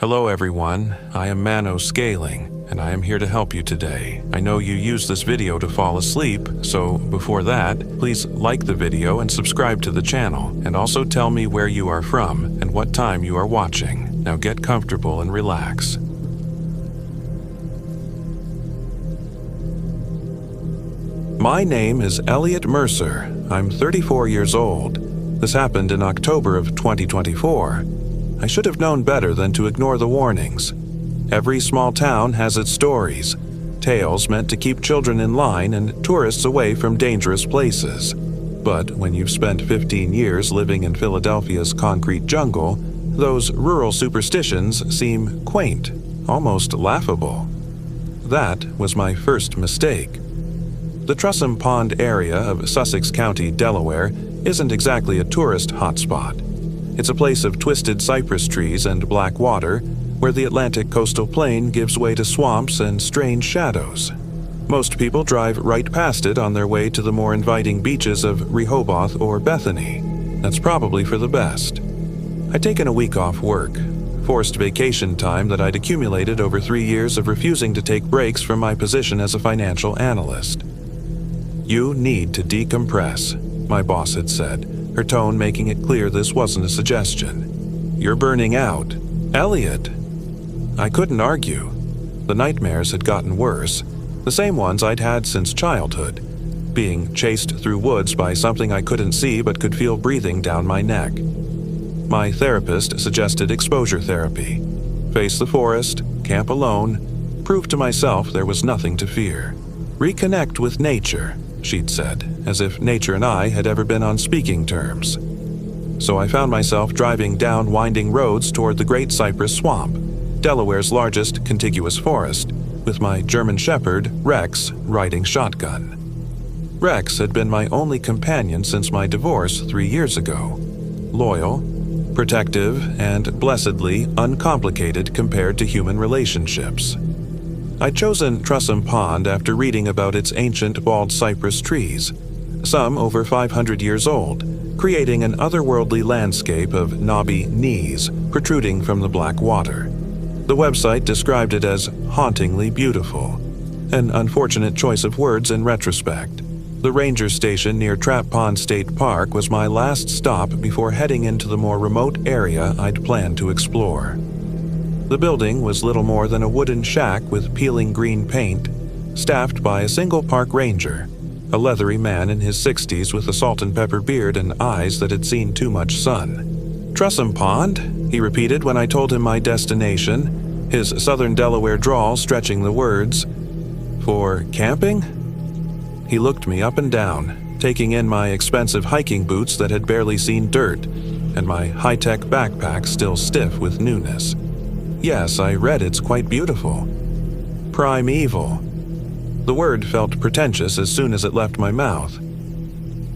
Hello everyone, I am Mano Scaling, and I am here to help you today. I know you use this video to fall asleep, so before that, please like the video and subscribe to the channel, and also tell me where you are from and what time you are watching. Now get comfortable and relax. My name is Elliot Mercer. I'm 34 years old. This happened in October of 2024. I should have known better than to ignore the warnings. Every small town has its stories, tales meant to keep children in line and tourists away from dangerous places. But when you've spent 15 years living in Philadelphia's concrete jungle, those rural superstitions seem quaint, almost laughable. That was my first mistake. The Trussam Pond area of Sussex County, Delaware, isn't exactly a tourist hotspot. It's a place of twisted cypress trees and black water, where the Atlantic coastal plain gives way to swamps and strange shadows. Most people drive right past it on their way to the more inviting beaches of Rehoboth or Bethany. That's probably for the best. I'd taken a week off work, forced vacation time that I'd accumulated over 3 years of refusing to take breaks from my position as a financial analyst. "You need to decompress," my boss had said, her tone making it clear this wasn't a suggestion. "You're burning out." "Elliot!" I couldn't argue. The nightmares had gotten worse, the same ones I'd had since childhood, being chased through woods by something I couldn't see but could feel breathing down my neck. My therapist suggested exposure therapy. Face the forest, camp alone, prove to myself there was nothing to fear. Reconnect with nature, she'd said, as if nature and I had ever been on speaking terms. So I found myself driving down winding roads toward the Great Cypress Swamp, Delaware's largest contiguous forest, with my German Shepherd, Rex, riding shotgun. Rex had been my only companion since my divorce 3 years ago. Loyal, protective, and blessedly uncomplicated compared to human relationships. I'd chosen Trussam Pond after reading about its ancient bald cypress trees, some over 500 years old, creating an otherworldly landscape of knobby knees protruding from the black water. The website described it as hauntingly beautiful, an unfortunate choice of words in retrospect. The ranger station near Trap Pond State Park was my last stop before heading into the more remote area I'd planned to explore. The building was little more than a wooden shack with peeling green paint, staffed by a single park ranger, a leathery man in his 60s with a salt and pepper beard and eyes that had seen too much sun. "Trussam Pond?" he repeated when I told him my destination, his southern Delaware drawl stretching the words. "For camping?" He looked me up and down, taking in my expensive hiking boots that had barely seen dirt, and my high-tech backpack still stiff with newness. "Yes, I read it's quite beautiful." "Primeval." The word felt pretentious as soon as it left my mouth.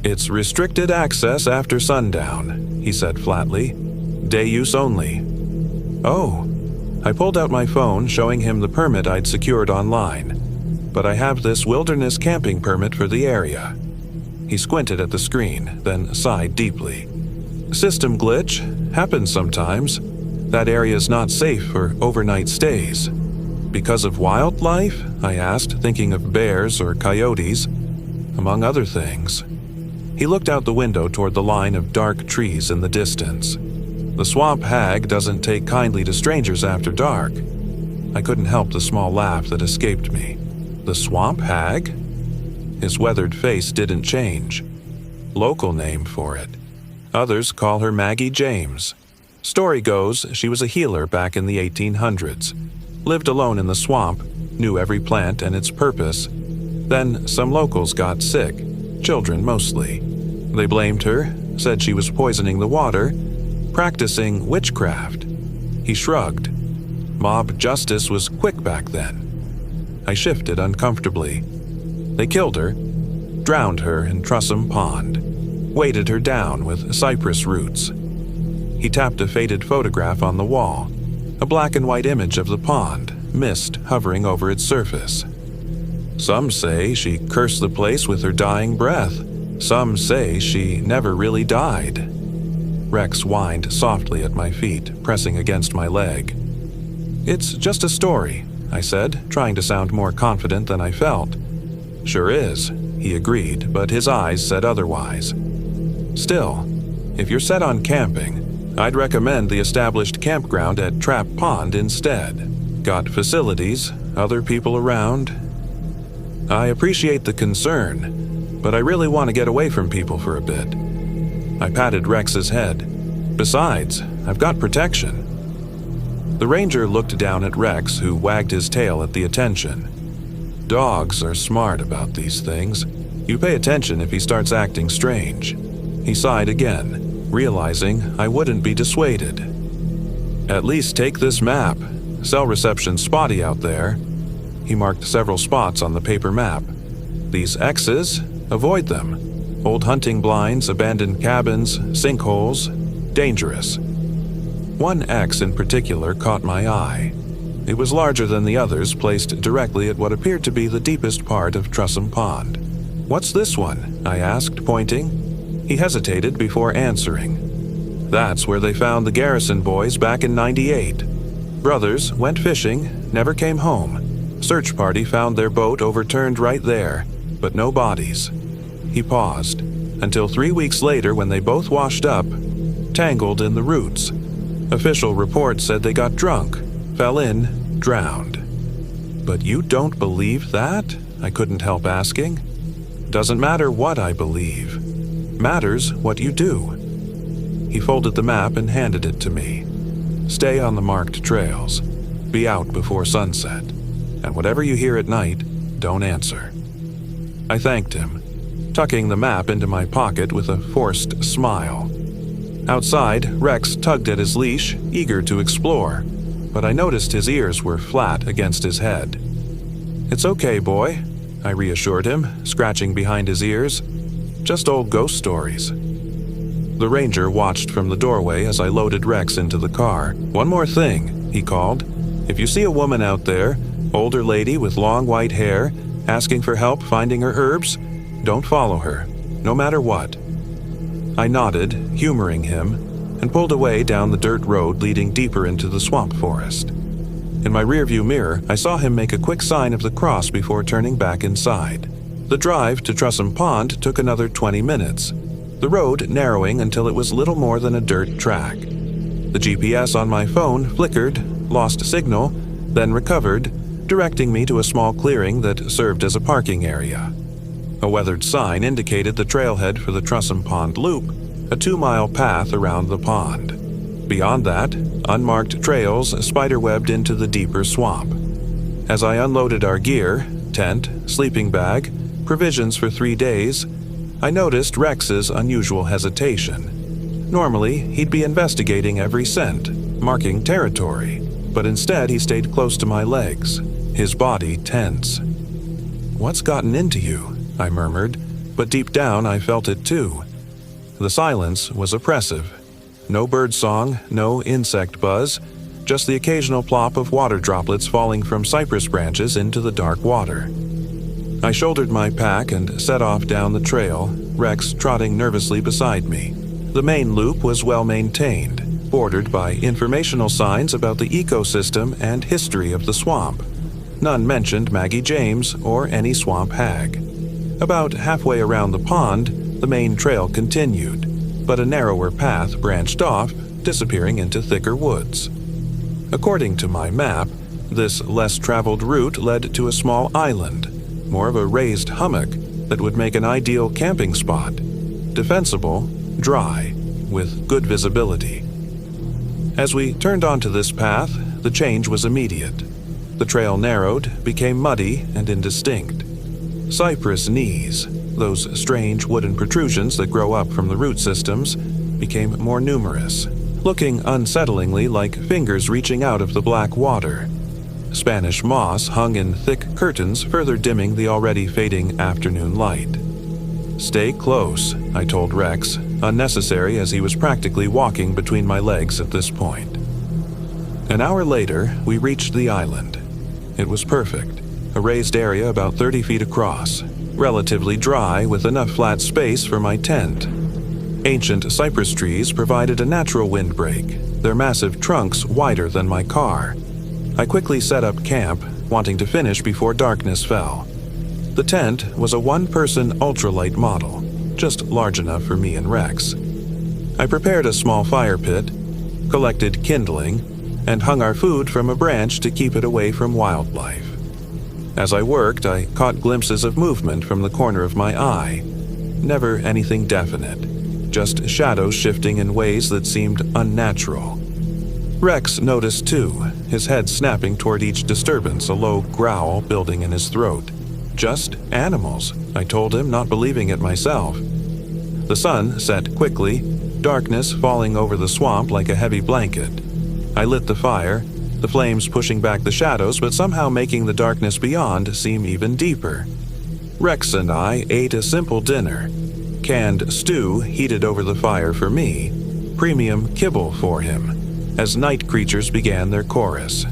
"It's restricted access after sundown," he said flatly. "Day use only." "Oh." I pulled out my phone, showing him the permit I'd secured online. "But I have this wilderness camping permit for the area." He squinted at the screen, then sighed deeply. "System glitch. Happens sometimes. That area's not safe for overnight stays." "Because of wildlife?" I asked, thinking of bears or coyotes, among other things. He looked out the window toward the line of dark trees in the distance. "The swamp hag doesn't take kindly to strangers after dark." I couldn't help the small laugh that escaped me. "The swamp hag?" His weathered face didn't change. Local name for it. Others call her Maggie James. Story goes, she was a healer back in the 1800s, lived alone in the swamp, knew every plant and its purpose. Then some locals got sick, children mostly. They blamed her, said she was poisoning the water, practicing witchcraft. He shrugged. Mob justice was quick back then. I shifted uncomfortably. They killed her, drowned her in Trussam Pond, weighted her down with cypress roots. He tapped a faded photograph on the wall, a black and white image of the pond, mist hovering over its surface. "Some say she cursed the place with her dying breath. Some say she never really died." Rex whined softly at my feet, pressing against my leg. "It's just a story," I said, trying to sound more confident than I felt. "Sure is," he agreed, but his eyes said otherwise. "Still, if you're set on camping, I'd recommend the established campground at Trap Pond instead. Got facilities, other people around. I appreciate the concern, but I really want to get away from people for a bit." I patted Rex's head. "Besides, I've got protection." The ranger looked down at Rex, who wagged his tail at the attention. "Dogs are smart about these things. You pay attention if he starts acting strange." He sighed again, realizing I wouldn't be dissuaded. "At least take this map. Cell reception's spotty out there." He marked several spots on the paper map. "These X's, avoid them. Old hunting blinds, abandoned cabins, sinkholes, dangerous." One X in particular caught my eye. It was larger than the others, placed directly at what appeared to be the deepest part of Trussum Pond. "What's this one?" I asked, pointing. He hesitated before answering. "That's where they found the Garrison boys back in '98. Brothers went fishing, never came home. Search party found their boat overturned right there, but no bodies." He paused, until 3 weeks later when they both washed up, tangled in the roots. Official report said they got drunk, fell in, drowned. "But you don't believe that?" I couldn't help asking. "Doesn't matter what I believe. Matters what you do." He folded the map and handed it to me. "Stay on the marked trails. Be out before sunset. And whatever you hear at night, don't answer." I thanked him, tucking the map into my pocket with a forced smile. Outside, Rex tugged at his leash, eager to explore, but I noticed his ears were flat against his head. "It's okay, boy," I reassured him, scratching behind his ears. "Just old ghost stories." The ranger watched from the doorway as I loaded Rex into the car. "One more thing," he called. "If you see a woman out there, older lady with long white hair, asking for help finding her herbs, don't follow her, no matter what." I nodded, humoring him, and pulled away down the dirt road leading deeper into the swamp forest. In my rearview mirror, I saw him make a quick sign of the cross before turning back inside. The drive to Trussum Pond took another 20 minutes, the road narrowing until it was little more than a dirt track. The GPS on my phone flickered, lost signal, then recovered, directing me to a small clearing that served as a parking area. A weathered sign indicated the trailhead for the Trussum Pond Loop, a 2-mile path around the pond. Beyond that, unmarked trails spiderwebbed into the deeper swamp. As I unloaded our gear, tent, sleeping bag, provisions for 3 days, I noticed Rex's unusual hesitation. Normally, he'd be investigating every scent, marking territory, but instead he stayed close to my legs, his body tense. "What's gotten into you?" I murmured, but deep down I felt it too. The silence was oppressive. No bird song, no insect buzz, just the occasional plop of water droplets falling from cypress branches into the dark water. I shouldered my pack and set off down the trail, Rex trotting nervously beside me. The main loop was well maintained, bordered by informational signs about the ecosystem and history of the swamp. None mentioned Maggie James or any swamp hag. About halfway around the pond, the main trail continued, but a narrower path branched off, disappearing into thicker woods. According to my map, this less traveled route led to a small island, more of a raised hummock that would make an ideal camping spot. Defensible, dry, with good visibility. As we turned onto this path, the change was immediate. The trail narrowed, became muddy and indistinct. Cypress knees, those strange wooden protrusions that grow up from the root systems, became more numerous, looking unsettlingly like fingers reaching out of the black water. Spanish moss hung in thick curtains, further dimming the already fading afternoon light. "Stay close," I told Rex, unnecessary as he was practically walking between my legs at this point. An hour later, we reached the island. It was perfect. A raised area about 30 feet across, relatively dry with enough flat space for my tent. Ancient cypress trees provided a natural windbreak, their massive trunks wider than my car. I quickly set up camp, wanting to finish before darkness fell. The tent was a one-person ultralight model, just large enough for me and Rex. I prepared a small fire pit, collected kindling, and hung our food from a branch to keep it away from wildlife. As I worked, I caught glimpses of movement from the corner of my eye. Never anything definite, just shadows shifting in ways that seemed unnatural. Rex noticed too, his head snapping toward each disturbance, a low growl building in his throat. Just animals, I told him, not believing it myself. The sun set quickly, darkness falling over the swamp like a heavy blanket. I lit the fire, the flames pushing back the shadows but somehow making the darkness beyond seem even deeper. Rex and I ate a simple dinner. Canned stew heated over the fire for me, premium kibble for him, as night creatures began their chorus.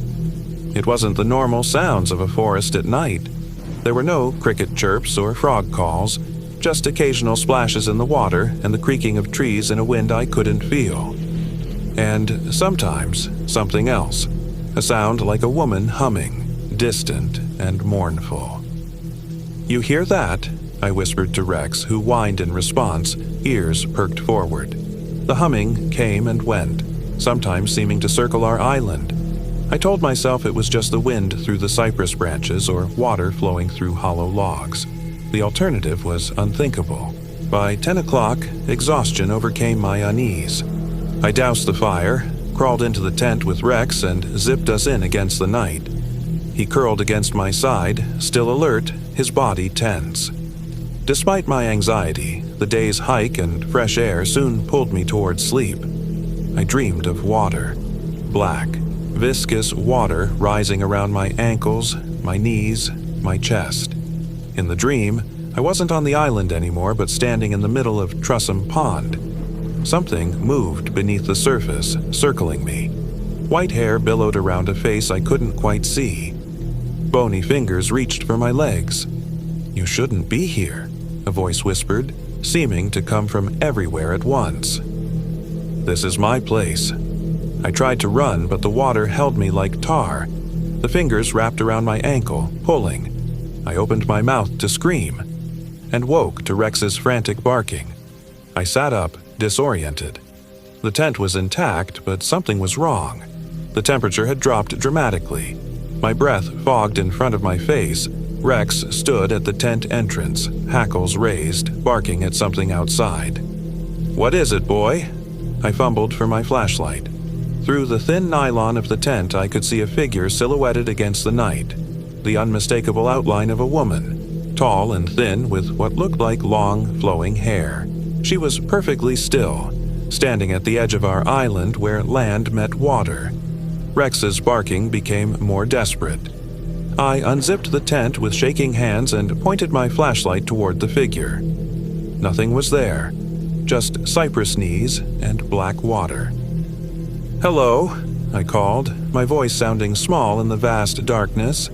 It wasn't the normal sounds of a forest at night. There were no cricket chirps or frog calls, just occasional splashes in the water and the creaking of trees in a wind I couldn't feel. And sometimes something else, a sound like a woman humming, distant and mournful. "You hear that?" I whispered to Rex, who whined in response, ears perked forward. The humming came and went, sometimes seeming to circle our island. I told myself it was just the wind through the cypress branches or water flowing through hollow logs. The alternative was unthinkable. By 10 o'clock, exhaustion overcame my unease. I doused the fire, crawled into the tent with Rex, and zipped us in against the night. He curled against my side, still alert, his body tense. Despite my anxiety, the day's hike and fresh air soon pulled me towards sleep. I dreamed of water. Black, viscous water rising around my ankles, my knees, my chest. In the dream, I wasn't on the island anymore, but standing in the middle of Trussum Pond. Something moved beneath the surface, circling me. White hair billowed around a face I couldn't quite see. Bony fingers reached for my legs. "You shouldn't be here," a voice whispered, seeming to come from everywhere at once. "This is my place." I tried to run, but the water held me like tar. The fingers wrapped around my ankle, pulling. I opened my mouth to scream, and woke to Rex's frantic barking. I sat up, disoriented. The tent was intact, but something was wrong. The temperature had dropped dramatically. My breath fogged in front of my face. Rex stood at the tent entrance, hackles raised, barking at something outside. "What is it, boy?" I fumbled for my flashlight. Through the thin nylon of the tent, I could see a figure silhouetted against the night. The unmistakable outline of a woman, tall and thin with what looked like long, flowing hair. She was perfectly still, standing at the edge of our island where land met water. Rex's barking became more desperate. I unzipped the tent with shaking hands and pointed my flashlight toward the figure. Nothing was there, just cypress knees and black water. "Hello," I called, my voice sounding small in the vast darkness.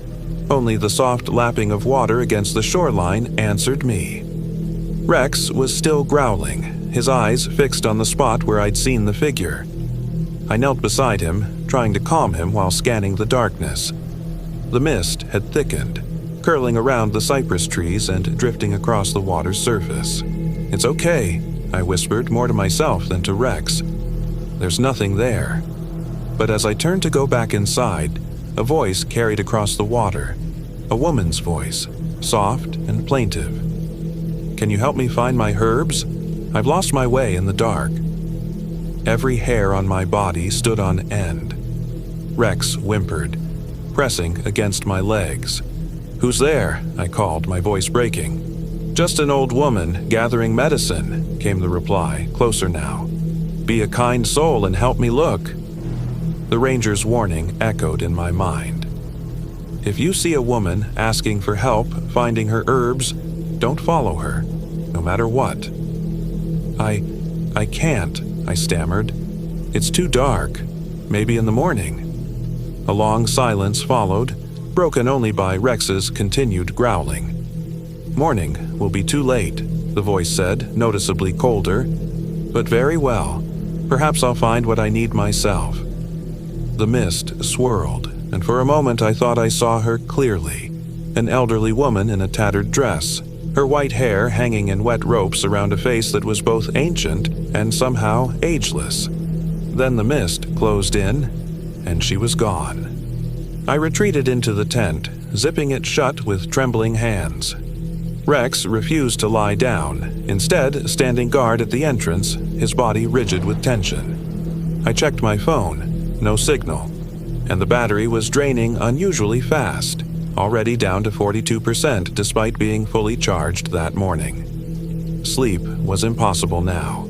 Only the soft lapping of water against the shoreline answered me. Rex was still growling, his eyes fixed on the spot where I'd seen the figure. I knelt beside him, trying to calm him while scanning the darkness. The mist had thickened, curling around the cypress trees and drifting across the water's surface. "It's okay," I whispered, more to myself than to Rex. "There's nothing there." But as I turned to go back inside, a voice carried across the water. A woman's voice, soft and plaintive. "Can you help me find my herbs? I've lost my way in the dark." Every hair on my body stood on end. Rex whimpered, pressing against my legs. "Who's there?" I called, my voice breaking. "Just an old woman gathering medicine," came the reply, closer now. "Be a kind soul and help me look." The ranger's warning echoed in my mind. If you see a woman asking for help finding her herbs, don't follow her, no matter what. I can't," I stammered. "It's too dark. Maybe in the morning." A long silence followed, broken only by Rex's continued growling. "Morning will be too late," the voice said, noticeably colder. "But very well. Perhaps I'll find what I need myself." The mist swirled, and and for a moment I thought I saw her clearly. An elderly woman in a tattered dress, her white hair hanging in wet ropes around a face that was both ancient and somehow ageless. Then the mist closed in, and she was gone. I retreated into the tent, zipping it shut with trembling hands. Rex refused to lie down, instead standing guard at the entrance, his body rigid with tension. I checked my phone, no signal, and the battery was draining unusually fast, already down to 42% despite being fully charged that morning. Sleep was impossible now.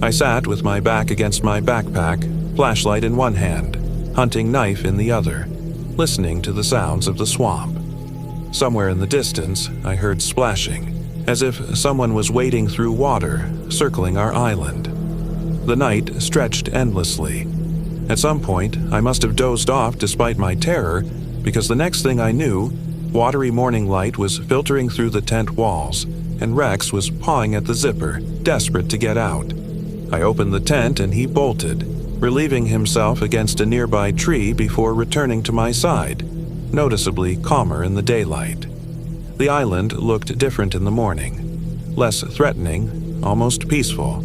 I sat with my back against my backpack, flashlight in one hand, hunting knife in the other, listening to the sounds of the swamp. Somewhere in the distance, I heard splashing, as if someone was wading through water, circling our island. The night stretched endlessly. At some point, I must have dozed off despite my terror, because the next thing I knew, watery morning light was filtering through the tent walls, and Rex was pawing at the zipper, desperate to get out. I opened the tent and he bolted, relieving himself against a nearby tree before returning to my side, noticeably calmer in the daylight. The island looked different in the morning, less threatening, almost peaceful.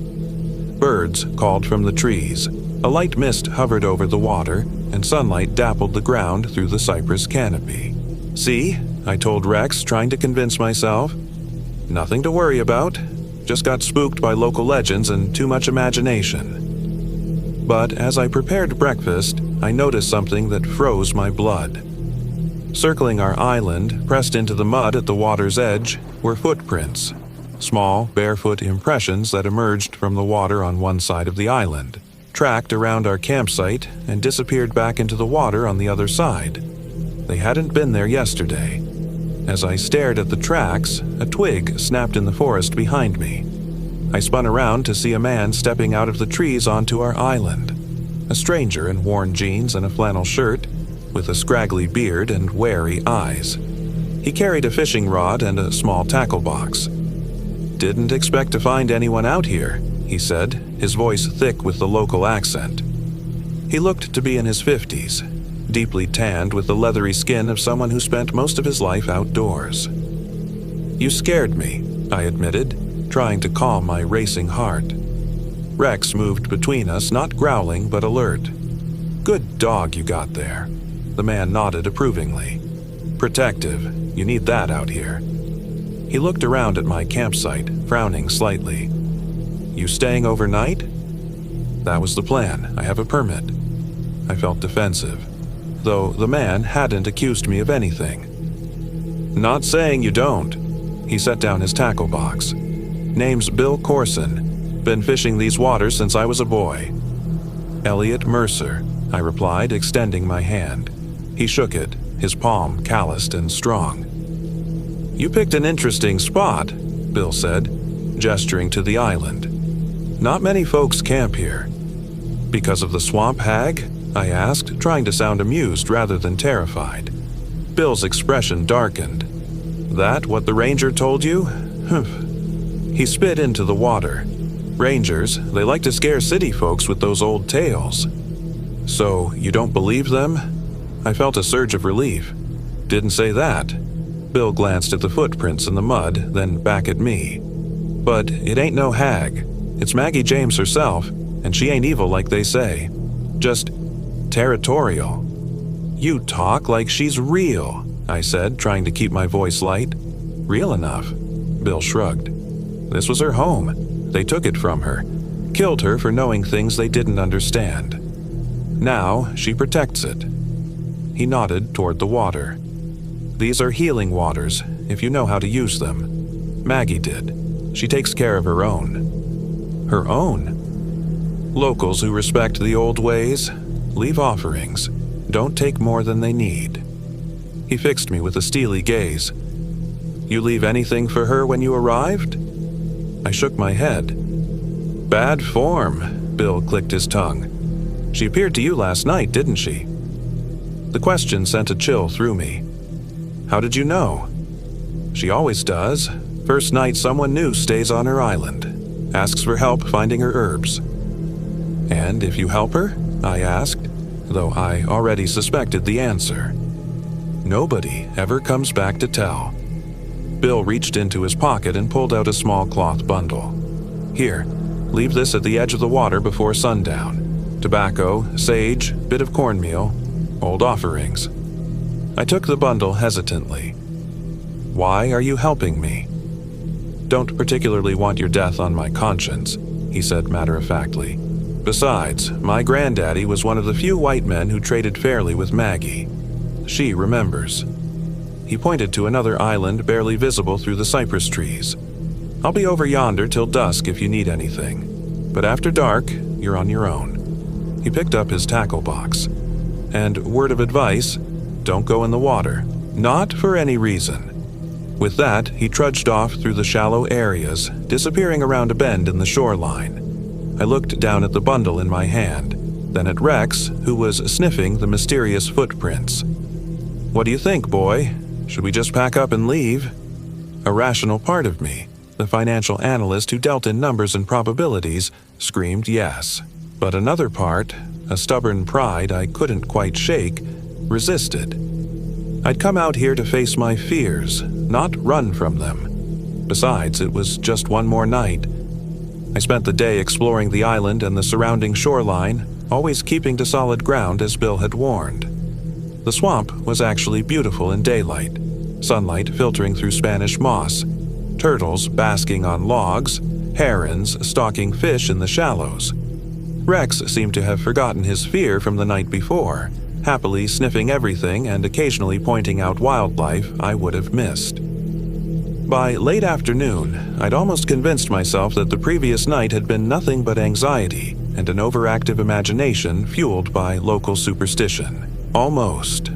Birds called from the trees. A light mist hovered over the water, and sunlight dappled the ground through the cypress canopy. "See?" I told Rex, trying to convince myself. "Nothing to worry about. Just got spooked by local legends and too much imagination." But as I prepared breakfast, I noticed something that froze my blood. Circling our island, pressed into the mud at the water's edge, were footprints. Small, barefoot impressions that emerged from the water on one side of the island, tracked around our campsite, and disappeared back into the water on the other side. They hadn't been there yesterday. As I stared at the tracks, a twig snapped in the forest behind me. I spun around to see a man stepping out of the trees onto our island. A stranger in worn jeans and a flannel shirt, with a scraggly beard and wary eyes. He carried a fishing rod and a small tackle box. "Didn't expect to find anyone out here," he said, his voice thick with the local accent. He looked to be in his 50s, deeply tanned with the leathery skin of someone who spent most of his life outdoors. "You scared me," I admitted, trying to calm my racing heart. Rex moved between us, not growling but alert. "Good dog you got there." The man nodded approvingly. "Protective. You need that out here." He looked around at my campsite, frowning slightly. "You staying overnight?" "That was the plan. I have a permit." I felt defensive, though the man hadn't accused me of anything. "Not saying you don't." He set down his tackle box. "Name's Bill Corson. Been fishing these waters since I was a boy." "Elliot Mercer," I replied, extending my hand. He shook it, his palm calloused and strong. "You picked an interesting spot," Bill said, gesturing to the island. "Not many folks camp here." "Because of the swamp hag?" I asked, trying to sound amused rather than terrified. Bill's expression darkened. "That what the ranger told you?" Humph. He spit into the water. "Rangers, they like to scare city folks with those old tales." "So, you don't believe them?" I felt a surge of relief. "Didn't say that." Bill glanced at the footprints in the mud, then back at me. "But it ain't no hag. It's Maggie James herself, and she ain't evil like they say. Just territorial." "You talk like she's real," I said, trying to keep my voice light. "Real enough." Bill shrugged. "This was her home. They took it from her, killed her for knowing things they didn't understand. Now she protects it." He nodded toward the water. "These are healing waters, if you know how to use them. Maggie did. She takes care of her own." "Her own?" "Locals who respect the old ways leave offerings, don't take more than they need." He fixed me with a steely gaze. "You leave anything for her when you arrived?" I shook my head. "Bad form," Bill clicked his tongue. "She appeared to you last night, didn't she?" The question sent a chill through me. "How did you know?" "She always does. First night someone new stays on her island. Asks for help finding her herbs." "And if you help her?" I asked. though I already suspected the answer. Nobody ever comes back to tell. Bill reached into his pocket and pulled out a small cloth bundle. Here, leave this at the edge of the water before sundown. Tobacco, sage, bit of cornmeal, old offerings. I took the bundle hesitantly. Why are you helping me? Don't particularly want your death on my conscience, he said matter-of-factly. Besides, my granddaddy was one of the few white men who traded fairly with Maggie. She remembers. He pointed to another island barely visible through the cypress trees. I'll be over yonder till dusk if you need anything. But after dark, you're on your own. He picked up his tackle box. And word of advice, don't go in the water. Not for any reason. With that, he trudged off through the shallow areas, disappearing around a bend in the shoreline. I looked down at the bundle in my hand, then at Rex, who was sniffing the mysterious footprints. What do you think, boy? Should we just pack up and leave? A rational part of me, the financial analyst who dealt in numbers and probabilities, screamed yes. But another part, a stubborn pride I couldn't quite shake, resisted. I'd come out here to face my fears, not run from them. Besides, it was just one more night. I spent the day exploring the island and the surrounding shoreline, always keeping to solid ground as Bill had warned. The swamp was actually beautiful in daylight, sunlight filtering through Spanish moss, turtles basking on logs, herons stalking fish in the shallows. Rex seemed to have forgotten his fear from the night before, happily sniffing everything and occasionally pointing out wildlife I would have missed. By late afternoon, I'd almost convinced myself that the previous night had been nothing but anxiety and an overactive imagination fueled by local superstition. Almost.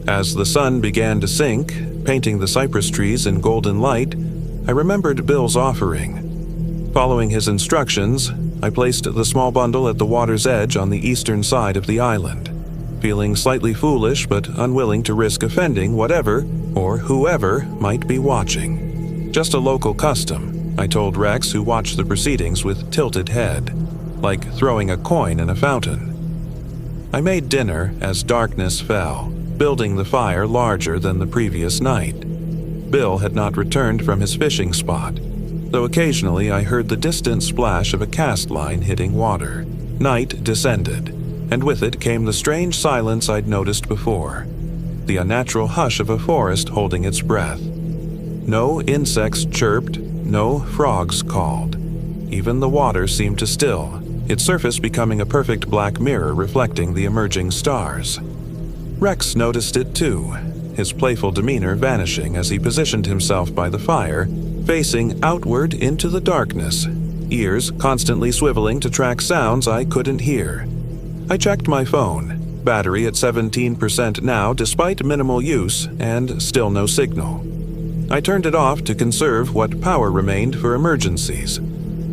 As the sun began to sink, painting the cypress trees in golden light, I remembered Bill's offering. Following his instructions, I placed the small bundle at the water's edge on the eastern side of the island, feeling slightly foolish but unwilling to risk offending whatever or whoever might be watching. Just a local custom, I told Rex, who watched the proceedings with tilted head, like throwing a coin in a fountain. I made dinner as darkness fell, building the fire larger than the previous night. Bill had not returned from his fishing spot, though occasionally I heard the distant splash of a cast line hitting water. Night descended, and with it came the strange silence I'd noticed before, the unnatural hush of a forest holding its breath. No insects chirped, no frogs called. Even the water seemed to still, its surface becoming a perfect black mirror reflecting the emerging stars. Rex noticed it too, his playful demeanor vanishing as he positioned himself by the fire, facing outward into the darkness, ears constantly swiveling to track sounds I couldn't hear. I checked my phone, battery at 17% now despite minimal use and still no signal. I turned it off to conserve what power remained for emergencies.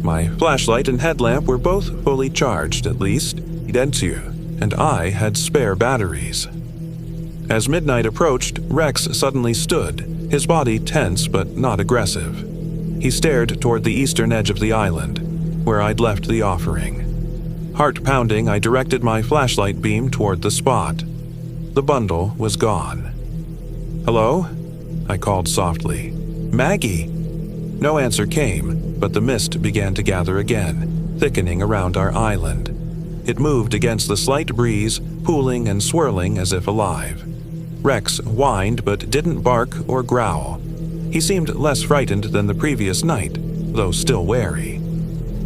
My flashlight and headlamp were both fully charged, at least, and I had spare batteries. As midnight approached, Rex suddenly stood, his body tense but not aggressive. He stared toward the eastern edge of the island, where I'd left the offering. Heart pounding, I directed my flashlight beam toward the spot. The bundle was gone. "Hello?" I called softly. "Maggie!" No answer came, but the mist began to gather again, thickening around our island. It moved against the slight breeze, pooling and swirling as if alive. Rex whined but didn't bark or growl. He seemed less frightened than the previous night, though still wary.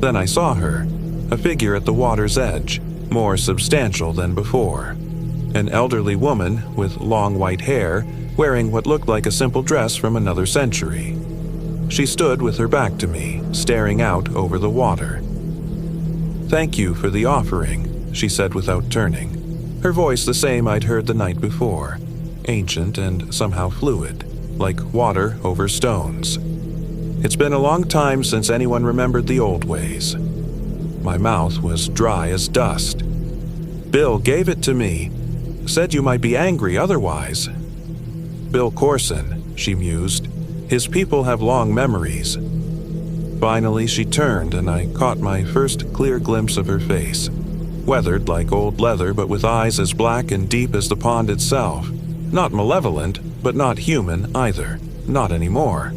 Then I saw her, a figure at the water's edge, more substantial than before. An elderly woman with long white hair, wearing what looked like a simple dress from another century. She stood with her back to me, staring out over the water. "Thank you for the offering," she said without turning, her voice the same I'd heard the night before, ancient and somehow fluid, like water over stones. It's been a long time since anyone remembered the old ways. My mouth was dry as dust. "Bill gave it to me. Said you might be angry otherwise." "Bill Corson," she mused. "His people have long memories." Finally, she turned and I caught my first clear glimpse of her face. weathered like old leather but with eyes as black and deep as the pond itself. Not malevolent, but not human either. Not anymore.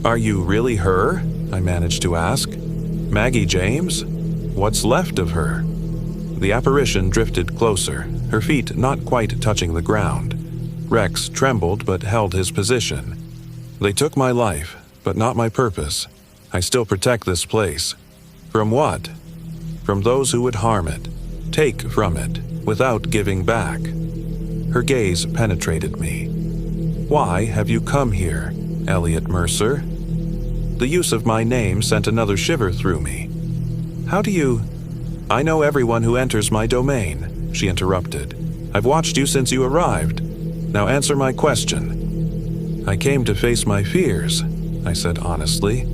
"Are you really her?" I managed to ask. "Maggie James? What's left of her?" The apparition drifted closer, her feet not quite touching the ground. Rex trembled but held his position. "They took my life, but not my purpose. I still protect this place." "From what?" "From those who would harm it, take from it, without giving back." Her gaze penetrated me. "Why have you come here, Elliot Mercer?" The use of my name sent another shiver through me. "How do you—" "I know everyone who enters my domain," she interrupted. "I've watched you since you arrived. Now answer my question." "I came to face my fears," I said honestly.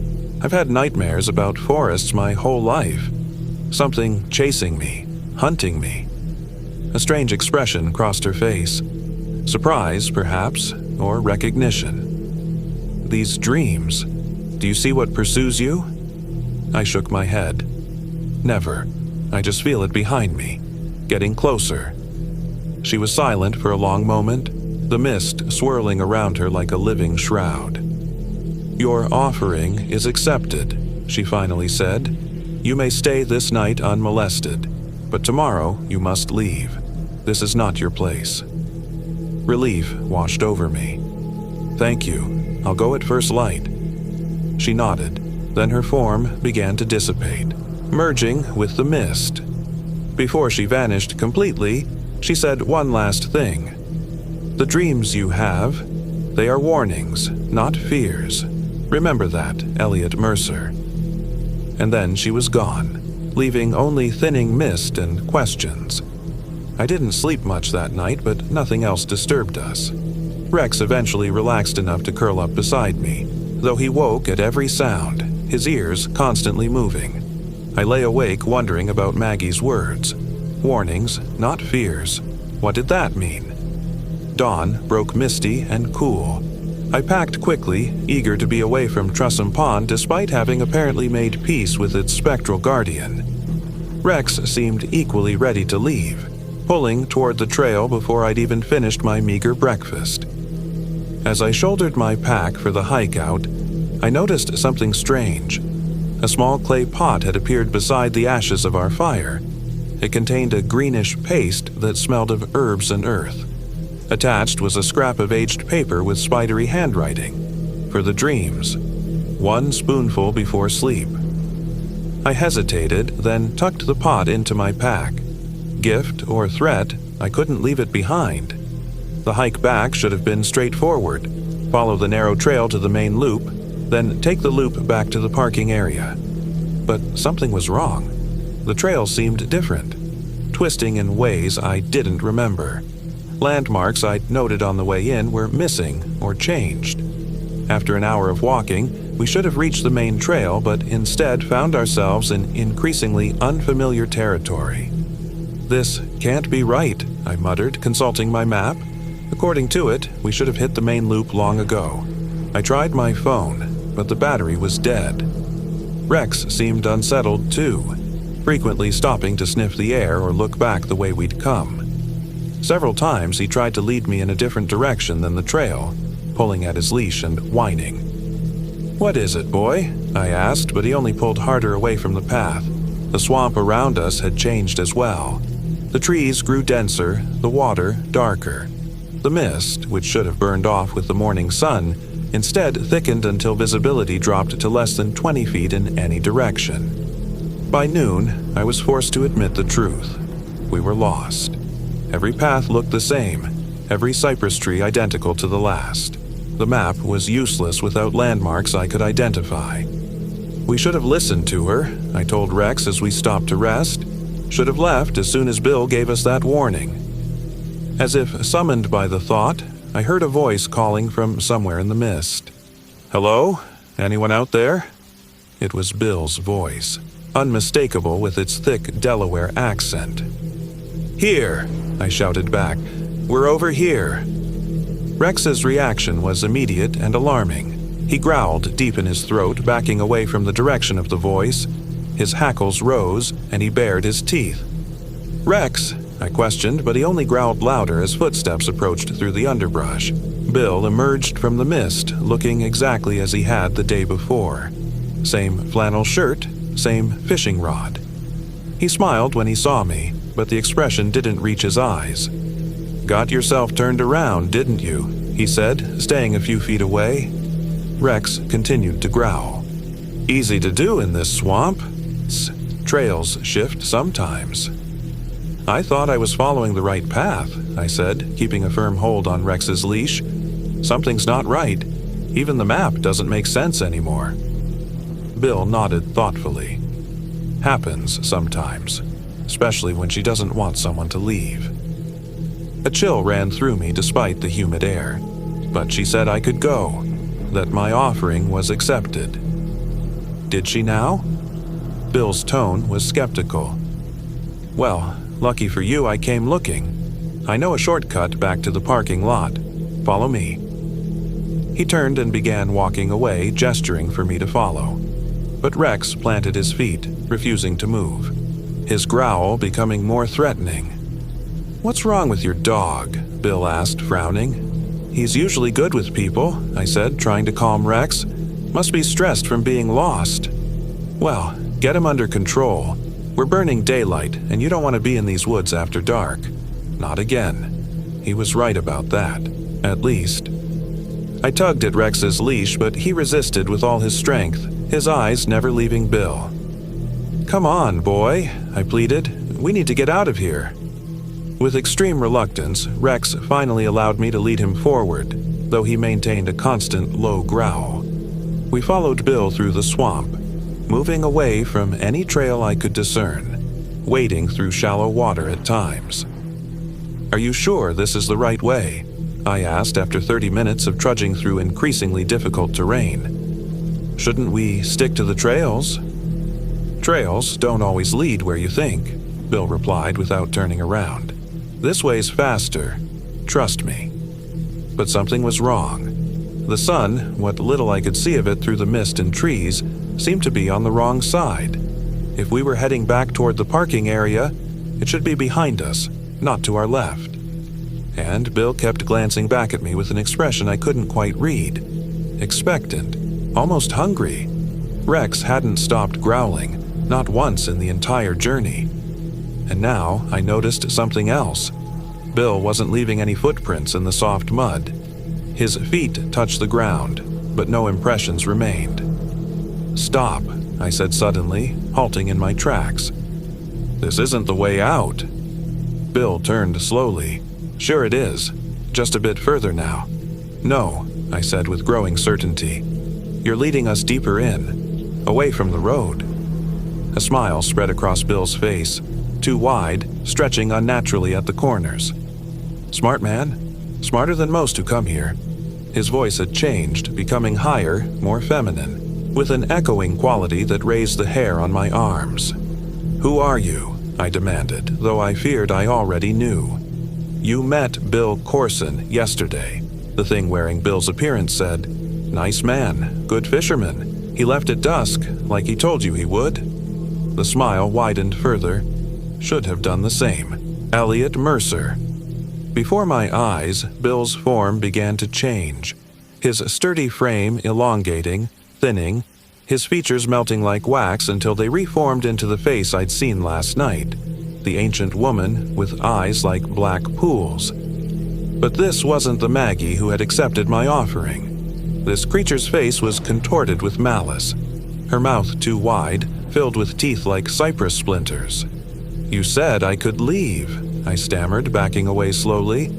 "I've had nightmares about forests my whole life. Something chasing me, hunting me." A strange expression crossed her face. Surprise, perhaps, or recognition. "These dreams, do you see what pursues you?" I shook my head. "Never. I just feel it behind me, getting closer." She was silent for a long moment, the mist swirling around her like a living shroud. "Your offering is accepted," she finally said. "You may stay this night unmolested, but tomorrow you must leave. This is not your place." Relief washed over me. "Thank you. I'll go at first light." She nodded, then her form began to dissipate, merging with the mist. Before she vanished completely, she said one last thing. "The dreams you have, they are warnings, not fears. Remember that, Elliot Mercer." And then she was gone, leaving only thinning mist and questions. I didn't sleep much that night, but nothing else disturbed us. Rex eventually relaxed enough to curl up beside me, though he woke at every sound, his ears constantly moving. I lay awake wondering about Maggie's words. Warnings, not fears. What did that mean? Dawn broke misty and cool. I packed quickly, eager to be away from Trussam Pond despite having apparently made peace with its spectral guardian. Rex seemed equally ready to leave, pulling toward the trail before I'd even finished my meager breakfast. As I shouldered my pack for the hike out, I noticed something strange. A small clay pot had appeared beside the ashes of our fire. It contained a greenish paste that smelled of herbs and earth. Attached was a scrap of aged paper with spidery handwriting. For the dreams. 1 spoonful before sleep. I hesitated, then tucked the pot into my pack. Gift or threat, I couldn't leave it behind. The hike back should have been straightforward. Follow the narrow trail to the main loop, then take the loop back to the parking area. But something was wrong. The trail seemed different, twisting in ways I didn't remember. Landmarks I'd noted on the way in were missing or changed. After an hour of walking, we should have reached the main trail, but instead found ourselves in increasingly unfamiliar territory. "This can't be right," I muttered, consulting my map. According to it, we should have hit the main loop long ago. I tried my phone, but the battery was dead. Rex seemed unsettled too, frequently stopping to sniff the air or look back the way we'd come. Several times he tried to lead me in a different direction than the trail, pulling at his leash and whining. "What is it, boy?" I asked, but he only pulled harder away from the path. The swamp around us had changed as well. The trees grew denser, the water darker. The mist, which should have burned off with the morning sun, instead thickened until visibility dropped to less than 20 feet in any direction. By noon, I was forced to admit the truth. We were lost. Every path looked the same, every cypress tree identical to the last. The map was useless without landmarks I could identify. "We should have listened to her," I told Rex as we stopped to rest. "Should have left as soon as Bill gave us that warning." As if summoned by the thought, I heard a voice calling from somewhere in the mist. "Hello? Anyone out there?" It was Bill's voice, unmistakable with its thick Delaware accent. "Here!" I shouted back. "We're over here!" Rex's reaction was immediate and alarming. He growled deep in his throat, backing away from the direction of the voice. His hackles rose, and he bared his teeth. "Rex?" I questioned, but he only growled louder as footsteps approached through the underbrush. Bill emerged from the mist, looking exactly as he had the day before. Same flannel shirt, same fishing rod. He smiled when he saw me, but the expression didn't reach his eyes. "Got yourself turned around, didn't you?" he said, staying a few feet away. Rex continued to growl. "Easy to do in this swamp. Trails shift sometimes." "I thought I was following the right path," I said, keeping a firm hold on Rex's leash. "Something's not right. Even the map doesn't make sense anymore." Bill nodded thoughtfully. "Happens sometimes, especially when she doesn't want someone to leave." A chill ran through me despite the humid air, but she said I could go, that my offering was accepted. Did she now? Bill's tone was skeptical. "Well, lucky for you I came looking. I know a shortcut back to the parking lot. Follow me." He turned and began walking away, gesturing for me to follow. But Rex planted his feet, refusing to move, his growl becoming more threatening. "What's wrong with your dog?" Bill asked, frowning. "He's usually good with people," I said, trying to calm Rex. "Must be stressed from being lost." "Well, get him under control. We're burning daylight, and you don't want to be in these woods after dark. Not again." He was right about that, at least. I tugged at Rex's leash, but he resisted with all his strength, his eyes never leaving Bill. "Come on, boy," I pleaded. "We need to get out of here." With extreme reluctance, Rex finally allowed me to lead him forward, though he maintained a constant low growl. We followed Bill through the swamp, moving away from any trail I could discern, wading through shallow water at times. "Are you sure this is the right way?" I asked after 30 minutes of trudging through increasingly difficult terrain. "Shouldn't we stick to the trails?" "Trails don't always lead where you think," Bill replied without turning around. "This way's faster. Trust me." But something was wrong. The sun, what little I could see of it through the mist and trees, seemed to be on the wrong side. If we were heading back toward the parking area, it should be behind us, not to our left. And Bill kept glancing back at me with an expression I couldn't quite read. Expectant, almost hungry. Rex hadn't stopped growling, not once in the entire journey. And now I noticed something else. Bill wasn't leaving any footprints in the soft mud. His feet touched the ground, but no impressions remained. "Stop," I said suddenly, halting in my tracks. "This isn't the way out." Bill turned slowly. "Sure it is. Just a bit further now." "No," I said with growing certainty. "You're leading us deeper in, away from the road." A smile spread across Bill's face, too wide, stretching unnaturally at the corners. "Smart man. Smarter than most who come here." His voice had changed, becoming higher, more feminine, with an echoing quality that raised the hair on my arms. "Who are you?" I demanded, though I feared I already knew. "You met Bill Corson yesterday," the thing wearing Bill's appearance said. "Nice man, good fisherman. He left at dusk, like he told you he would." The smile widened further. Should have done the same. Elliot Mercer. Before my eyes, Bill's form began to change, his sturdy frame elongating, thinning, his features melting like wax until they reformed into the face I'd seen last night, the ancient woman with eyes like black pools. But this wasn't the Maggie who had accepted my offering. This creature's face was contorted with malice, her mouth too wide, filled with teeth like cypress splinters. "You said I could leave," I stammered, backing away slowly.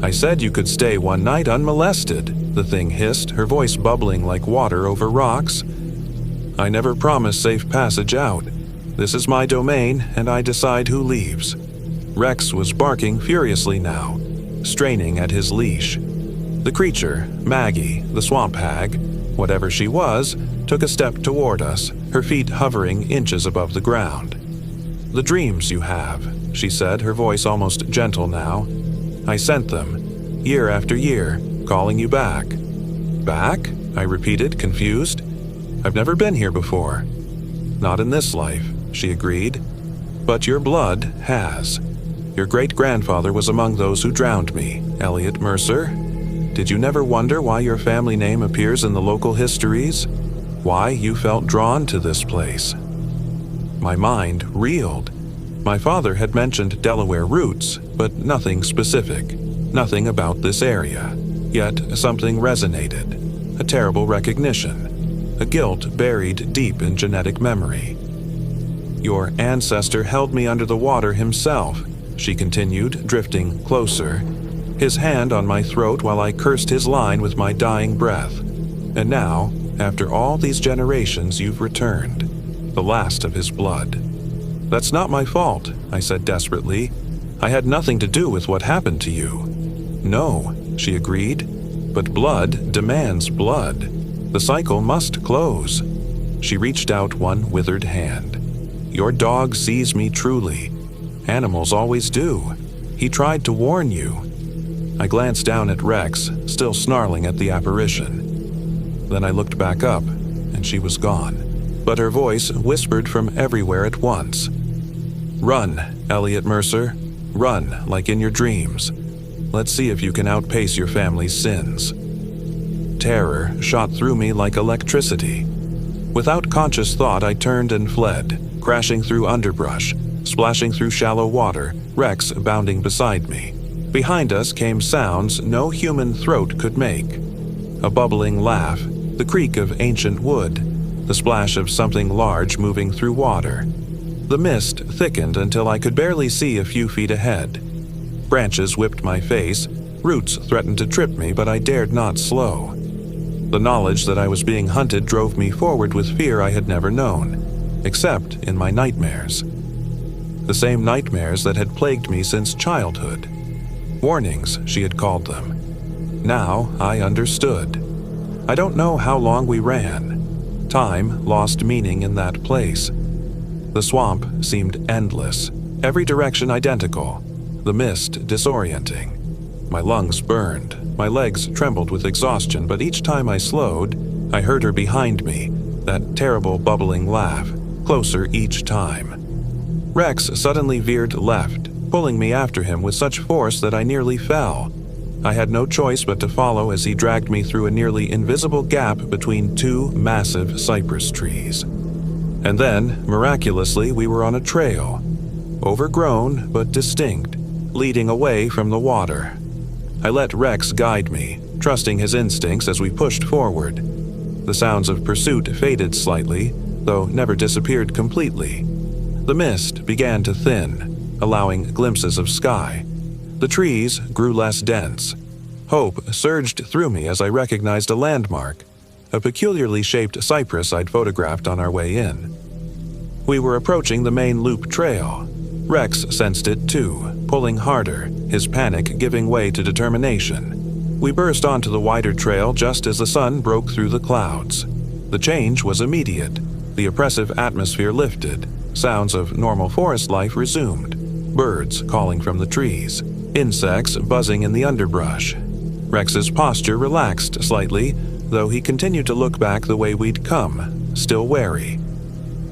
"I said you could stay one night unmolested," the thing hissed, her voice bubbling like water over rocks. "I never promised safe passage out. This is my domain, and I decide who leaves." Rex was barking furiously now, straining at his leash. The creature, Maggie, the swamp hag, whatever she was, took a step toward us, her feet hovering inches above the ground. "The dreams you have," she said, her voice almost gentle now. "I sent them, year after year, calling you back." "Back?" I repeated, confused. "I've never been here before." "Not in this life," she agreed. But your blood has. Your great-grandfather was among those who drowned me, Elliot Mercer. Did you never wonder why your family name appears in the local histories? Why you felt drawn to this place? My mind reeled. My father had mentioned Delaware roots, but nothing specific, nothing about this area. Yet something resonated, a terrible recognition, a guilt buried deep in genetic memory. Your ancestor held me under the water himself, she continued, drifting closer, his hand on my throat while I cursed his line with my dying breath. And now, after all these generations, you've returned, the last of his blood. That's not my fault, I said desperately. I had nothing to do with what happened to you. No, she agreed, but blood demands blood. The cycle must close. She reached out one withered hand. Your dog sees me truly. Animals always do. He tried to warn you. I glanced down at Rex, still snarling at the apparition. Then I looked back up, and she was gone. But her voice whispered from everywhere at once. Run, Elliot Mercer. Run, like in your dreams. Let's see if you can outpace your family's sins. Terror shot through me like electricity. Without conscious thought, I turned and fled, crashing through underbrush, splashing through shallow water, Rex bounding beside me. Behind us came sounds no human throat could make. A bubbling laugh, the creak of ancient wood, the splash of something large moving through water. The mist thickened until I could barely see a few feet ahead. Branches whipped my face, roots threatened to trip me, but I dared not slow. The knowledge that I was being hunted drove me forward with fear I had never known, except in my nightmares. The same nightmares that had plagued me since childhood. Warnings, she had called them. Now I understood. I don't know how long we ran. Time lost meaning in that place. The swamp seemed endless, every direction identical, the mist disorienting. My lungs burned, my legs trembled with exhaustion, but each time I slowed, I heard her behind me, that terrible bubbling laugh, closer each time. Rex suddenly veered left, pulling me after him with such force that I nearly fell. I had no choice but to follow as he dragged me through a nearly invisible gap between two massive cypress trees. And then, miraculously, we were on a trail, overgrown but distinct, leading away from the water. I let Rex guide me, trusting his instincts as we pushed forward. The sounds of pursuit faded slightly, though never disappeared completely. The mist began to thin, allowing glimpses of sky. The trees grew less dense. Hope surged through me as I recognized a landmark, a peculiarly shaped cypress I'd photographed on our way in. We were approaching the main loop trail. Rex sensed it too, pulling harder, his panic giving way to determination. We burst onto the wider trail just as the sun broke through the clouds. The change was immediate. The oppressive atmosphere lifted. Sounds of normal forest life resumed. Birds calling from the trees. Insects buzzing in the underbrush. Rex's posture relaxed slightly, though he continued to look back the way we'd come, still wary.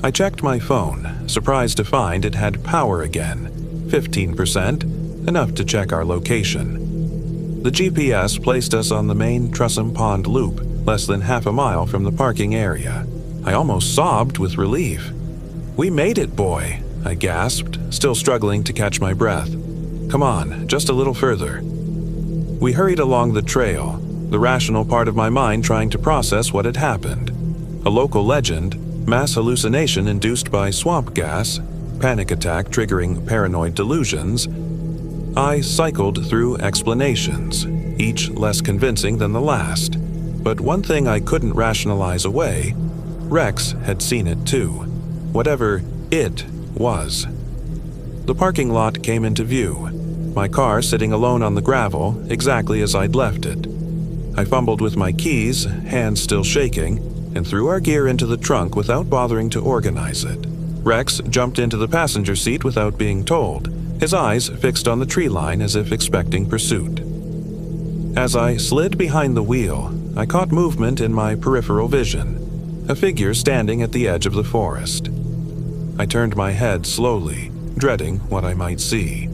I checked my phone, surprised to find it had power again. 15%, enough to check our location. The GPS placed us on the main Trussum Pond loop, less than half a mile from the parking area. I almost sobbed with relief. "We made it, boy," I gasped, still struggling to catch my breath. "Come on, just a little further." We hurried along the trail, the rational part of my mind trying to process what had happened. A local legend, mass hallucination induced by swamp gas, panic attack triggering paranoid delusions. I cycled through explanations, each less convincing than the last. But one thing I couldn't rationalize away, Rex had seen it too, whatever it was. The parking lot came into view, my car sitting alone on the gravel, exactly as I'd left it. I fumbled with my keys, hands still shaking, and threw our gear into the trunk without bothering to organize it. Rex jumped into the passenger seat without being told, his eyes fixed on the tree line as if expecting pursuit. As I slid behind the wheel, I caught movement in my peripheral vision, a figure standing at the edge of the forest. I turned my head slowly, dreading what I might see.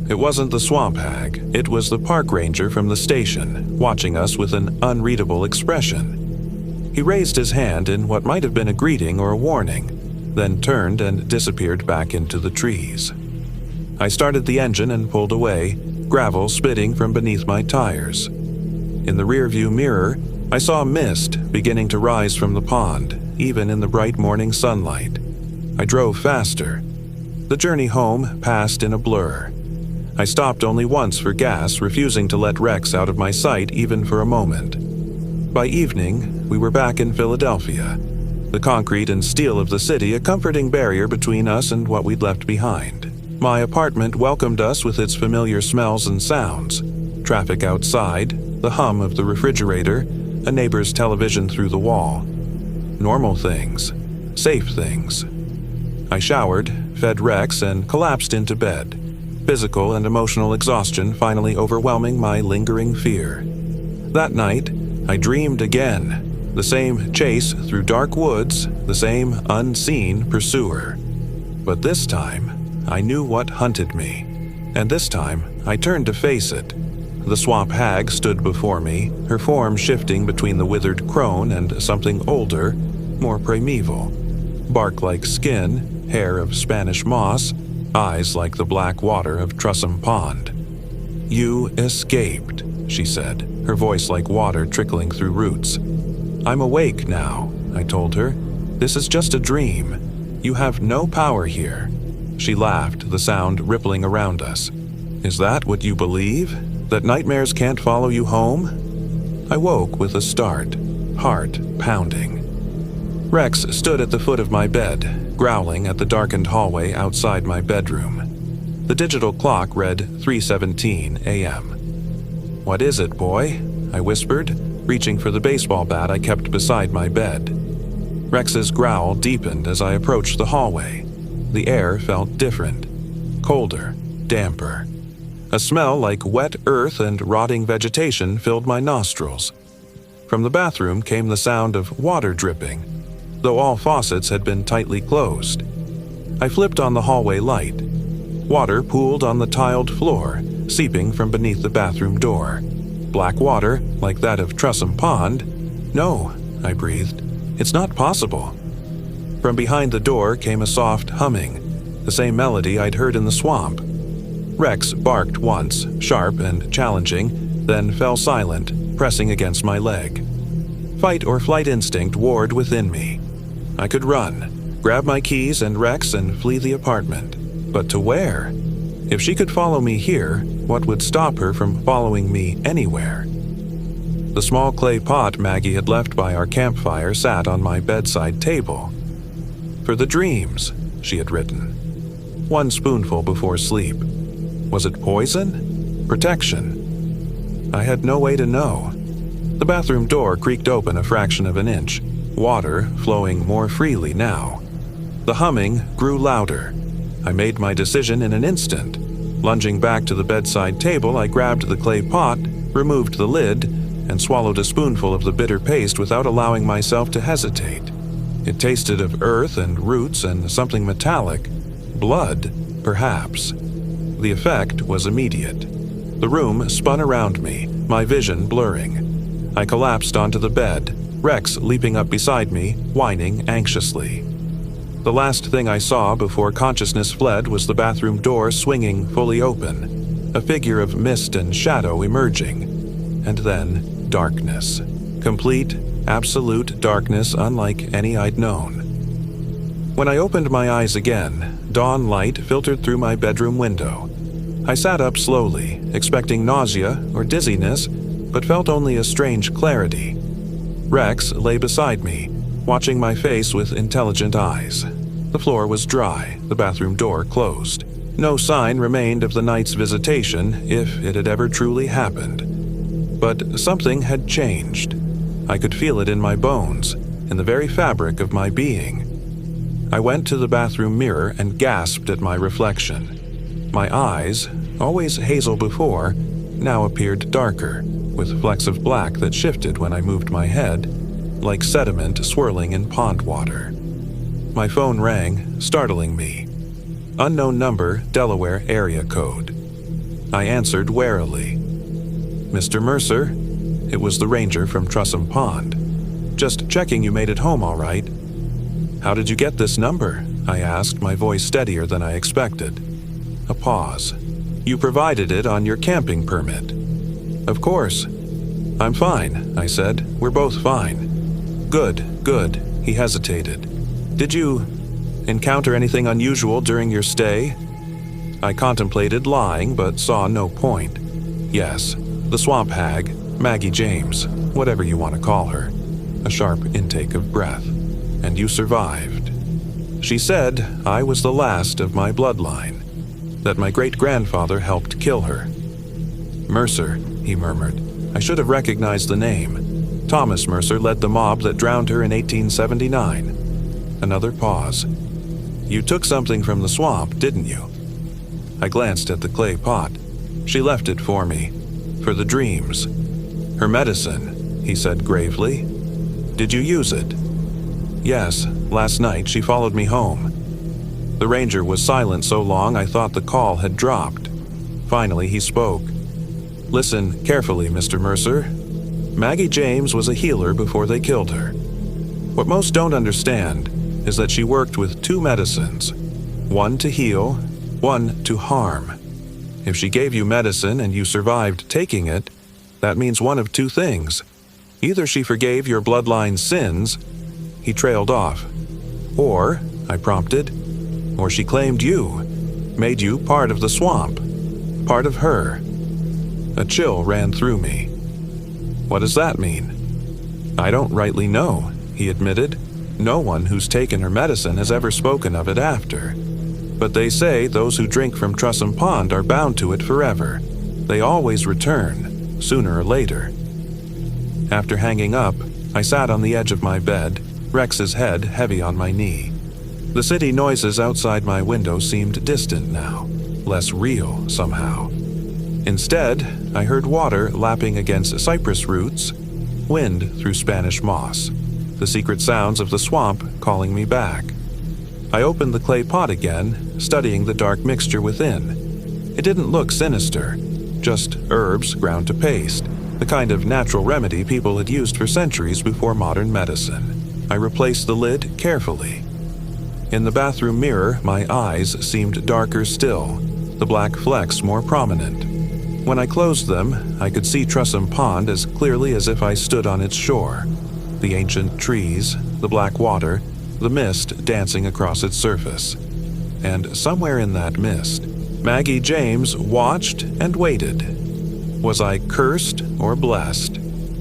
It wasn't the swamp hag, it was the park ranger from the station, watching us with an unreadable expression. He raised his hand in what might have been a greeting or a warning, then turned and disappeared back into the trees. I started the engine and pulled away, gravel spitting from beneath my tires. In the rearview mirror, I saw mist beginning to rise from the pond, even in the bright morning sunlight. I drove faster. The journey home passed in a blur. I stopped only once for gas, refusing to let Rex out of my sight even for a moment. By evening, we were back in Philadelphia, the concrete and steel of the city a comforting barrier between us and what we'd left behind. My apartment welcomed us with its familiar smells and sounds: traffic outside, the hum of the refrigerator, a neighbor's television through the wall. Normal things, safe things. I showered, fed Rex, and collapsed into bed, physical and emotional exhaustion finally overwhelming my lingering fear. That night, I dreamed again, the same chase through dark woods, the same unseen pursuer. But this time, I knew what hunted me, and this time I turned to face it. The swamp hag stood before me, her form shifting between the withered crone and something older, more primeval. Bark-like skin, hair of Spanish moss, eyes like the black water of Trussum Pond. "You escaped," she said, her voice like water trickling through roots. "I'm awake now," I told her. "This is just a dream. You have no power here." She laughed, the sound rippling around us. "Is that what you believe? That nightmares can't follow you home?" I woke with a start, heart pounding. Rex stood at the foot of my bed, growling at the darkened hallway outside my bedroom. The digital clock read 3:17 a.m. "What is it, boy?" I whispered, reaching for the baseball bat I kept beside my bed. Rex's growl deepened as I approached the hallway. The air felt different, colder, damper. A smell like wet earth and rotting vegetation filled my nostrils. From the bathroom came the sound of water dripping, though all faucets had been tightly closed. I flipped on the hallway light. Water pooled on the tiled floor, seeping from beneath the bathroom door. Black water, like that of Trussum Pond? "No," I breathed. "It's not possible." From behind the door came a soft humming, the same melody I'd heard in the swamp. Rex barked once, sharp and challenging, then fell silent, pressing against my leg. Fight or flight instinct warred within me. I could run, grab my keys and Rex and flee the apartment. But to where? If she could follow me here, what would stop her from following me anywhere? The small clay pot Maggie had left by our campfire sat on my bedside table. "For the dreams," she had written. "1 spoonful before sleep." Was it poison? Protection? I had no way to know. The bathroom door creaked open a fraction of an inch, water flowing more freely now. The humming grew louder. I made my decision in an instant. Lunging back to the bedside table, I grabbed the clay pot, removed the lid, and swallowed a spoonful of the bitter paste without allowing myself to hesitate. It tasted of earth and roots and something metallic. Blood, perhaps. The effect was immediate. The room spun around me, my vision blurring. I collapsed onto the bed, Rex leaping up beside me, whining anxiously. The last thing I saw before consciousness fled was the bathroom door swinging fully open, a figure of mist and shadow emerging, and then darkness. Complete, absolute darkness unlike any I'd known. When I opened my eyes again, dawn light filtered through my bedroom window. I sat up slowly, expecting nausea or dizziness, but felt only a strange clarity. Rex lay beside me, watching my face with intelligent eyes. The floor was dry, the bathroom door closed. No sign remained of the night's visitation, if it had ever truly happened. But something had changed. I could feel it in my bones, in the very fabric of my being. I went to the bathroom mirror and gasped at my reflection. My eyes, always hazel before, now appeared darker, with flecks of black that shifted when I moved my head, like sediment swirling in pond water. My phone rang, startling me. Unknown number, Delaware area code. I answered warily. Mr. Mercer, it was the ranger from Trussam Pond. Just checking you made it home all right. How did you get this number? I asked, my voice steadier than I expected. A pause. You provided it on your camping permit. Of course. I'm fine, I said. We're both fine. Good, good. He hesitated. Did you encounter anything unusual during your stay? I contemplated lying, but saw no point. Yes, the swamp hag, Maggie James, whatever you want to call her. A sharp intake of breath. And you survived. She said I was the last of my bloodline, that my great-grandfather helped kill her. Mercer, he murmured. I should have recognized the name. Thomas Mercer led the mob that drowned her in 1879. Another pause. You took something from the swamp, didn't you? I glanced at the clay pot. She left it for me. For the dreams. Her medicine, he said gravely. Did you use it? Yes, last night she followed me home. The ranger was silent so long I thought the call had dropped. Finally he spoke. Listen carefully, Mr. Mercer. Maggie James was a healer before they killed her. What most don't understand is that she worked with two medicines. One to heal, one to harm. If she gave you medicine and you survived taking it, that means one of two things. Either she forgave your bloodline's sins. He trailed off. Or, I prompted, or she claimed you, made you part of the swamp, part of her. A chill ran through me. What does that mean? I don't rightly know, he admitted. No one who's taken her medicine has ever spoken of it after. But they say those who drink from Trussam Pond are bound to it forever. They always return, sooner or later. After hanging up, I sat on the edge of my bed, Rex's head heavy on my knee. The city noises outside my window seemed distant now, less real somehow. Instead, I heard water lapping against cypress roots, wind through Spanish moss, the secret sounds of the swamp calling me back. I opened the clay pot again, studying the dark mixture within. It didn't look sinister, just herbs ground to paste, the kind of natural remedy people had used for centuries before modern medicine. I replaced the lid carefully. In the bathroom mirror, my eyes seemed darker still, the black flecks more prominent. When I closed them, I could see Trussam Pond as clearly as if I stood on its shore. The ancient trees, the black water, the mist dancing across its surface. And somewhere in that mist, Maggie James watched and waited. Was I cursed or blessed?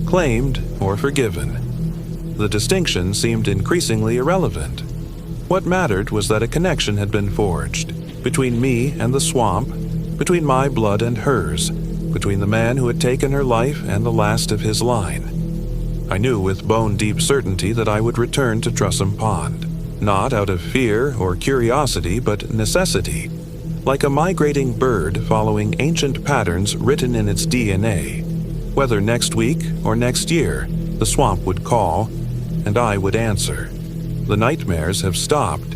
Claimed or forgiven? The distinction seemed increasingly irrelevant. What mattered was that a connection had been forged between me and the swamp, between my blood and hers, between the man who had taken her life and the last of his line. I knew with bone-deep certainty that I would return to Trussam Pond, not out of fear or curiosity, but necessity, like a migrating bird following ancient patterns written in its DNA. Whether next week or next year, the swamp would call, and I would answer. The nightmares have stopped.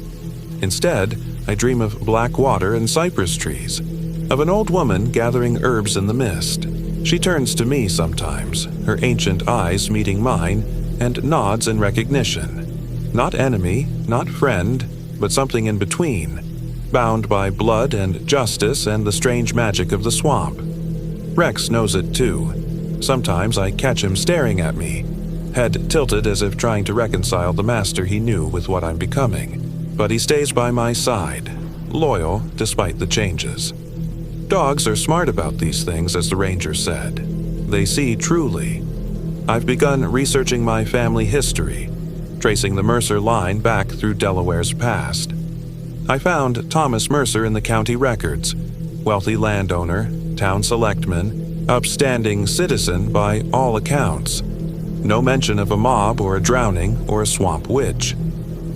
Instead, I dream of black water and cypress trees, of an old woman gathering herbs in the mist. She turns to me sometimes, her ancient eyes meeting mine, and nods in recognition. Not enemy, not friend, but something in between, bound by blood and justice and the strange magic of the swamp. Rex knows it too. Sometimes I catch him staring at me, head tilted as if trying to reconcile the master he knew with what I'm becoming. But he stays by my side, loyal despite the changes. Dogs are smart about these things, as the ranger said. They see truly. I've begun researching my family history, tracing the Mercer line back through Delaware's past. I found Thomas Mercer in the county records, wealthy landowner, town selectman, upstanding citizen by all accounts. No mention of a mob or a drowning or a swamp witch.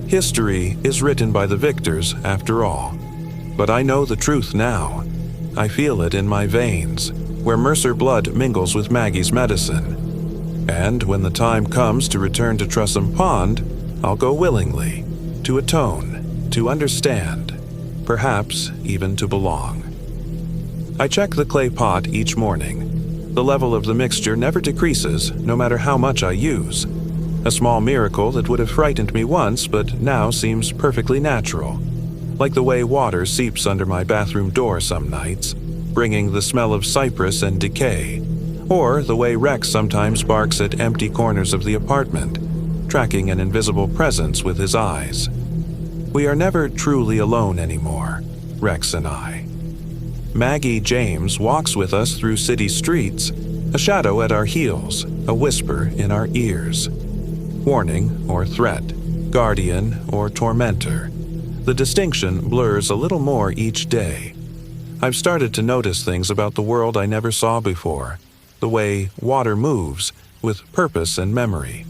History is written by the victors, after all. But I know the truth now. I feel it in my veins, where Mercer blood mingles with Maggie's medicine. And when the time comes to return to Trussam Pond, I'll go willingly, to atone, to understand. perhaps even to belong. I check the clay pot each morning. The level of the mixture never decreases, no matter how much I use. A small miracle that would have frightened me once, but now seems perfectly natural. Like the way water seeps under my bathroom door some nights, bringing the smell of cypress and decay. Or the way Rex sometimes barks at empty corners of the apartment, tracking an invisible presence with his eyes. We are never truly alone anymore, Rex and I. Maggie James walks with us through city streets, a shadow at our heels, a whisper in our ears. Warning or threat, guardian or tormentor. The distinction blurs a little more each day. I've started to notice things about the world I never saw before. The way water moves, with purpose and memory.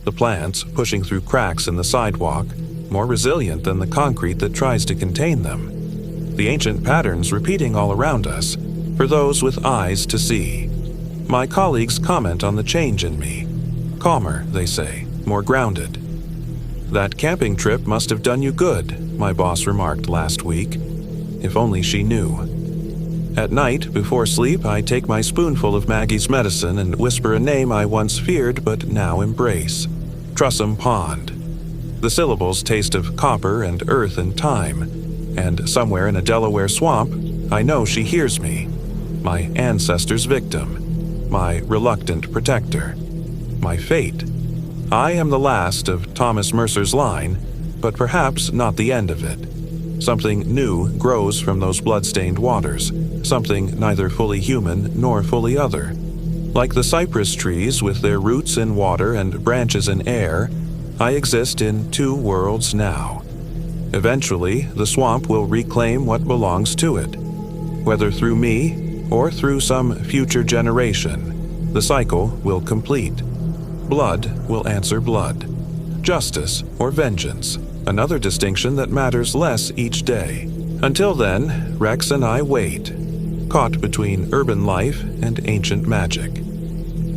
The plants pushing through cracks in the sidewalk, more resilient than the concrete that tries to contain them. The ancient patterns repeating all around us, for those with eyes to see. My colleagues comment on the change in me. Calmer, they say, more grounded. That camping trip must have done you good, my boss remarked last week. If only she knew. At night, before sleep, I take my spoonful of Maggie's medicine and whisper a name I once feared but now embrace. Trussum Pond. The syllables taste of copper and earth and time, and somewhere in a Delaware swamp, I know she hears me. My ancestor's victim. My reluctant protector. My fate. I am the last of Thomas Mercer's line, but perhaps not the end of it. Something new grows from those blood-stained waters, something neither fully human nor fully other. Like the cypress trees with their roots in water and branches in air, I exist in two worlds now. Eventually, the swamp will reclaim what belongs to it. Whether through me or through some future generation, the cycle will complete. Blood will answer blood. Justice or vengeance. Another distinction that matters less each day. Until then, Rex and I wait, caught between urban life and ancient magic.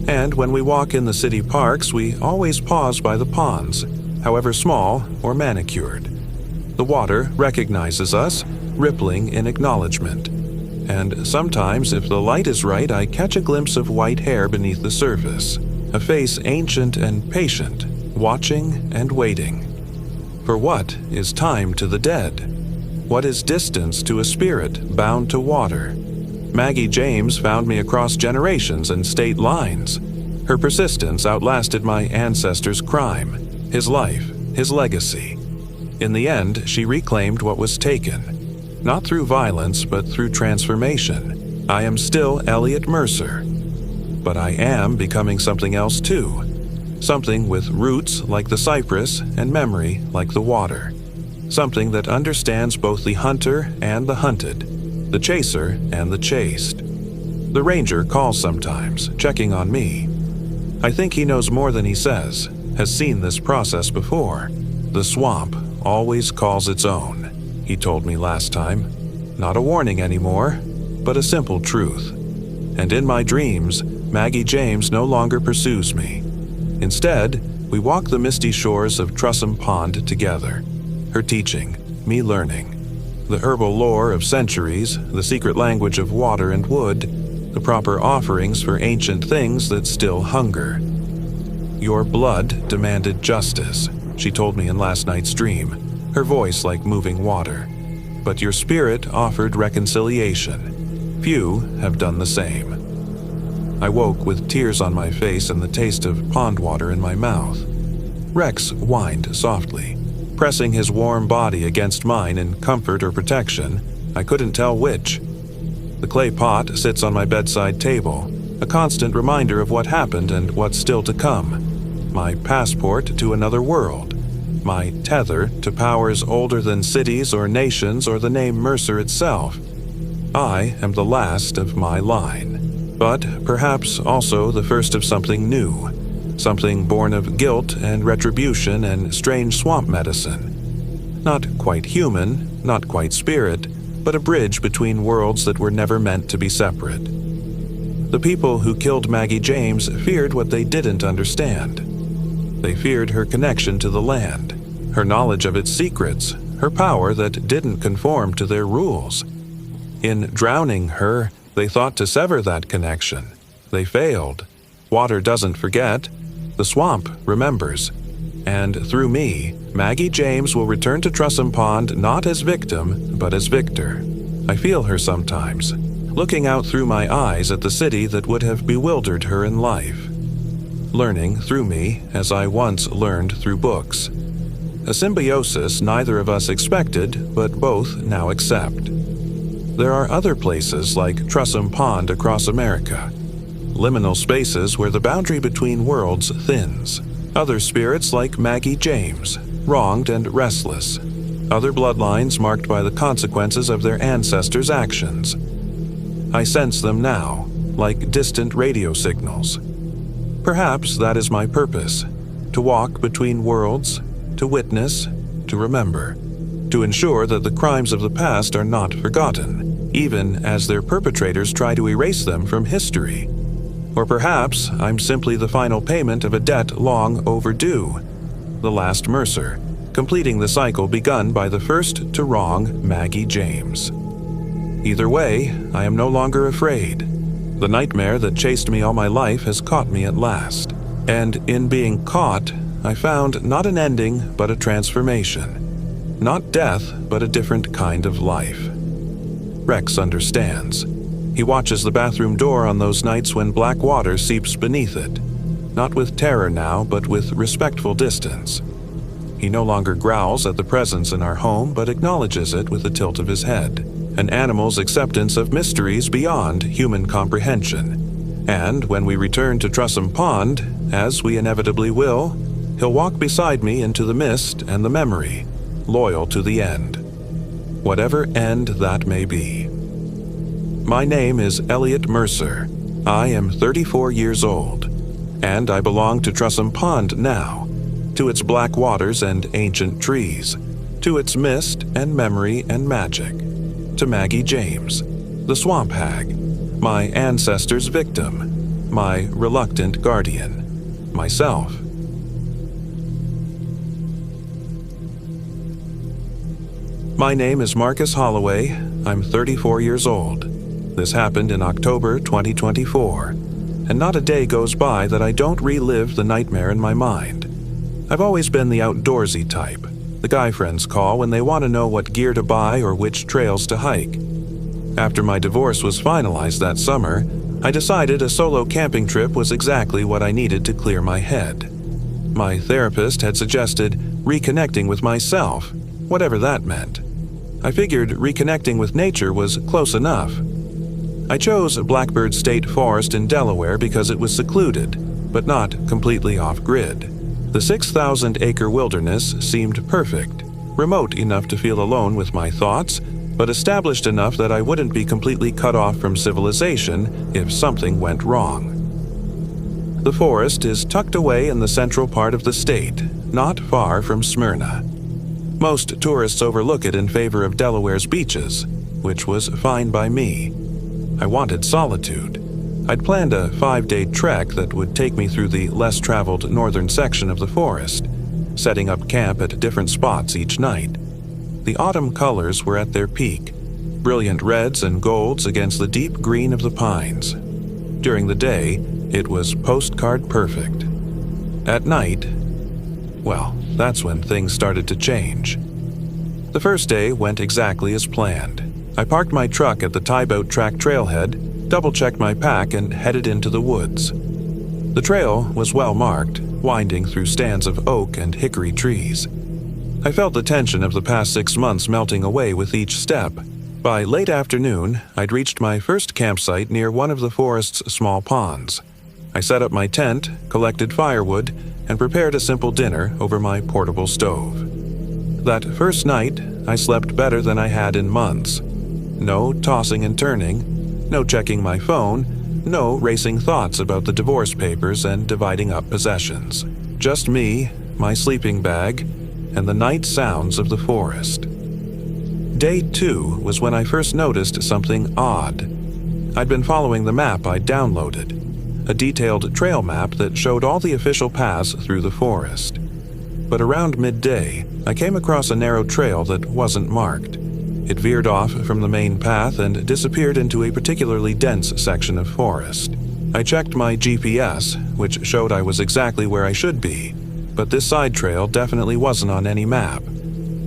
And when we walk in the city parks, we always pause by the ponds, however small or manicured. The water recognizes us, rippling in acknowledgement. And sometimes, if the light is right, I catch a glimpse of white hair beneath the surface, a face ancient and patient, watching and waiting. For what is time to the dead? What is distance to a spirit bound to water? Maggie James found me across generations and state lines. Her persistence outlasted my ancestor's crime, his life, his legacy. In the end, she reclaimed what was taken. Not through violence, but through transformation. I am still Elliot Mercer. But I am becoming something else too. Something with roots like the cypress and memory like the water. Something that understands both the hunter and the hunted, the chaser and the chased. The ranger calls sometimes, checking on me. I think he knows more than he says, has seen this process before. The swamp always calls its own, he told me last time. Not a warning anymore, but a simple truth. And in my dreams, Maggie James no longer pursues me. Instead, we walk the misty shores of Trussum Pond together. Her teaching, me learning. The herbal lore of centuries, the secret language of water and wood, the proper offerings for ancient things that still hunger. Your blood demanded justice, she told me in last night's dream, her voice like moving water. But your spirit offered reconciliation. Few have done the same. I woke with tears on my face and the taste of pond water in my mouth. Rex whined softly, pressing his warm body against mine in comfort or protection. I couldn't tell which. The clay pot sits on my bedside table, a constant reminder of what happened and what's still to come. My passport to another world. My tether to powers older than cities or nations or the name Mercer itself. I am the last of my line. But perhaps also the first of something new, something born of guilt and retribution and strange swamp medicine. Not quite human, not quite spirit, but a bridge between worlds that were never meant to be separate. The people who killed Maggie James feared what they didn't understand. They feared her connection to the land, her knowledge of its secrets, her power that didn't conform to their rules. In drowning her, they thought to sever that connection. They failed. Water doesn't forget. The swamp remembers. And through me, Maggie James will return to Trussam Pond not as victim, but as victor. I feel her sometimes, looking out through my eyes at the city that would have bewildered her in life. Learning through me as I once learned through books. A symbiosis neither of us expected, but both now accept. There are other places like Trussam Pond across America. Liminal spaces where the boundary between worlds thins. Other spirits like Maggie James, wronged and restless. Other bloodlines marked by the consequences of their ancestors' actions. I sense them now, like distant radio signals. Perhaps that is my purpose, to walk between worlds, to witness, to remember, to ensure that the crimes of the past are not forgotten, even as their perpetrators try to erase them from history. Or perhaps I'm simply the final payment of a debt long overdue, the last Mercer, completing the cycle begun by the first to wrong Maggie James. Either way, I am no longer afraid. The nightmare that chased me all my life has caught me at last. And in being caught, I found not an ending, but a transformation. Not death, but a different kind of life. Rex understands. He watches the bathroom door on those nights when black water seeps beneath it. Not with terror now, but with respectful distance. He no longer growls at the presence in our home, but acknowledges it with a tilt of his head. An animal's acceptance of mysteries beyond human comprehension. And when we return to Trussam Pond, as we inevitably will, he'll walk beside me into the mist and the memory, loyal to the end. Whatever end that may be. My name is Elliot Mercer. I am 34 years old, and I belong to Trussam Pond now, to its black waters and ancient trees, to its mist and memory and magic, to Maggie James, the swamp hag, my ancestor's victim, my reluctant guardian, myself. My name is Marcus Holloway. I'm 34 years old. This happened in October 2024, and not a day goes by that I don't relive the nightmare in my mind. I've always been the outdoorsy type, the guy friends call when they want to know what gear to buy or which trails to hike. After my divorce was finalized that summer, I decided a solo camping trip was exactly what I needed to clear my head. My therapist had suggested reconnecting with myself, whatever that meant. I figured reconnecting with nature was close enough. I chose Blackbird State Forest in Delaware because it was secluded, but not completely off-grid. The 6,000-acre wilderness seemed perfect, remote enough to feel alone with my thoughts, but established enough that I wouldn't be completely cut off from civilization if something went wrong. The forest is tucked away in the central part of the state, not far from Smyrna. Most tourists overlook it in favor of Delaware's beaches, which was fine by me. I wanted solitude. I'd planned a 5-day trek that would take me through the less-traveled northern section of the forest, setting up camp at different spots each night. The autumn colors were at their peak, brilliant reds and golds against the deep green of the pines. During the day, it was postcard perfect. At night, well, that's when things started to change. The first day went exactly as planned. I parked my truck at the Tie-Boat Track trailhead, double-checked my pack, and headed into the woods. The trail was well marked, winding through stands of oak and hickory trees. I felt the tension of the past 6 months melting away with each step. By late afternoon, I'd reached my first campsite near one of the forest's small ponds. I set up my tent, collected firewood, and prepared a simple dinner over my portable stove. That first night, I slept better than I had in months. No tossing and turning, no checking my phone, no racing thoughts about the divorce papers and dividing up possessions. Just me, my sleeping bag, and the night sounds of the forest. Day 2 was when I first noticed something odd. I'd been following the map I'd downloaded, a detailed trail map that showed all the official paths through the forest. But around midday, I came across a narrow trail that wasn't marked. It veered off from the main path and disappeared into a particularly dense section of forest. I checked my GPS, which showed I was exactly where I should be, but this side trail definitely wasn't on any map.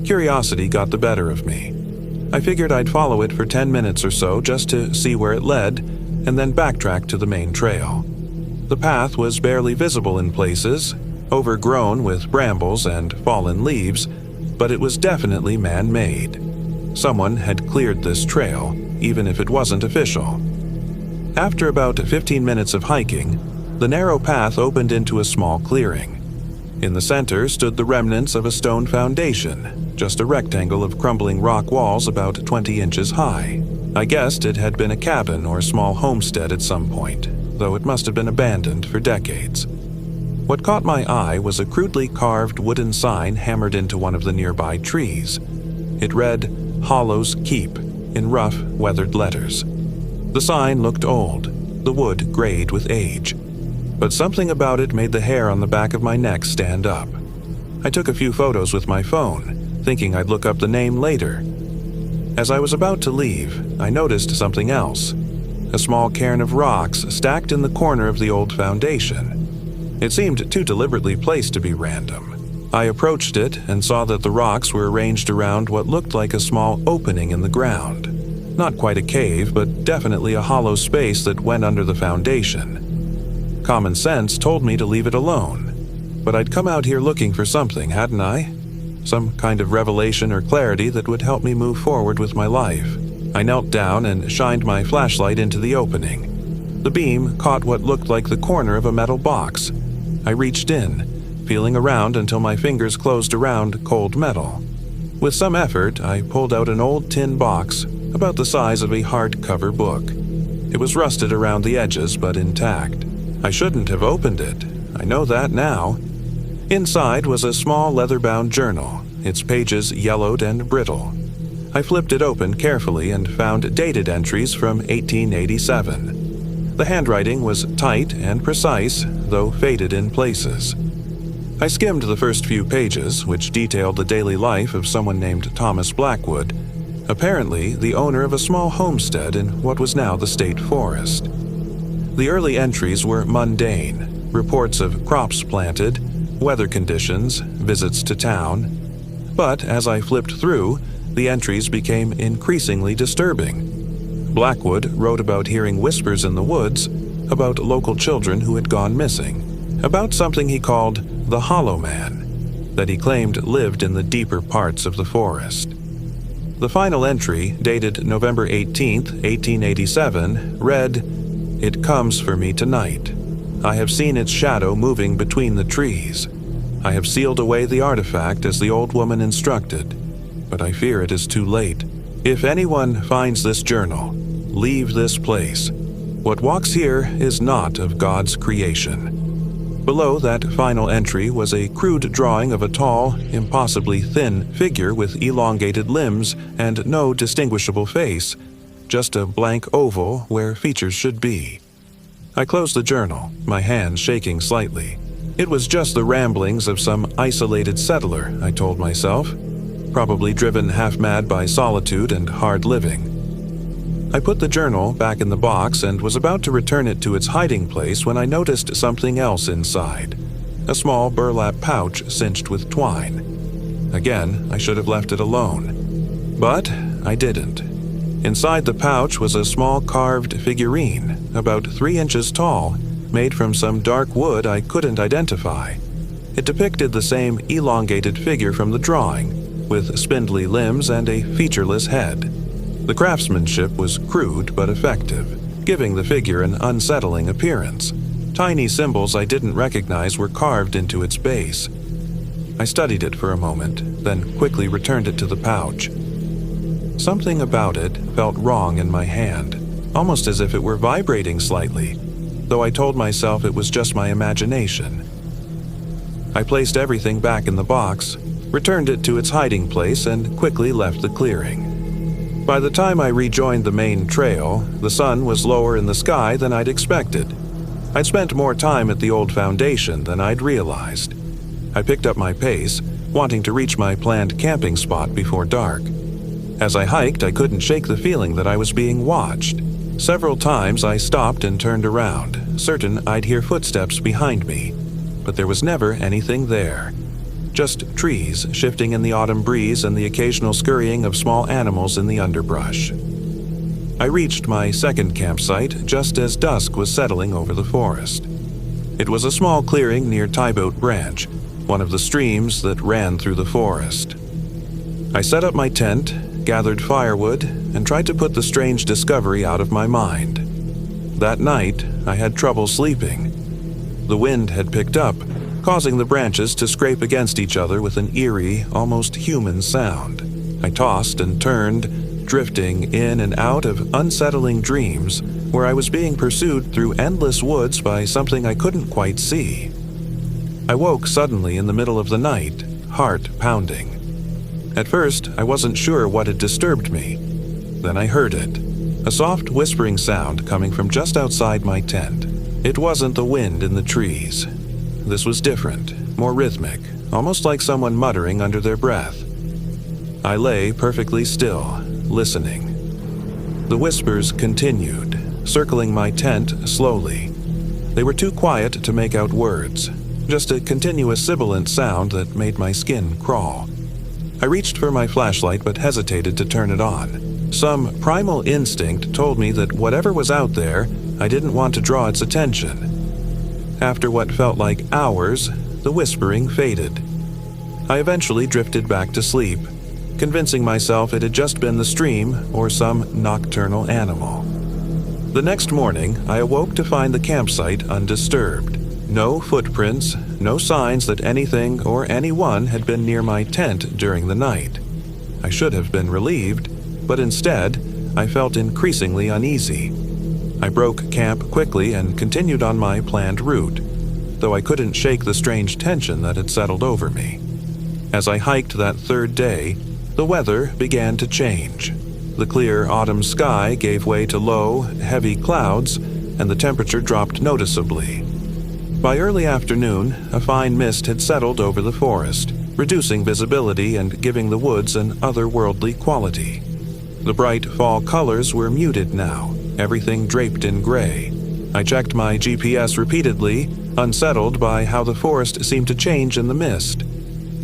Curiosity got the better of me. I figured I'd follow it for 10 minutes or so just to see where it led, and then backtrack to the main trail. The path was barely visible in places, overgrown with brambles and fallen leaves, but it was definitely man-made. Someone had cleared this trail, even if it wasn't official. After about 15 minutes of hiking, the narrow path opened into a small clearing. In the center stood the remnants of a stone foundation, just a rectangle of crumbling rock walls about 20 inches high. I guessed it had been a cabin or small homestead at some point, though it must have been abandoned for decades. What caught my eye was a crudely carved wooden sign hammered into one of the nearby trees. It read, "Hollow's Keep," in rough, weathered letters. The sign looked old, the wood grayed with age, but something about it made the hair on the back of my neck stand up. I took a few photos with my phone, thinking I'd look up the name later. As I was about to leave, I noticed something else. A small cairn of rocks stacked in the corner of the old foundation. It seemed too deliberately placed to be random. I approached it and saw that the rocks were arranged around what looked like a small opening in the ground. Not quite a cave, but definitely a hollow space that went under the foundation. Common sense told me to leave it alone. But I'd come out here looking for something, hadn't I? Some kind of revelation or clarity that would help me move forward with my life. I knelt down and shined my flashlight into the opening. The beam caught what looked like the corner of a metal box. I reached in, feeling around until my fingers closed around cold metal. With some effort, I pulled out an old tin box, about the size of a hardcover book. It was rusted around the edges, but intact. I shouldn't have opened it. I know that now. Inside was a small leather-bound journal, its pages yellowed and brittle. I flipped it open carefully and found dated entries from 1887. The handwriting was tight and precise, though faded in places. I skimmed the first few pages, which detailed the daily life of someone named Thomas Blackwood, apparently the owner of a small homestead in what was now the state forest. The early entries were mundane, reports of crops planted, weather conditions, visits to town. But as I flipped through, the entries became increasingly disturbing. Blackwood wrote about hearing whispers in the woods, about local children who had gone missing, about something he called the Hollow Man, that he claimed lived in the deeper parts of the forest. The final entry, dated November 18, 1887, read, "It comes for me tonight. I have seen its shadow moving between the trees. I have sealed away the artifact as the old woman instructed, but I fear it is too late. If anyone finds this journal, leave this place. What walks here is not of God's creation." Below that final entry was a crude drawing of a tall, impossibly thin figure with elongated limbs and no distinguishable face, just a blank oval where features should be. I closed the journal, my hands shaking slightly. It was just the ramblings of some isolated settler, I told myself, probably driven half-mad by solitude and hard living. I put the journal back in the box and was about to return it to its hiding place when I noticed something else inside. A small burlap pouch cinched with twine. Again, I should have left it alone. But I didn't. Inside the pouch was a small carved figurine, about 3 inches tall, made from some dark wood I couldn't identify. It depicted the same elongated figure from the drawing, with spindly limbs and a featureless head. The craftsmanship was crude but effective, giving the figure an unsettling appearance. Tiny symbols I didn't recognize were carved into its base. I studied it for a moment, then quickly returned it to the pouch. Something about it felt wrong in my hand, almost as if it were vibrating slightly, though I told myself it was just my imagination. I placed everything back in the box, returned it to its hiding place, and quickly left the clearing. By the time I rejoined the main trail, the sun was lower in the sky than I'd expected. I'd spent more time at the old foundation than I'd realized. I picked up my pace, wanting to reach my planned camping spot before dark. As I hiked, I couldn't shake the feeling that I was being watched. Several times I stopped and turned around, certain I'd hear footsteps behind me, but there was never anything there. Just trees shifting in the autumn breeze and the occasional scurrying of small animals in the underbrush. I reached my second campsite just as dusk was settling over the forest. It was a small clearing near Tyboat Branch, one of the streams that ran through the forest. I set up my tent, gathered firewood, and tried to put the strange discovery out of my mind. That night, I had trouble sleeping. The wind had picked up, causing the branches to scrape against each other with an eerie, almost human sound. I tossed and turned, drifting in and out of unsettling dreams where I was being pursued through endless woods by something I couldn't quite see. I woke suddenly in the middle of the night, heart pounding. At first, I wasn't sure what had disturbed me. Then I heard it, a soft whispering sound coming from just outside my tent. It wasn't the wind in the trees. This was different, more rhythmic, almost like someone muttering under their breath. I lay perfectly still, listening. The whispers continued, circling my tent slowly. They were too quiet to make out words, just a continuous sibilant sound that made my skin crawl. I reached for my flashlight but hesitated to turn it on. Some primal instinct told me that whatever was out there, I didn't want to draw its attention. After what felt like hours, the whispering faded. I eventually drifted back to sleep, convincing myself it had just been the stream or some nocturnal animal. The next morning, I awoke to find the campsite undisturbed. No footprints, no signs that anything or anyone had been near my tent during the night. I should have been relieved, but instead, I felt increasingly uneasy. I broke camp quickly and continued on my planned route, though I couldn't shake the strange tension that had settled over me. As I hiked that third day, the weather began to change. The clear autumn sky gave way to low, heavy clouds, and the temperature dropped noticeably. By early afternoon, a fine mist had settled over the forest, reducing visibility and giving the woods an otherworldly quality. The bright fall colors were muted now, everything draped in gray. I checked my GPS repeatedly, unsettled by how the forest seemed to change in the mist.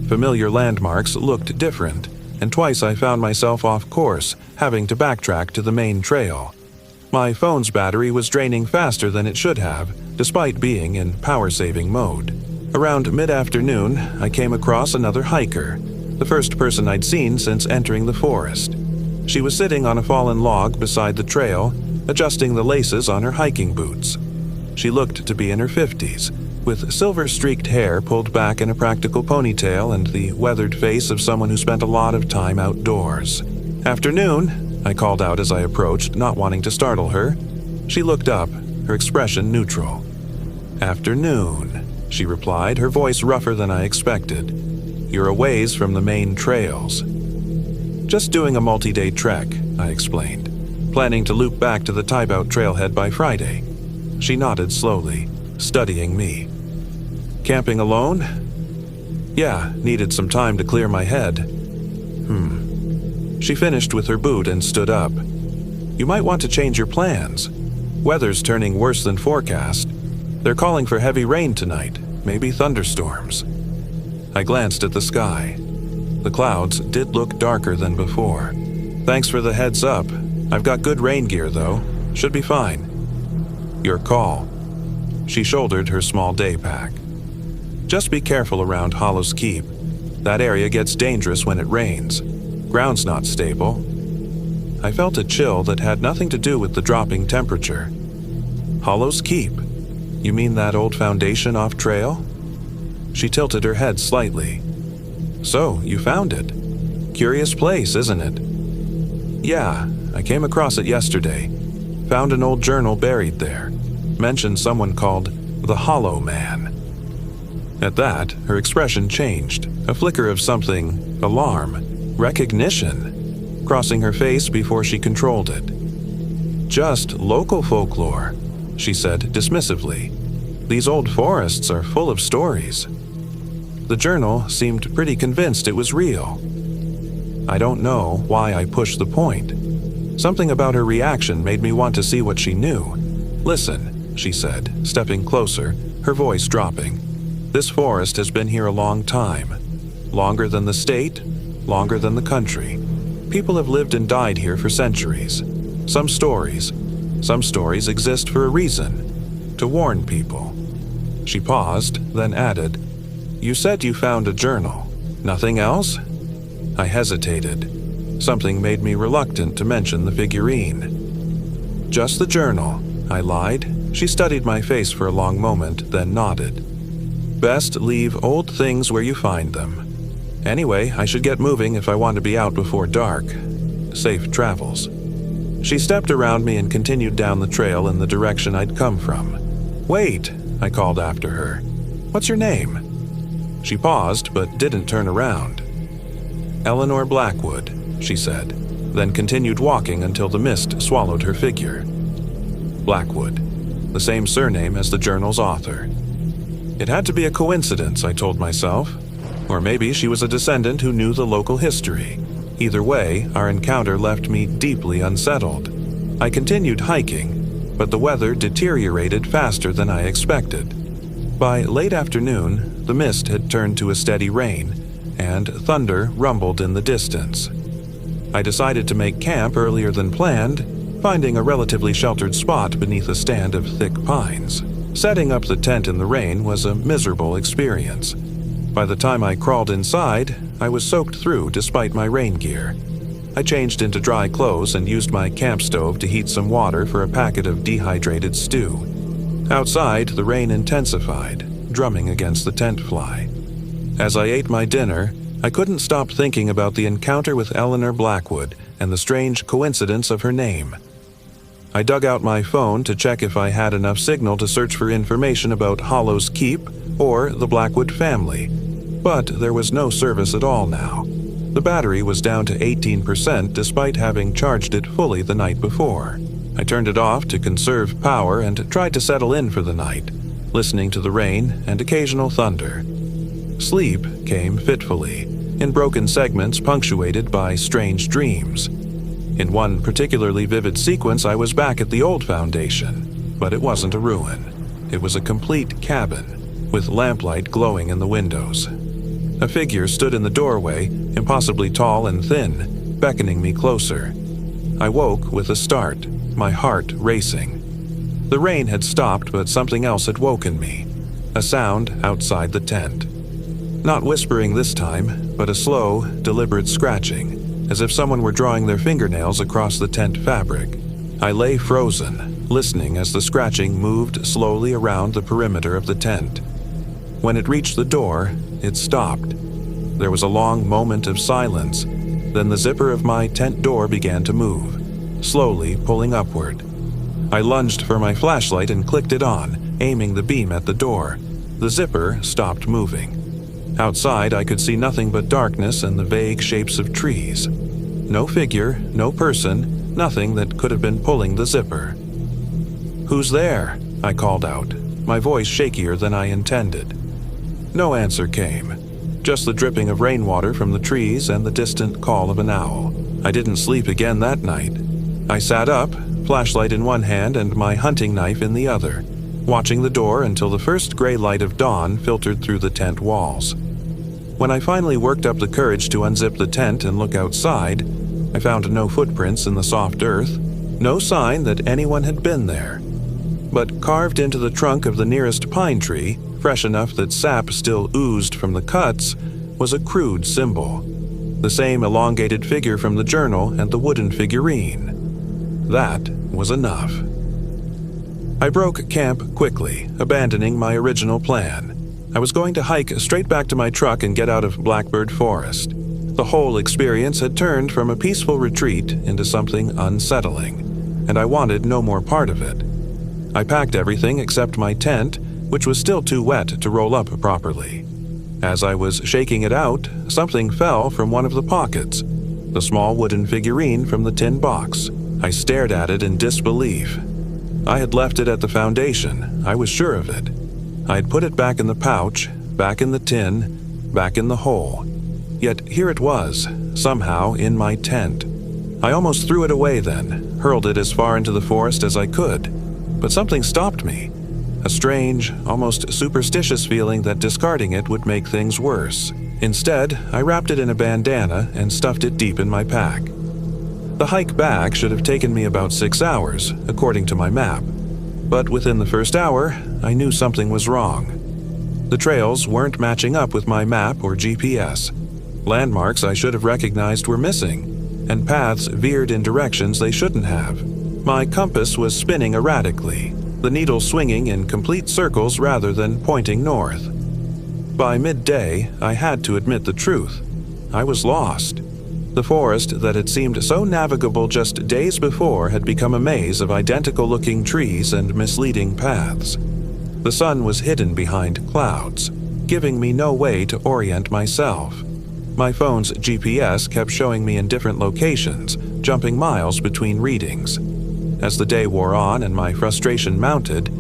Familiar landmarks looked different, and twice I found myself off course, having to backtrack to the main trail. My phone's battery was draining faster than it should have, despite being in power-saving mode. Around mid-afternoon, I came across another hiker, the first person I'd seen since entering the forest. She was sitting on a fallen log beside the trail, adjusting the laces on her hiking boots. She looked to be in her 50s, with silver-streaked hair pulled back in a practical ponytail and the weathered face of someone who spent a lot of time outdoors. "Afternoon," I called out as I approached, not wanting to startle her. She looked up, her expression neutral. "Afternoon," she replied, her voice rougher than I expected. "You're a ways from the main trails." "Just doing a multi-day trek," I explained, planning to loop back to the Tybout trailhead by Friday. She nodded slowly, studying me. "Camping alone?" "Yeah, needed some time to clear my head." She finished with her boot and stood up. "You might want to change your plans. Weather's turning worse than forecast. They're calling for heavy rain tonight, maybe thunderstorms." I glanced at the sky. The clouds did look darker than before. "Thanks for the heads up. I've got good rain gear, though. Should be fine." "Your call." She shouldered her small day pack. "Just be careful around Hollow's Keep. That area gets dangerous when it rains. Ground's not stable." I felt a chill that had nothing to do with the dropping temperature. "Hollow's Keep? You mean that old foundation off trail?" She tilted her head slightly. "So, you found it. Curious place, isn't it?" "Yeah, I came across it yesterday. Found an old journal buried there. Mentioned someone called the Hollow Man." At that, her expression changed, a flicker of something, alarm, recognition, crossing her face before she controlled it. "Just local folklore," she said dismissively. "These old forests are full of stories." The journal seemed pretty convinced it was real. I don't know why I pushed the point. Something about her reaction made me want to see what she knew. "Listen," she said, stepping closer, her voice dropping. "This forest has been here a long time. Longer than the state, longer than the country. People have lived and died here for centuries. Some stories exist for a reason, to warn people." She paused, then added, "You said you found a journal. Nothing else?" I hesitated. Something made me reluctant to mention the figurine. "Just the journal," I lied. She studied my face for a long moment, then nodded. "Best leave old things where you find them. Anyway, I should get moving if I want to be out before dark. Safe travels." She stepped around me and continued down the trail in the direction I'd come from. "Wait," I called after her. "What's your name?" She paused, but didn't turn around. "Eleanor Blackwood," she said, then continued walking until the mist swallowed her figure. Blackwood, the same surname as the journal's author. It had to be a coincidence, I told myself. Or maybe she was a descendant who knew the local history. Either way, our encounter left me deeply unsettled. I continued hiking, but the weather deteriorated faster than I expected. By late afternoon, the mist had turned to a steady rain, and thunder rumbled in the distance. I decided to make camp earlier than planned, finding a relatively sheltered spot beneath a stand of thick pines. Setting up the tent in the rain was a miserable experience. By the time I crawled inside, I was soaked through despite my rain gear. I changed into dry clothes and used my camp stove to heat some water for a packet of dehydrated stew. Outside, the rain intensified, drumming against the tent fly. As I ate my dinner, I couldn't stop thinking about the encounter with Eleanor Blackwood and the strange coincidence of her name. I dug out my phone to check if I had enough signal to search for information about Hollow's Keep or the Blackwood family, but there was no service at all now. The battery was down to 18% despite having charged it fully the night before. I turned it off to conserve power and tried to settle in for the night, listening to the rain and occasional thunder. Sleep came fitfully, in broken segments punctuated by strange dreams. In one particularly vivid sequence, I was back at the old foundation, but it wasn't a ruin. It was a complete cabin, with lamplight glowing in the windows. A figure stood in the doorway, impossibly tall and thin, beckoning me closer. I woke with a start, my heart racing. The rain had stopped, but something else had woken me. A sound outside the tent. Not whispering this time, but a slow, deliberate scratching, as if someone were drawing their fingernails across the tent fabric. I lay frozen, listening as the scratching moved slowly around the perimeter of the tent. When it reached the door, it stopped. There was a long moment of silence, then the zipper of my tent door began to move, slowly pulling upward. I lunged for my flashlight and clicked it on, aiming the beam at the door. The zipper stopped moving. Outside, I could see nothing but darkness and the vague shapes of trees. No figure, no person, nothing that could have been pulling the zipper. "Who's there?" I called out, my voice shakier than I intended. No answer came, just the dripping of rainwater from the trees and the distant call of an owl. I didn't sleep again that night. I sat up, flashlight in one hand and my hunting knife in the other, watching the door until the first gray light of dawn filtered through the tent walls. When I finally worked up the courage to unzip the tent and look outside, I found no footprints in the soft earth, no sign that anyone had been there. But carved into the trunk of the nearest pine tree, fresh enough that sap still oozed from the cuts, was a crude symbol. The same elongated figure from the journal and the wooden figurine. That was enough. I broke camp quickly, abandoning my original plan. I was going to hike straight back to my truck and get out of Blackbird Forest. The whole experience had turned from a peaceful retreat into something unsettling, and I wanted no more part of it. I packed everything except my tent, which was still too wet to roll up properly. As I was shaking it out, something fell from one of the pockets, the small wooden figurine from the tin box. I stared at it in disbelief. I had left it at the foundation, I was sure of it. I had put it back in the pouch, back in the tin, back in the hole. Yet here it was, somehow in my tent. I almost threw it away then, hurled it as far into the forest as I could. But something stopped me. A strange, almost superstitious feeling that discarding it would make things worse. Instead, I wrapped it in a bandana and stuffed it deep in my pack. The hike back should have taken me about 6 hours, according to my map. But within the first hour, I knew something was wrong. The trails weren't matching up with my map or GPS. Landmarks I should have recognized were missing, and paths veered in directions they shouldn't have. My compass was spinning erratically, the needle swinging in complete circles rather than pointing north. By midday, I had to admit the truth. I was lost. The forest that had seemed so navigable just days before had become a maze of identical-looking trees and misleading paths. The sun was hidden behind clouds, giving me no way to orient myself. My phone's GPS kept showing me in different locations, jumping miles between readings. As the day wore on and my frustration mounted,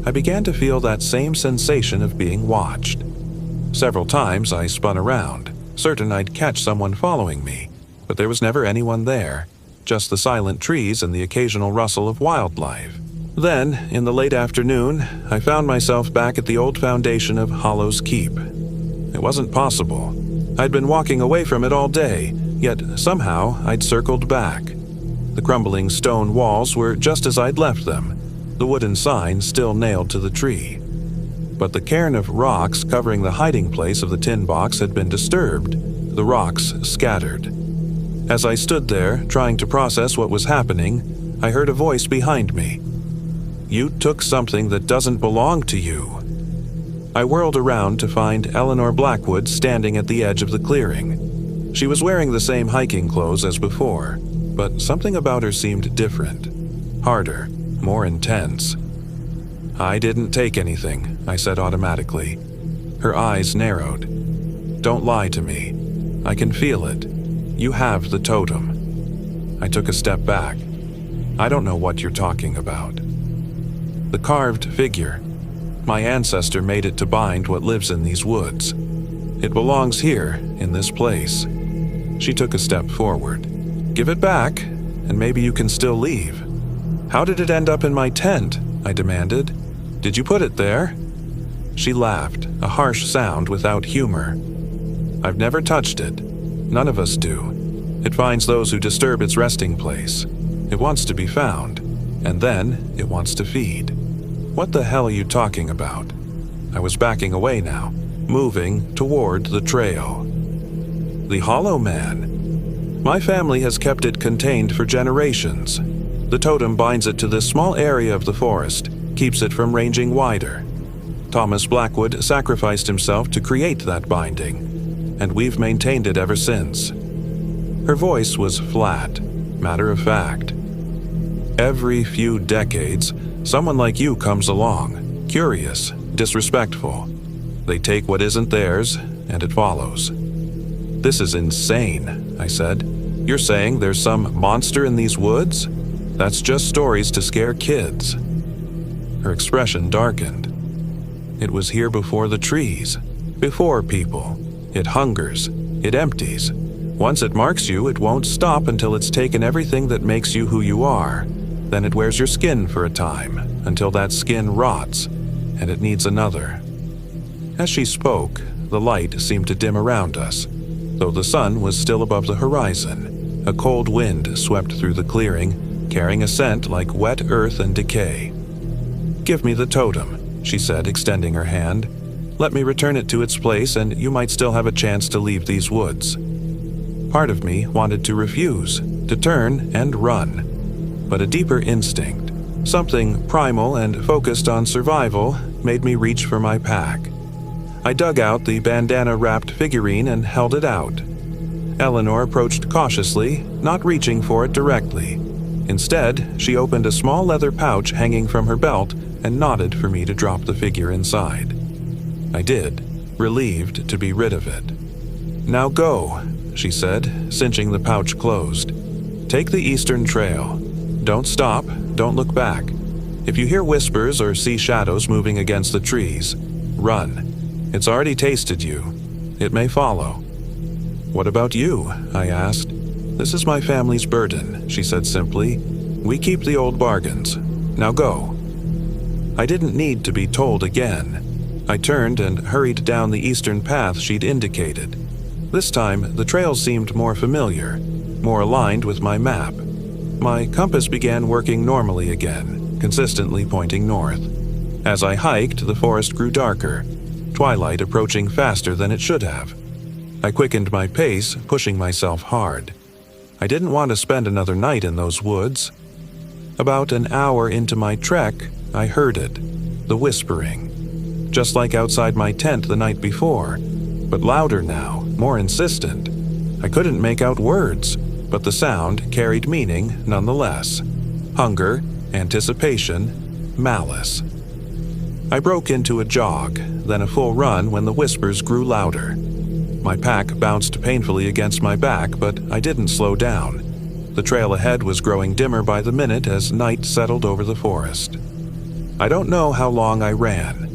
I began to feel that same sensation of being watched. Several times I spun around, certain I'd catch someone following me, but there was never anyone there, just the silent trees and the occasional rustle of wildlife. Then, in the late afternoon, I found myself back at the old foundation of Hollow's Keep. It wasn't possible. I'd been walking away from it all day, yet somehow I'd circled back. The crumbling stone walls were just as I'd left them, the wooden sign still nailed to the tree. But the cairn of rocks covering the hiding place of the tin box had been disturbed, the rocks scattered. As I stood there, trying to process what was happening, I heard a voice behind me. "You took something that doesn't belong to you." I whirled around to find Eleanor Blackwood standing at the edge of the clearing. She was wearing the same hiking clothes as before, but something about her seemed different, harder, more intense. "I didn't take anything," I said automatically. Her eyes narrowed. "Don't lie to me. I can feel it. You have the totem." I took a step back. "I don't know what you're talking about." "The carved figure. My ancestor made it to bind what lives in these woods. It belongs here, in this place." She took a step forward. "Give it back, and maybe you can still leave." "How did it end up in my tent?" I demanded. "Did you put it there?" She laughed, a harsh sound without humor. "I've never touched it. None of us do. It finds those who disturb its resting place. It wants to be found, and then it wants to feed." "What the hell are you talking about?" I was backing away now, moving toward the trail. "The Hollow Man. My family has kept it contained for generations. The totem binds it to this small area of the forest, keeps it from ranging wider. Thomas Blackwood sacrificed himself to create that binding, and we've maintained it ever since." Her voice was flat, matter of fact. "Every few decades, someone like you comes along, curious, disrespectful. They take what isn't theirs, and it follows." "This is insane," I said. "You're saying there's some monster in these woods? That's just stories to scare kids." Her expression darkened. "It was here before the trees, before people. It hungers, it empties. Once it marks you, it won't stop until it's taken everything that makes you who you are. Then it wears your skin for a time, until that skin rots, and it needs another." As she spoke, the light seemed to dim around us, though the sun was still above the horizon. A cold wind swept through the clearing, carrying a scent like wet earth and decay. "Give me the totem," she said, extending her hand. "Let me return it to its place, and you might still have a chance to leave these woods." Part of me wanted to refuse, to turn and run. But a deeper instinct, something primal and focused on survival, made me reach for my pack. I dug out the bandana-wrapped figurine and held it out. Eleanor approached cautiously, not reaching for it directly. Instead, she opened a small leather pouch hanging from her belt and nodded for me to drop the figure inside. I did, relieved to be rid of it. "Now go," she said, cinching the pouch closed. "Take the eastern trail. Don't stop, don't look back. If you hear whispers or see shadows moving against the trees, run. It's already tasted you. It may follow." "What about you?" I asked. "This is my family's burden," she said simply. "We keep the old bargains. Now go." I didn't need to be told again. I turned and hurried down the eastern path she'd indicated. This time, the trail seemed more familiar, more aligned with my map. My compass began working normally again, consistently pointing north. As I hiked, the forest grew darker, twilight approaching faster than it should have. I quickened my pace, pushing myself hard. I didn't want to spend another night in those woods. About an hour into my trek, I heard it, the whispering. Just like outside my tent the night before, but louder now, more insistent. I couldn't make out words, but the sound carried meaning nonetheless. Hunger, anticipation, malice. I broke into a jog, then a full run when the whispers grew louder. My pack bounced painfully against my back, but I didn't slow down. The trail ahead was growing dimmer by the minute as night settled over the forest. I don't know how long I ran.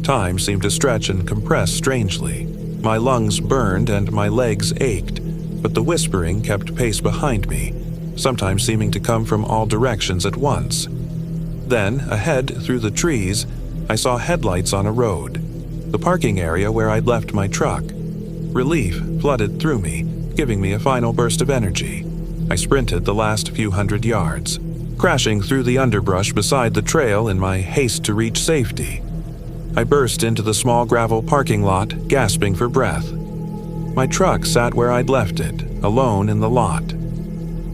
Time seemed to stretch and compress strangely. My lungs burned and my legs ached, but the whispering kept pace behind me, sometimes seeming to come from all directions at once. Then, ahead through the trees, I saw headlights on a road, the parking area where I'd left my truck. Relief flooded through me, giving me a final burst of energy. I sprinted the last few hundred yards, crashing through the underbrush beside the trail in my haste to reach safety. I burst into the small gravel parking lot, gasping for breath. My truck sat where I'd left it, alone in the lot.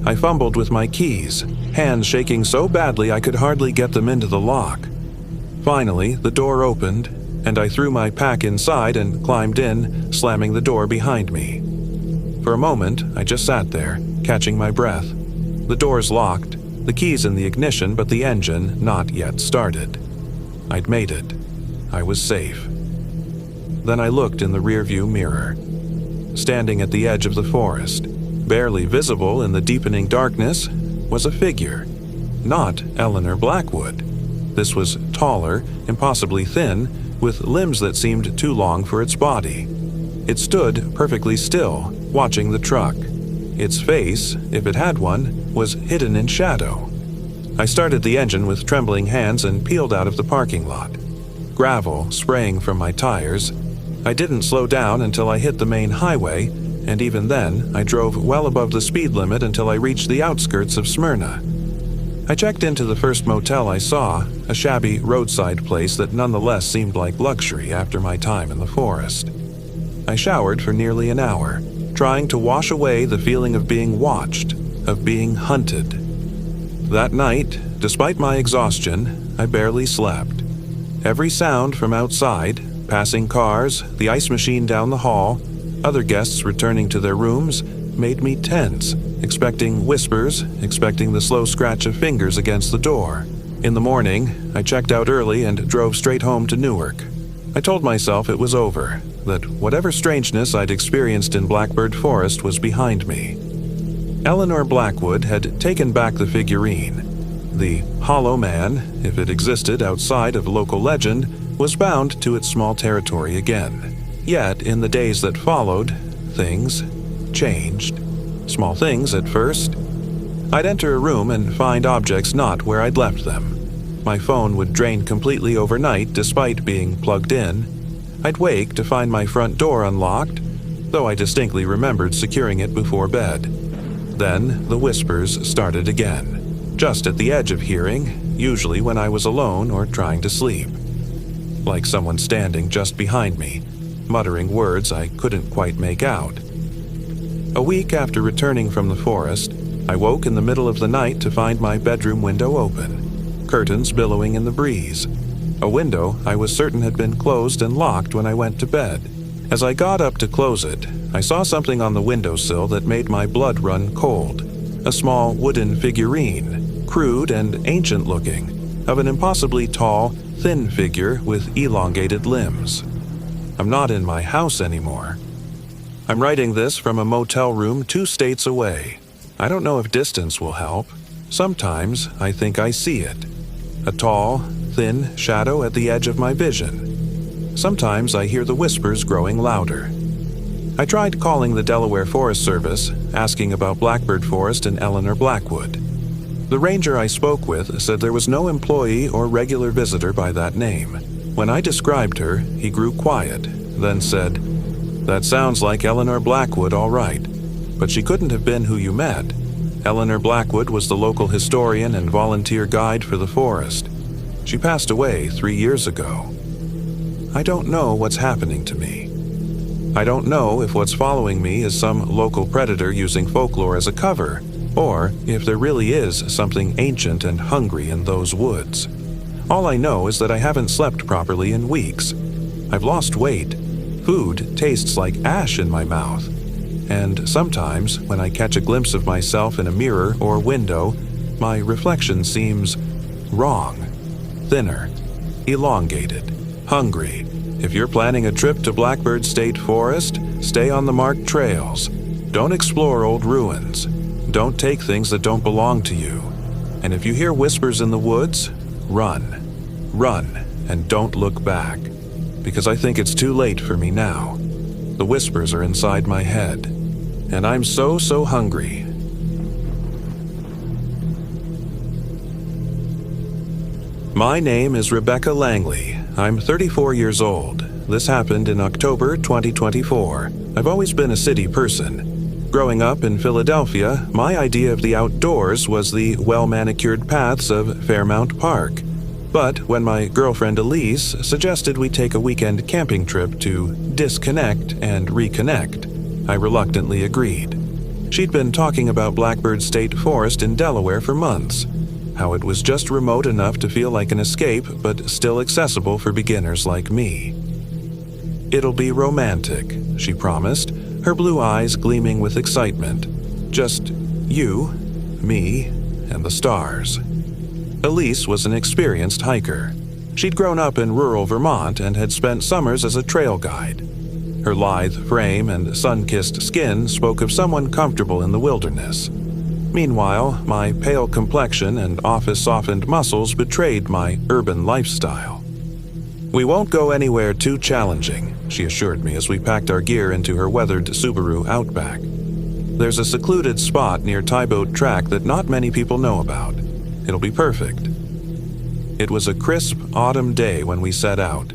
I fumbled with my keys, hands shaking so badly I could hardly get them into the lock. Finally, the door opened, and I threw my pack inside and climbed in, slamming the door behind me. For a moment, I just sat there, catching my breath. The doors locked, the keys in the ignition, but the engine not yet started. I'd made it. I was safe. Then I looked in the rearview mirror. Standing at the edge of the forest, barely visible in the deepening darkness, was a figure. Not Eleanor Blackwood. This was taller, impossibly thin, with limbs that seemed too long for its body. It stood perfectly still, watching the truck. Its face, if it had one, was hidden in shadow. I started the engine with trembling hands and peeled out of the parking lot. Gravel spraying from my tires. I didn't slow down until I hit the main highway, and even then, I drove well above the speed limit until I reached the outskirts of Smyrna. I checked into the first motel I saw, a shabby roadside place that nonetheless seemed like luxury after my time in the forest. I showered for nearly an hour, trying to wash away the feeling of being watched, of being hunted. That night, despite my exhaustion, I barely slept. Every sound from outside, passing cars, the ice machine down the hall, other guests returning to their rooms, made me tense, expecting whispers, expecting the slow scratch of fingers against the door. In the morning, I checked out early and drove straight home to Newark. I told myself it was over, that whatever strangeness I'd experienced in Blackbird Forest was behind me. Eleanor Blackwood had taken back the figurine. The Hollow Man, if it existed outside of local legend, was bound to its small territory again. Yet, in the days that followed, things changed. Small things at first. I'd enter a room and find objects not where I'd left them. My phone would drain completely overnight despite being plugged in. I'd wake to find my front door unlocked, though I distinctly remembered securing it before bed. Then the whispers started again, just at the edge of hearing, usually when I was alone or trying to sleep. Like someone standing just behind me, muttering words I couldn't quite make out. A week after returning from the forest, I woke in the middle of the night to find my bedroom window open, curtains billowing in the breeze. A window I was certain had been closed and locked when I went to bed. As I got up to close it, I saw something on the windowsill that made my blood run cold. A small wooden figurine, crude and ancient-looking, of an impossibly tall, thin figure with elongated limbs. I'm not in my house anymore. I'm writing this from a motel room 2 states away. I don't know if distance will help. Sometimes I think I see it. A tall, thin shadow at the edge of my vision. Sometimes I hear the whispers growing louder. I tried calling the Delaware Forest Service, asking about Blackbird Forest and Eleanor Blackwood. The ranger I spoke with said there was no employee or regular visitor by that name. When I described her, he grew quiet, then said, "That sounds like Eleanor Blackwood, all right, but she couldn't have been who you met. Eleanor Blackwood was the local historian and volunteer guide for the forest. She passed away 3 years ago. I don't know what's happening to me. I don't know if what's following me is some local predator using folklore as a cover, or if there really is something ancient and hungry in those woods. All I know is that I haven't slept properly in weeks. I've lost weight. Food tastes like ash in my mouth. And sometimes, when I catch a glimpse of myself in a mirror or window, my reflection seems wrong, thinner, elongated, hungry. If you're planning a trip to Blackbird State Forest, stay on the marked trails. Don't explore old ruins. Don't take things that don't belong to you. And if you hear whispers in the woods, run. Run, and don't look back. Because I think it's too late for me now. The whispers are inside my head. And I'm so hungry. My name is Rebecca Langley. I'm 34 years old. This happened in October 2024. I've always been a city person. Growing up in Philadelphia, my idea of the outdoors was the well-manicured paths of Fairmount Park. But when my girlfriend Elise suggested we take a weekend camping trip to disconnect and reconnect, I reluctantly agreed. She'd been talking about Blackbird State Forest in Delaware for months, how it was just remote enough to feel like an escape but still accessible for beginners like me. "It'll be romantic," she promised, her blue eyes gleaming with excitement. "Just you, me, and the stars." Elise was an experienced hiker. She'd grown up in rural Vermont and had spent summers as a trail guide. Her lithe frame and sun-kissed skin spoke of someone comfortable in the wilderness. Meanwhile, my pale complexion and office-softened muscles betrayed my urban lifestyle. "We won't go anywhere too challenging," she assured me as we packed our gear into her weathered Subaru Outback. "There's a secluded spot near Tiebaut Track that not many people know about. It'll be perfect." It was a crisp autumn day when we set out.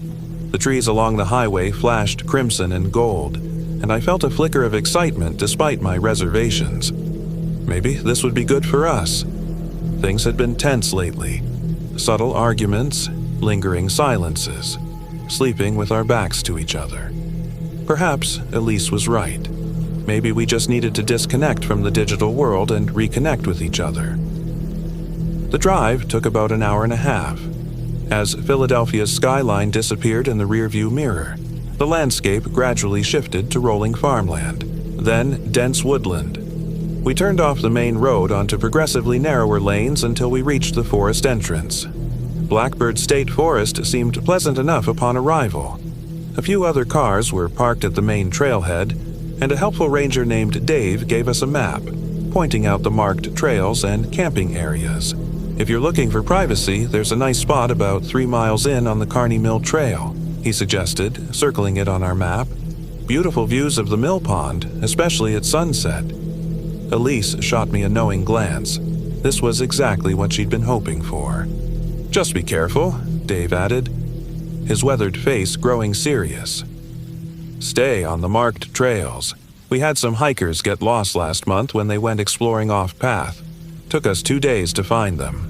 The trees along the highway flashed crimson and gold, and I felt a flicker of excitement despite my reservations. Maybe this would be good for us. Things had been tense lately. Subtle arguments, lingering silences, sleeping with our backs to each other. Perhaps Elise was right. Maybe we just needed to disconnect from the digital world and reconnect with each other. The drive took about an hour and a half. As Philadelphia's skyline disappeared in the rearview mirror, the landscape gradually shifted to rolling farmland, then dense woodland. We turned off the main road onto progressively narrower lanes until we reached the forest entrance. Blackbird State Forest seemed pleasant enough upon arrival. A few other cars were parked at the main trailhead, and a helpful ranger named Dave gave us a map, pointing out the marked trails and camping areas. "If you're looking for privacy, there's a nice spot about 3 miles in on the Kearney Mill Trail," he suggested, circling it on our map. "Beautiful views of the mill pond, especially at sunset." Elise shot me a knowing glance. This was exactly what she'd been hoping for. "Just be careful," Dave added, his weathered face growing serious. "Stay on the marked trails. We had some hikers get lost last month when they went exploring off-path. Took us 2 days to find them."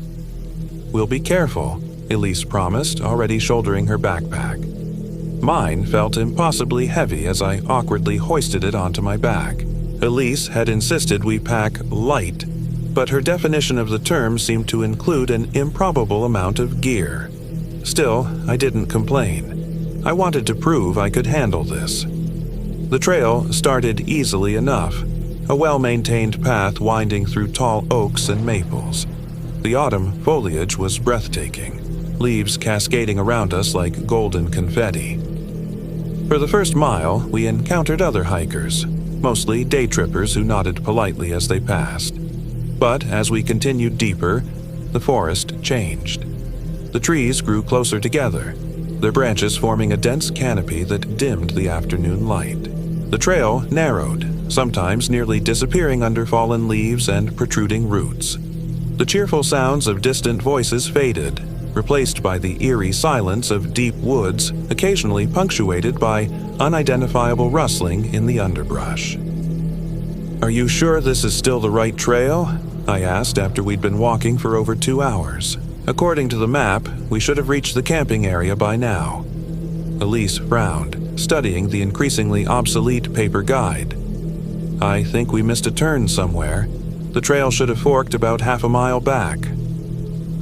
"We'll be careful," Elise promised, already shouldering her backpack. Mine felt impossibly heavy as I awkwardly hoisted it onto my back. Elise had insisted we pack light, but her definition of the term seemed to include an improbable amount of gear. Still, I didn't complain. I wanted to prove I could handle this. The trail started easily enough, a well-maintained path winding through tall oaks and maples. The autumn foliage was breathtaking, leaves cascading around us like golden confetti. For the first mile, we encountered other hikers, mostly day trippers who nodded politely as they passed. But as we continued deeper, the forest changed. The trees grew closer together, their branches forming a dense canopy that dimmed the afternoon light. The trail narrowed, sometimes nearly disappearing under fallen leaves and protruding roots. The cheerful sounds of distant voices faded, replaced by the eerie silence of deep woods, occasionally punctuated by unidentifiable rustling in the underbrush. "Are you sure this is still the right trail?" I asked after we'd been walking for over 2 hours. According to the map, we should have reached the camping area by now. Elise frowned, studying the increasingly obsolete paper guide. "I think we missed a turn somewhere. The trail should have forked about half a mile back."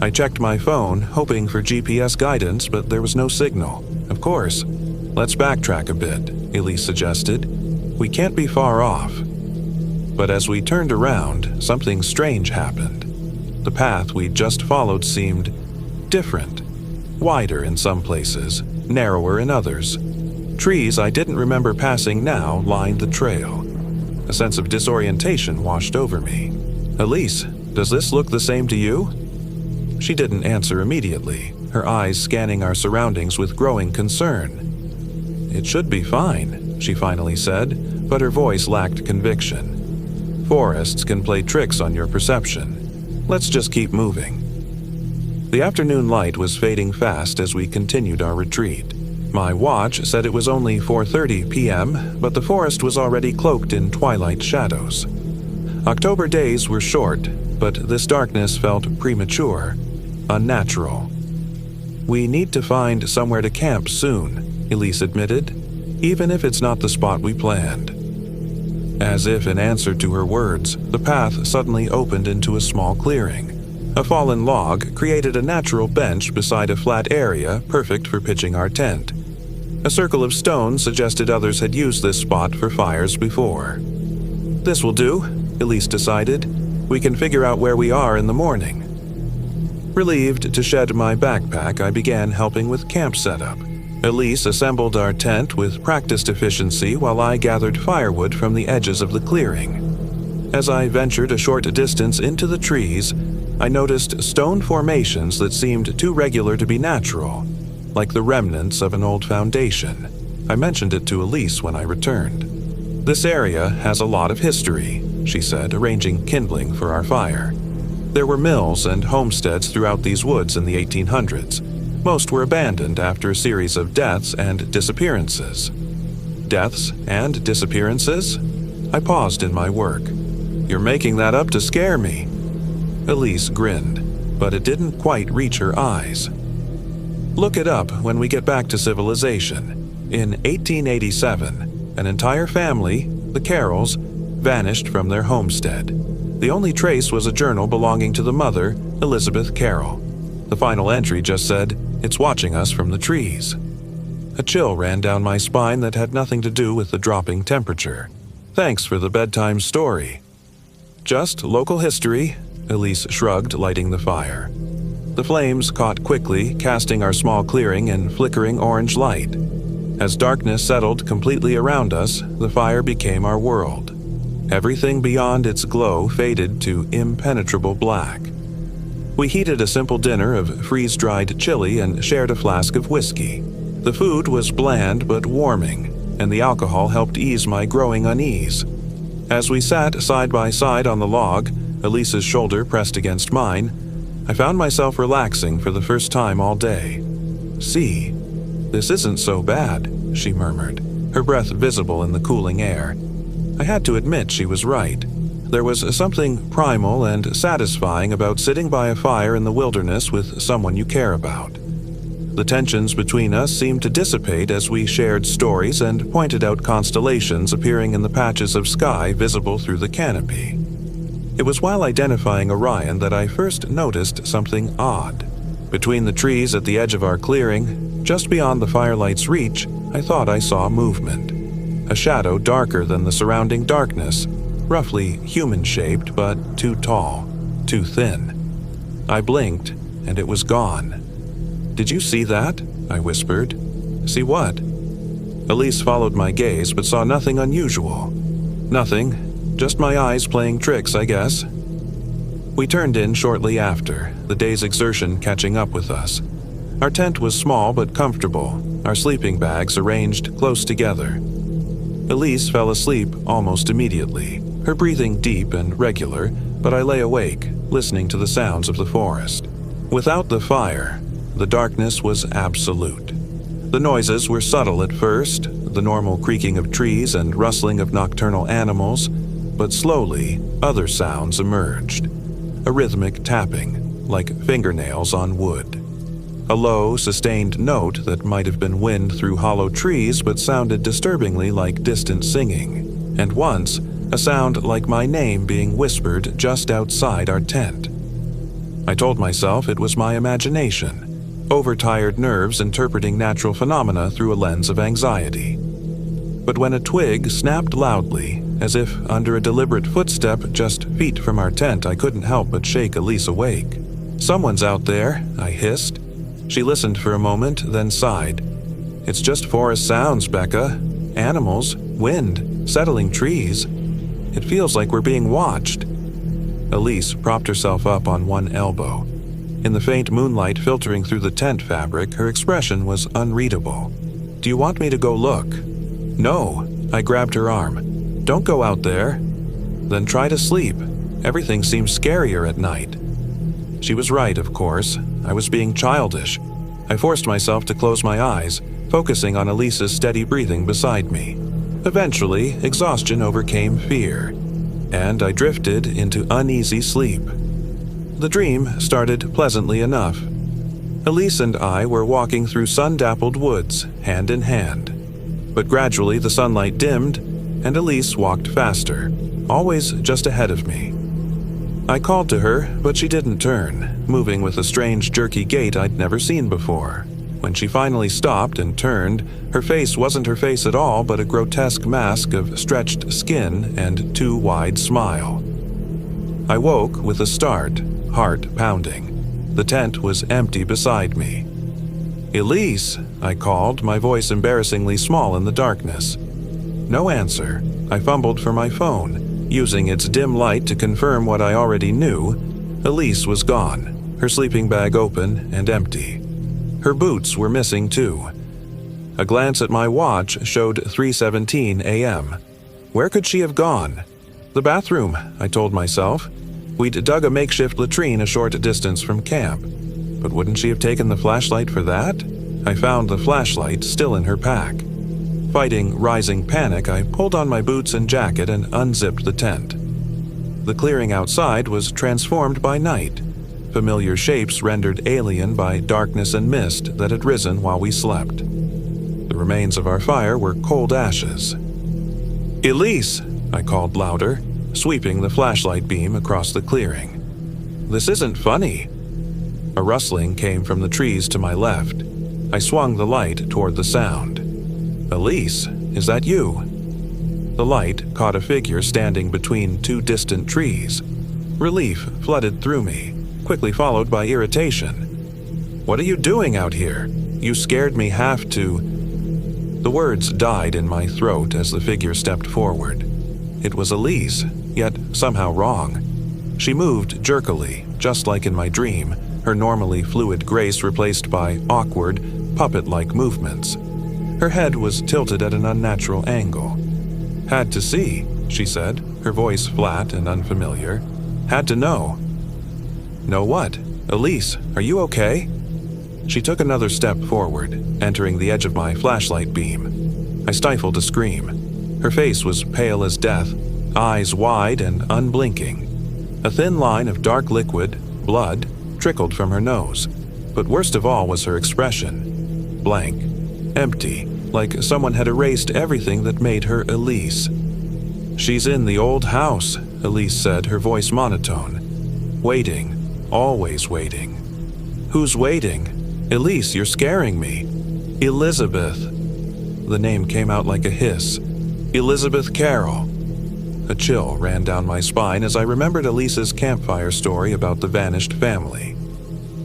I checked my phone, hoping for GPS guidance, but there was no signal. "Of course. Let's backtrack a bit," Elise suggested. "We can't be far off." But as we turned around, something strange happened. The path we'd just followed seemed different. Wider in some places, narrower in others. Trees I didn't remember passing now lined the trail. A sense of disorientation washed over me. "Elise, does this look the same to you?" She didn't answer immediately, her eyes scanning our surroundings with growing concern. "It should be fine," she finally said, but her voice lacked conviction. "Forests can play tricks on your perception. Let's just keep moving." The afternoon light was fading fast as we continued our retreat. My watch said it was only 4:30 p.m., but the forest was already cloaked in twilight shadows. October days were short, but this darkness felt premature, unnatural. "We need to find somewhere to camp soon," Elise admitted, "even if it's not the spot we planned." As if in answer to her words, the path suddenly opened into a small clearing. A fallen log created a natural bench beside a flat area perfect for pitching our tent. A circle of stones suggested others had used this spot for fires before. "This will do," Elise decided. "We can figure out where we are in the morning." Relieved to shed my backpack, I began helping with camp setup. Elise assembled our tent with practiced efficiency while I gathered firewood from the edges of the clearing. As I ventured a short distance into the trees, I noticed stone formations that seemed too regular to be natural, like the remnants of an old foundation. I mentioned it to Elise when I returned. "This area has a lot of history," she said, arranging kindling for our fire. There were mills and homesteads throughout these woods in the 1800s. Most were abandoned after a series of deaths and disappearances. Deaths and disappearances? I paused in my work. "You're making that up to scare me." Elise grinned, but it didn't quite reach her eyes. "Look it up when we get back to civilization. In 1887, an entire family, the Carrolls, vanished from their homestead. The only trace was a journal belonging to the mother, Elizabeth Carroll. The final entry just said, 'It's watching us from the trees.'" A chill ran down my spine that had nothing to do with the dropping temperature. "Thanks for the bedtime story." "Just local history," Elise shrugged, lighting the fire. The flames caught quickly, casting our small clearing in flickering orange light. As darkness settled completely around us, the fire became our world. Everything beyond its glow faded to impenetrable black. We heated a simple dinner of freeze-dried chili and shared a flask of whiskey. The food was bland but warming, and the alcohol helped ease my growing unease. As we sat side by side on the log, Elise's shoulder pressed against mine, I found myself relaxing for the first time all day. "See, this isn't so bad," she murmured, her breath visible in the cooling air. I had to admit she was right. There was something primal and satisfying about sitting by a fire in the wilderness with someone you care about. The tensions between us seemed to dissipate as we shared stories and pointed out constellations appearing in the patches of sky visible through the canopy. It was while identifying Orion that I first noticed something odd. Between the trees at the edge of our clearing, just beyond the firelight's reach, I thought I saw movement. A shadow darker than the surrounding darkness, roughly human-shaped but too tall, too thin. I blinked, and it was gone. "Did you see that?" I whispered. "See what?" Elise followed my gaze but saw nothing unusual. "Nothing. Just my eyes playing tricks, I guess." We turned in shortly after, the day's exertion catching up with us. Our tent was small but comfortable, our sleeping bags arranged close together. Elise fell asleep almost immediately, her breathing deep and regular, but I lay awake, listening to the sounds of the forest. Without the fire, the darkness was absolute. The noises were subtle at first, the normal creaking of trees and rustling of nocturnal animals, but slowly other sounds emerged. A rhythmic tapping, like fingernails on wood. A low, sustained note that might have been wind through hollow trees but sounded disturbingly like distant singing. And once, a sound like my name being whispered just outside our tent. I told myself it was my imagination, overtired nerves interpreting natural phenomena through a lens of anxiety. But when a twig snapped loudly, as if under a deliberate footstep just feet from our tent, I couldn't help but shake Elise awake. "Someone's out there," I hissed. She listened for a moment, then sighed. "It's just forest sounds, Becca. Animals, wind, settling trees. It feels like we're being watched." Elise propped herself up on one elbow. In the faint moonlight filtering through the tent fabric, her expression was unreadable. "Do you want me to go look?" "No." I grabbed her arm. "Don't go out there." "Then try to sleep. Everything seems scarier at night." She was right, of course. I was being childish. I forced myself to close my eyes, focusing on Elise's steady breathing beside me. Eventually, exhaustion overcame fear, and I drifted into uneasy sleep. The dream started pleasantly enough. Elise and I were walking through sun-dappled woods, hand in hand. But gradually the sunlight dimmed, and Elise walked faster, always just ahead of me. I called to her, but she didn't turn, moving with a strange jerky gait I'd never seen before. When she finally stopped and turned, her face wasn't her face at all but a grotesque mask of stretched skin and too wide smile. I woke with a start, heart pounding. The tent was empty beside me. "Elise," I called, my voice embarrassingly small in the darkness. No answer. I fumbled for my phone, using its dim light to confirm what I already knew. Elise was gone, her sleeping bag open and empty. Her boots were missing too. A glance at my watch showed 3:17 a.m. Where could she have gone? The bathroom, I told myself. We'd dug a makeshift latrine a short distance from camp. But wouldn't she have taken the flashlight for that? I found the flashlight still in her pack. Fighting rising panic, I pulled on my boots and jacket and unzipped the tent. The clearing outside was transformed by night, familiar shapes rendered alien by darkness and mist that had risen while we slept. The remains of our fire were cold ashes. "Elise!" I called louder, sweeping the flashlight beam across the clearing. "This isn't funny." A rustling came from the trees to my left. I swung the light toward the sound. "Elise, is that you?" The light caught a figure standing between two distant trees. Relief flooded through me, quickly followed by irritation. "What are you doing out here? You scared me half to—" The words died in my throat as the figure stepped forward. It was Elise, yet somehow wrong. She moved jerkily, just like in my dream, her normally fluid grace replaced by awkward, puppet-like movements. Her head was tilted at an unnatural angle. "Had to see," she said, her voice flat and unfamiliar. "Had to know." "Know what? Elise, are you okay?" She took another step forward, entering the edge of my flashlight beam. I stifled a scream. Her face was pale as death, eyes wide and unblinking. A thin line of dark liquid, blood, trickled from her nose. But worst of all was her expression. Blank. Empty, like someone had erased everything that made her Elise. "She's in the old house," Elise said, her voice monotone. "Waiting. Always waiting." "Who's waiting?" "Elise, you're scaring me." "Elizabeth." The name came out like a hiss. "Elizabeth Carroll." A chill ran down my spine as I remembered Elise's campfire story about the vanished family.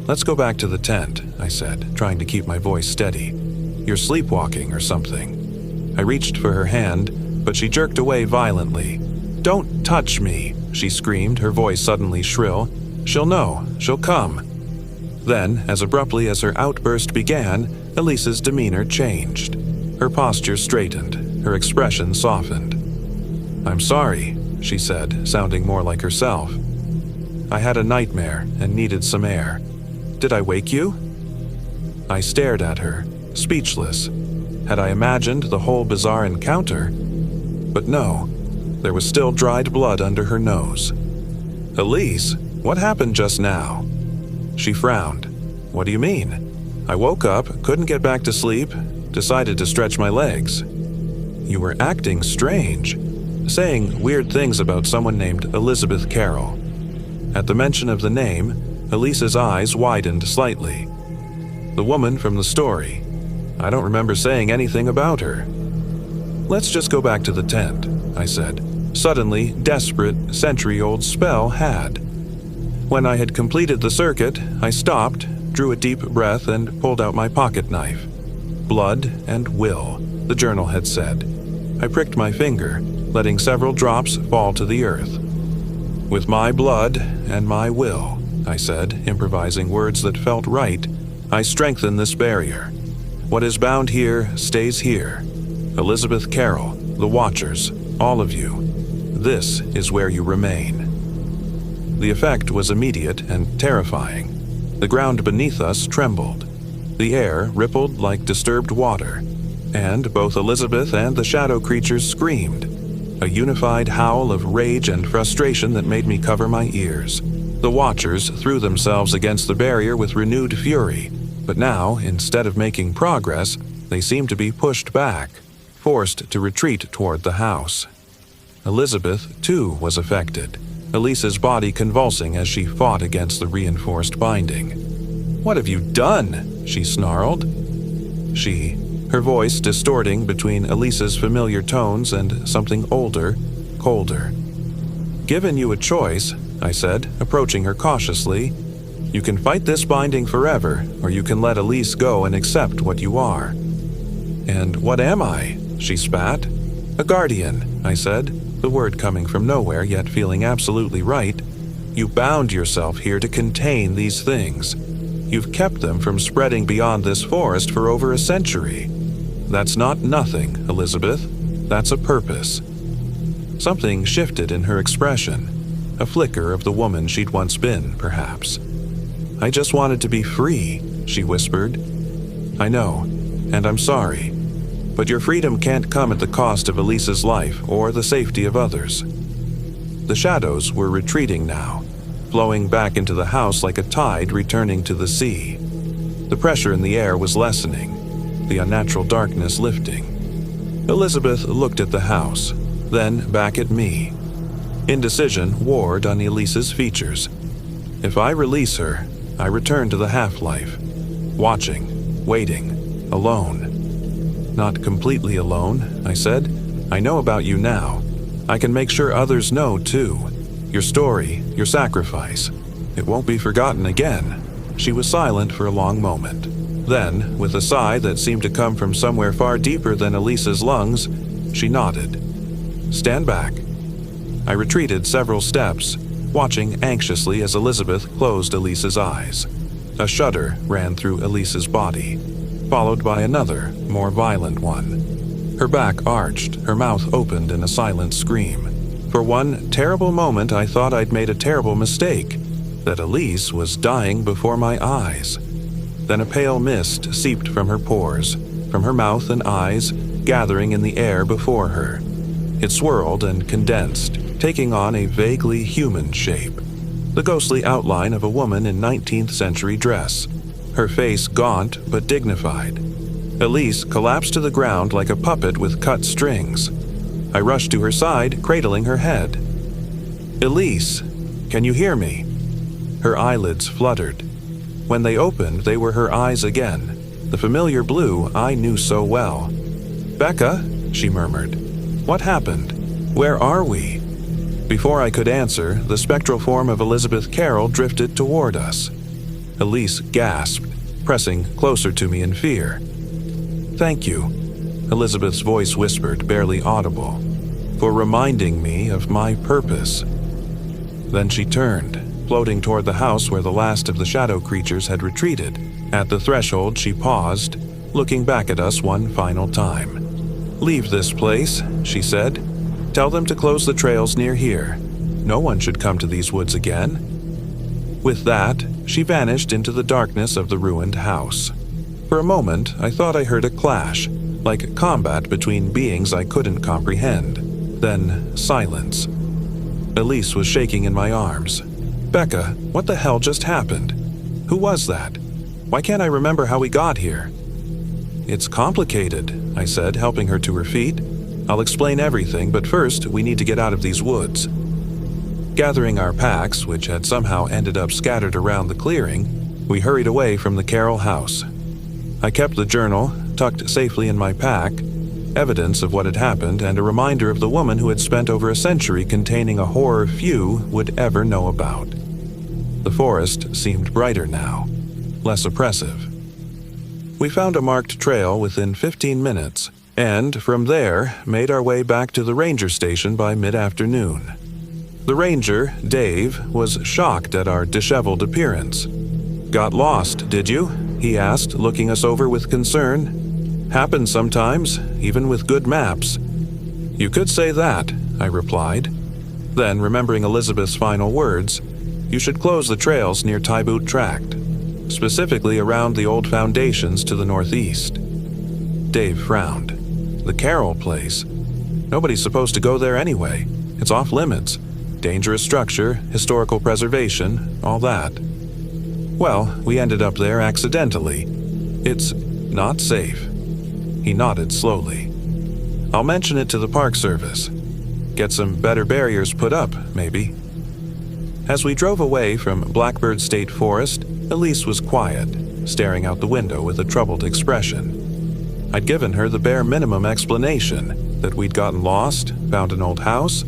"Let's go back to the tent," I said, trying to keep my voice steady. "You're sleepwalking or something." I reached for her hand, but she jerked away violently. "Don't touch me," she screamed, her voice suddenly shrill. "She'll know. She'll come." Then, as abruptly as her outburst began, Elise's demeanor changed. Her posture straightened, Her expression softened. "I'm sorry," she said, sounding more like herself. "I had a nightmare and needed some air. Did I wake you?" I stared at her, speechless. Had I imagined the whole bizarre encounter? But no, there was still dried blood under her nose. "Elise, what happened just now?" She frowned. "What do you mean?" "I woke up, couldn't get back to sleep, decided to stretch my legs." "You were acting strange, saying weird things about someone named Elizabeth Carroll." At the mention of the name, Elise's eyes widened slightly. "The woman from the story. I don't remember saying anything about her." "Let's just go back to the tent," I said. Suddenly, desperate, century-old spell had. When I had completed the circuit, I stopped, drew a deep breath, and pulled out my pocket knife. "Blood and will," the journal had said. I pricked my finger, letting several drops fall to the earth. "With my blood and my will," I said, improvising words that felt right, "I strengthen this barrier. What is bound here stays here. Elizabeth Carroll, the Watchers, all of you. This is where you remain." The effect was immediate and terrifying. The ground beneath us trembled. The air rippled like disturbed water, and both Elizabeth and the shadow creatures screamed, a unified howl of rage and frustration that made me cover my ears. The Watchers threw themselves against the barrier with renewed fury, but now, instead of making progress, they seemed to be pushed back, forced to retreat toward the house. Elizabeth, too, was affected, Elise's body convulsing as she fought against the reinforced binding. "What have you done?" she snarled. Her voice distorting between Elise's familiar tones and something older, colder. "Given you a choice," I said, approaching her cautiously, "you can fight this binding forever, or you can let Elise go and accept what you are." "And what am I?" she spat. "A guardian," I said, the word coming from nowhere yet feeling absolutely right. "You bound yourself here to contain these things. You've kept them from spreading beyond this forest for over a century. That's not nothing, Elizabeth. That's a purpose." Something shifted in her expression, a flicker of the woman she'd once been, perhaps. "I just wanted to be free," she whispered. "I know, and I'm sorry. But your freedom can't come at the cost of Elise's life or the safety of others." The shadows were retreating now, flowing back into the house like a tide returning to the sea. The pressure in the air was lessening, the unnatural darkness lifting. Elizabeth looked at the house, then back at me. Indecision warred on Elise's features. If I release her, I return to the half-life, watching, waiting, alone. "Not completely alone," I said. "I know about you now. I can make sure others know, too. Your story, your sacrifice. It won't be forgotten again." She was silent for a long moment. Then, with a sigh that seemed to come from somewhere far deeper than Elise's lungs, she nodded. "Stand back." I retreated several steps, watching anxiously as Elizabeth closed Elise's eyes. A shudder ran through Elise's body, followed by another, more violent one. Her back arched, her mouth opened in a silent scream. For one terrible moment I thought I'd made a terrible mistake, that Elise was dying before my eyes. Then a pale mist seeped from her pores, from her mouth and eyes, gathering in the air before her. It swirled and condensed, taking on a vaguely human shape, the ghostly outline of a woman in 19th century dress, her face gaunt but dignified. Elise collapsed to the ground like a puppet with cut strings. I rushed to her side, cradling her head. "Elise, can you hear me?" Her eyelids fluttered. When they opened, they were her eyes again, the familiar blue I knew so well. "Becca," she murmured. "What happened? Where are we?" Before I could answer, the spectral form of Elizabeth Carroll drifted toward us. Elise gasped, pressing closer to me in fear. "Thank you," Elizabeth's voice whispered, barely audible, "for reminding me of my purpose." Then she turned, floating toward the house where the last of the shadow creatures had retreated. At the threshold, she paused, looking back at us one final time. "Leave this place," she said. "Tell them to close the trails near here. No one should come to these woods again." With that, she vanished into the darkness of the ruined house. For a moment, I thought I heard a clash, like combat between beings I couldn't comprehend. Then, silence. Elise was shaking in my arms. "Becca, what the hell just happened? Who was that? Why can't I remember how we got here?" "It's complicated," I said, helping her to her feet. "I'll explain everything, but first we need to get out of these woods." Gathering our packs, which had somehow ended up scattered around the clearing, we hurried away from the Carroll house. I kept the journal, tucked safely in my pack, evidence of what had happened and a reminder of the woman who had spent over a century containing a horror few would ever know about. The forest seemed brighter now, less oppressive. We found a marked trail within 15 minutes, and from there made our way back to the ranger station by mid-afternoon. The ranger, Dave, was shocked at our disheveled appearance. "Got lost, did you?" he asked, looking us over with concern. "Happens sometimes, even with good maps." "You could say that," I replied. Then, remembering Elizabeth's final words, "You should close the trails near Tyboot Tract, specifically around the old foundations to the northeast." Dave frowned. "The Carroll place? Nobody's supposed to go there anyway. It's off limits. Dangerous structure, historical preservation, all that." "Well, we ended up there accidentally. It's not safe." He nodded slowly. "I'll mention it to the Park Service. Get some better barriers put up, maybe." As we drove away from Blackbird State Forest, Elise was quiet, staring out the window with a troubled expression. I'd given her the bare minimum explanation that we'd gotten lost, found an old house,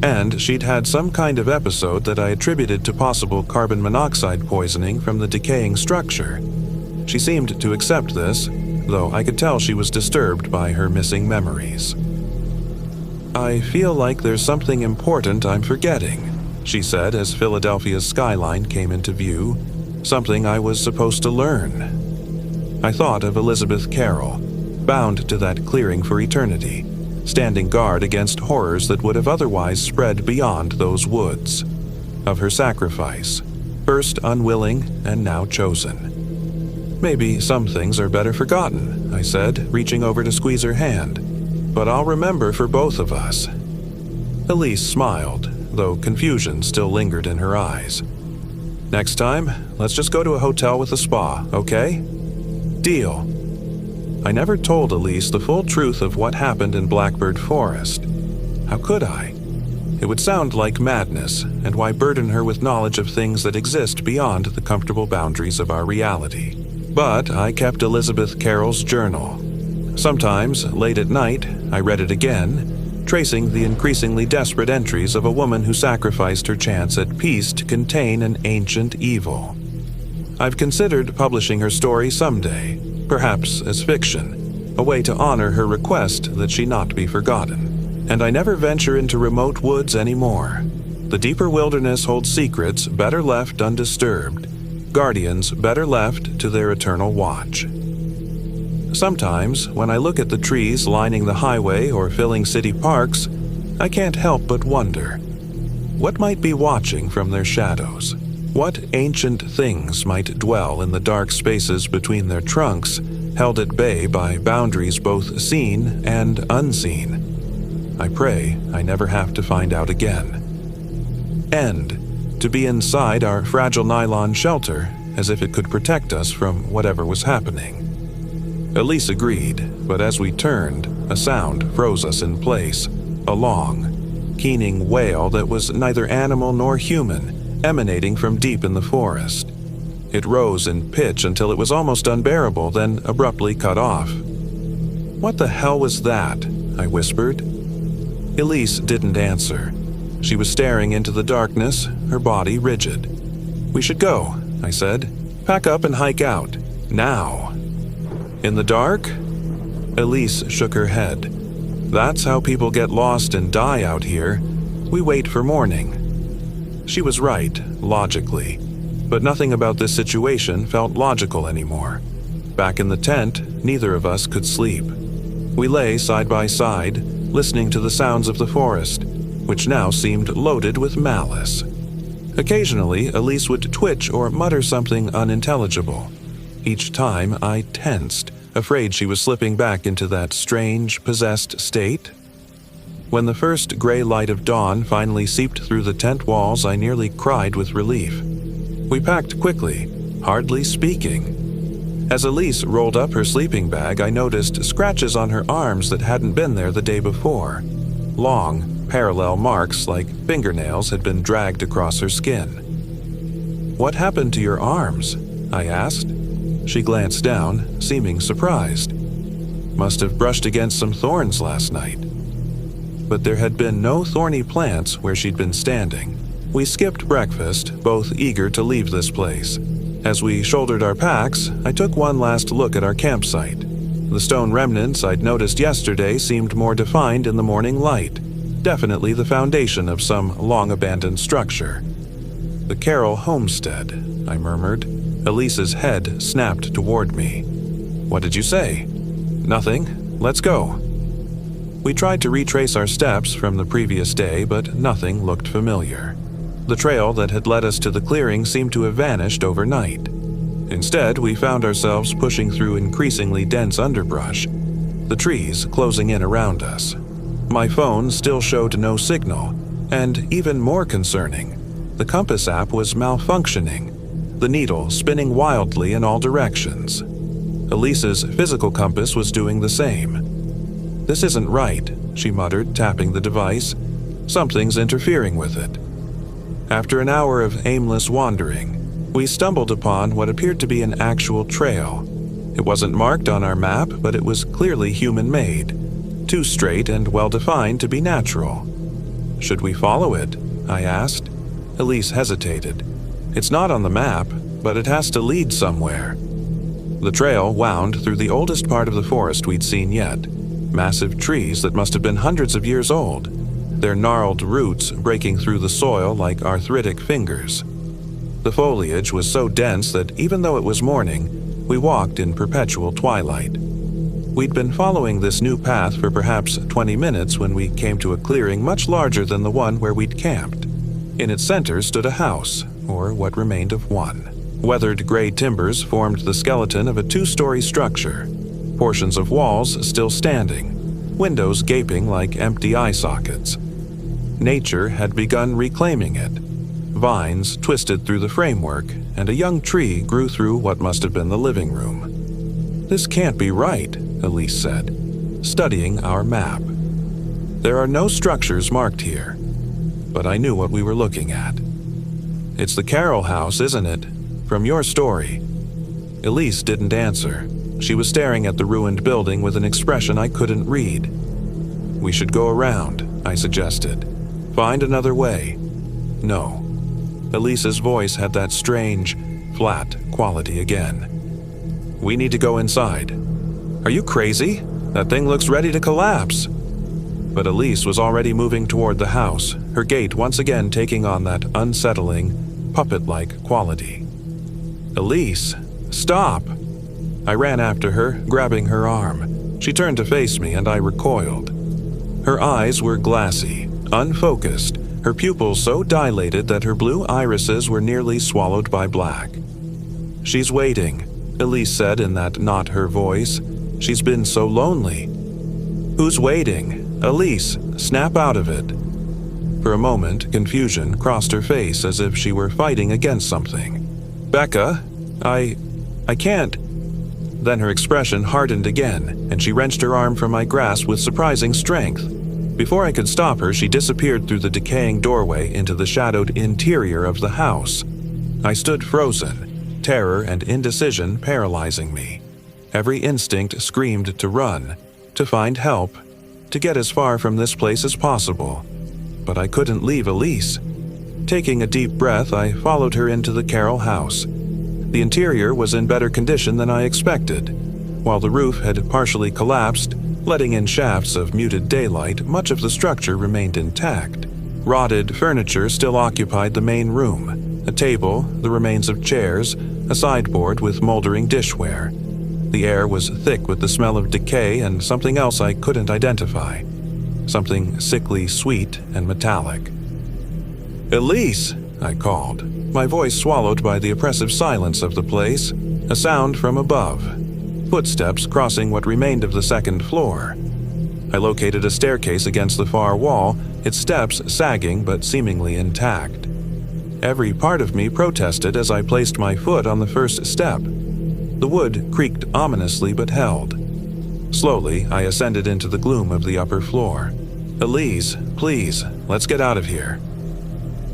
and she'd had some kind of episode that I attributed to possible carbon monoxide poisoning from the decaying structure. She seemed to accept this, though I could tell she was disturbed by her missing memories. "I feel like there's something important I'm forgetting," she said as Philadelphia's skyline came into view, "something I was supposed to learn." I thought of Elizabeth Carroll, bound to that clearing for eternity, standing guard against horrors that would have otherwise spread beyond those woods. Of her sacrifice, first unwilling and now chosen. "Maybe some things are better forgotten," I said, reaching over to squeeze her hand. "But I'll remember for both of us." Elise smiled, though confusion still lingered in her eyes. "Next time, let's just go to a hotel with a spa, okay?" "Deal." I never told Elise the full truth of what happened in Blackbird Forest. How could I? It would sound like madness, and why burden her with knowledge of things that exist beyond the comfortable boundaries of our reality? But I kept Elizabeth Carroll's journal. Sometimes, late at night, I read it again, tracing the increasingly desperate entries of a woman who sacrificed her chance at peace to contain an ancient evil. I've considered publishing her story someday, perhaps as fiction, a way to honor her request that she not be forgotten. And I never venture into remote woods anymore. The deeper wilderness holds secrets better left undisturbed, guardians better left to their eternal watch. Sometimes, when I look at the trees lining the highway or filling city parks, I can't help but wonder, what might be watching from their shadows? What ancient things might dwell in the dark spaces between their trunks, held at bay by boundaries both seen and unseen? I pray I never have to find out again. And to be inside our fragile nylon shelter, as if it could protect us from whatever was happening. Elise agreed, but as we turned, a sound froze us in place, a long, keening wail that was neither animal nor human, emanating from deep in the forest. It rose in pitch until it was almost unbearable, then abruptly cut off. "What the hell was that?" I whispered. Elise didn't answer. She was staring into the darkness, her body rigid. "We should go," I said. "Pack up and hike out. Now." "In the dark?" Elise shook her head. "That's how people get lost and die out here. We wait for morning." She was right, logically, but nothing about this situation felt logical anymore. Back in the tent, neither of us could sleep. We lay side by side, listening to the sounds of the forest, which now seemed loaded with malice. Occasionally, Elise would twitch or mutter something unintelligible. Each time, I tensed, afraid she was slipping back into that strange, possessed state. When the first gray light of dawn finally seeped through the tent walls, I nearly cried with relief. We packed quickly, hardly speaking. As Elise rolled up her sleeping bag, I noticed scratches on her arms that hadn't been there the day before. Long, parallel marks like fingernails had been dragged across her skin. "What happened to your arms?" I asked. She glanced down, seeming surprised. "Must have brushed against some thorns last night." But there had been no thorny plants where she'd been standing. We skipped breakfast, both eager to leave this place. As we shouldered our packs, I took one last look at our campsite. The stone remnants I'd noticed yesterday seemed more defined in the morning light, definitely the foundation of some long-abandoned structure. "The Carroll homestead," I murmured. Elise's head snapped toward me. "What did you say?" "Nothing. Let's go." We tried to retrace our steps from the previous day, but nothing looked familiar. The trail that had led us to the clearing seemed to have vanished overnight. Instead, we found ourselves pushing through increasingly dense underbrush, the trees closing in around us. My phone still showed no signal, and even more concerning, the compass app was malfunctioning, the needle spinning wildly in all directions. Elise's physical compass was doing the same. "This isn't right," she muttered, tapping the device. "Something's interfering with it." After an hour of aimless wandering, we stumbled upon what appeared to be an actual trail. It wasn't marked on our map, but it was clearly human-made, too straight and well-defined to be natural. "Should we follow it?" I asked. Elise hesitated. "It's not on the map, but it has to lead somewhere." The trail wound through the oldest part of the forest we'd seen yet. Massive trees that must have been hundreds of years old, their gnarled roots breaking through the soil like arthritic fingers. The foliage was so dense that even though it was morning, we walked in perpetual twilight. We'd been following this new path for perhaps 20 minutes when we came to a clearing much larger than the one where we'd camped. In its center stood a house, or what remained of one. Weathered gray timbers formed the skeleton of a two-story structure, portions of walls still standing, windows gaping like empty eye sockets. Nature had begun reclaiming it. Vines twisted through the framework, and a young tree grew through what must have been the living room. "This can't be right," Elise said, studying our map. "There are no structures marked here." But I knew what we were looking at. "It's the Carroll house, isn't it? From your story." Elise didn't answer. She was staring at the ruined building with an expression I couldn't read. "We should go around," I suggested. "Find another way." "No." Elise's voice had that strange, flat quality again. "We need to go inside." "Are you crazy? That thing looks ready to collapse." But Elise was already moving toward the house, her gait once again taking on that unsettling, puppet-like quality. "Elise, stop!" I ran after her, grabbing her arm. She turned to face me, and I recoiled. Her eyes were glassy, unfocused, her pupils so dilated that her blue irises were nearly swallowed by black. "She's waiting," Elise said in that not her voice. "She's been so lonely." "Who's waiting? Elise, snap out of it." For a moment, confusion crossed her face as if she were fighting against something. "Becca, I can't." Then her expression hardened again, and she wrenched her arm from my grasp with surprising strength. Before I could stop her, she disappeared through the decaying doorway into the shadowed interior of the house. I stood frozen, terror and indecision paralyzing me. Every instinct screamed to run, to find help, to get as far from this place as possible. But I couldn't leave Elise. Taking a deep breath, I followed her into the Carroll house. The interior was in better condition than I expected. While the roof had partially collapsed, letting in shafts of muted daylight, much of the structure remained intact. Rotted furniture still occupied the main room: a table, the remains of chairs, a sideboard with moldering dishware. The air was thick with the smell of decay and something else I couldn't identify. Something sickly sweet and metallic. "Elise!" I called, my voice swallowed by the oppressive silence of the place. A sound from above. Footsteps crossing what remained of the second floor. I located a staircase against the far wall, its steps sagging but seemingly intact. Every part of me protested as I placed my foot on the first step. The wood creaked ominously but held. Slowly, I ascended into the gloom of the upper floor. "Elise, please, let's get out of here."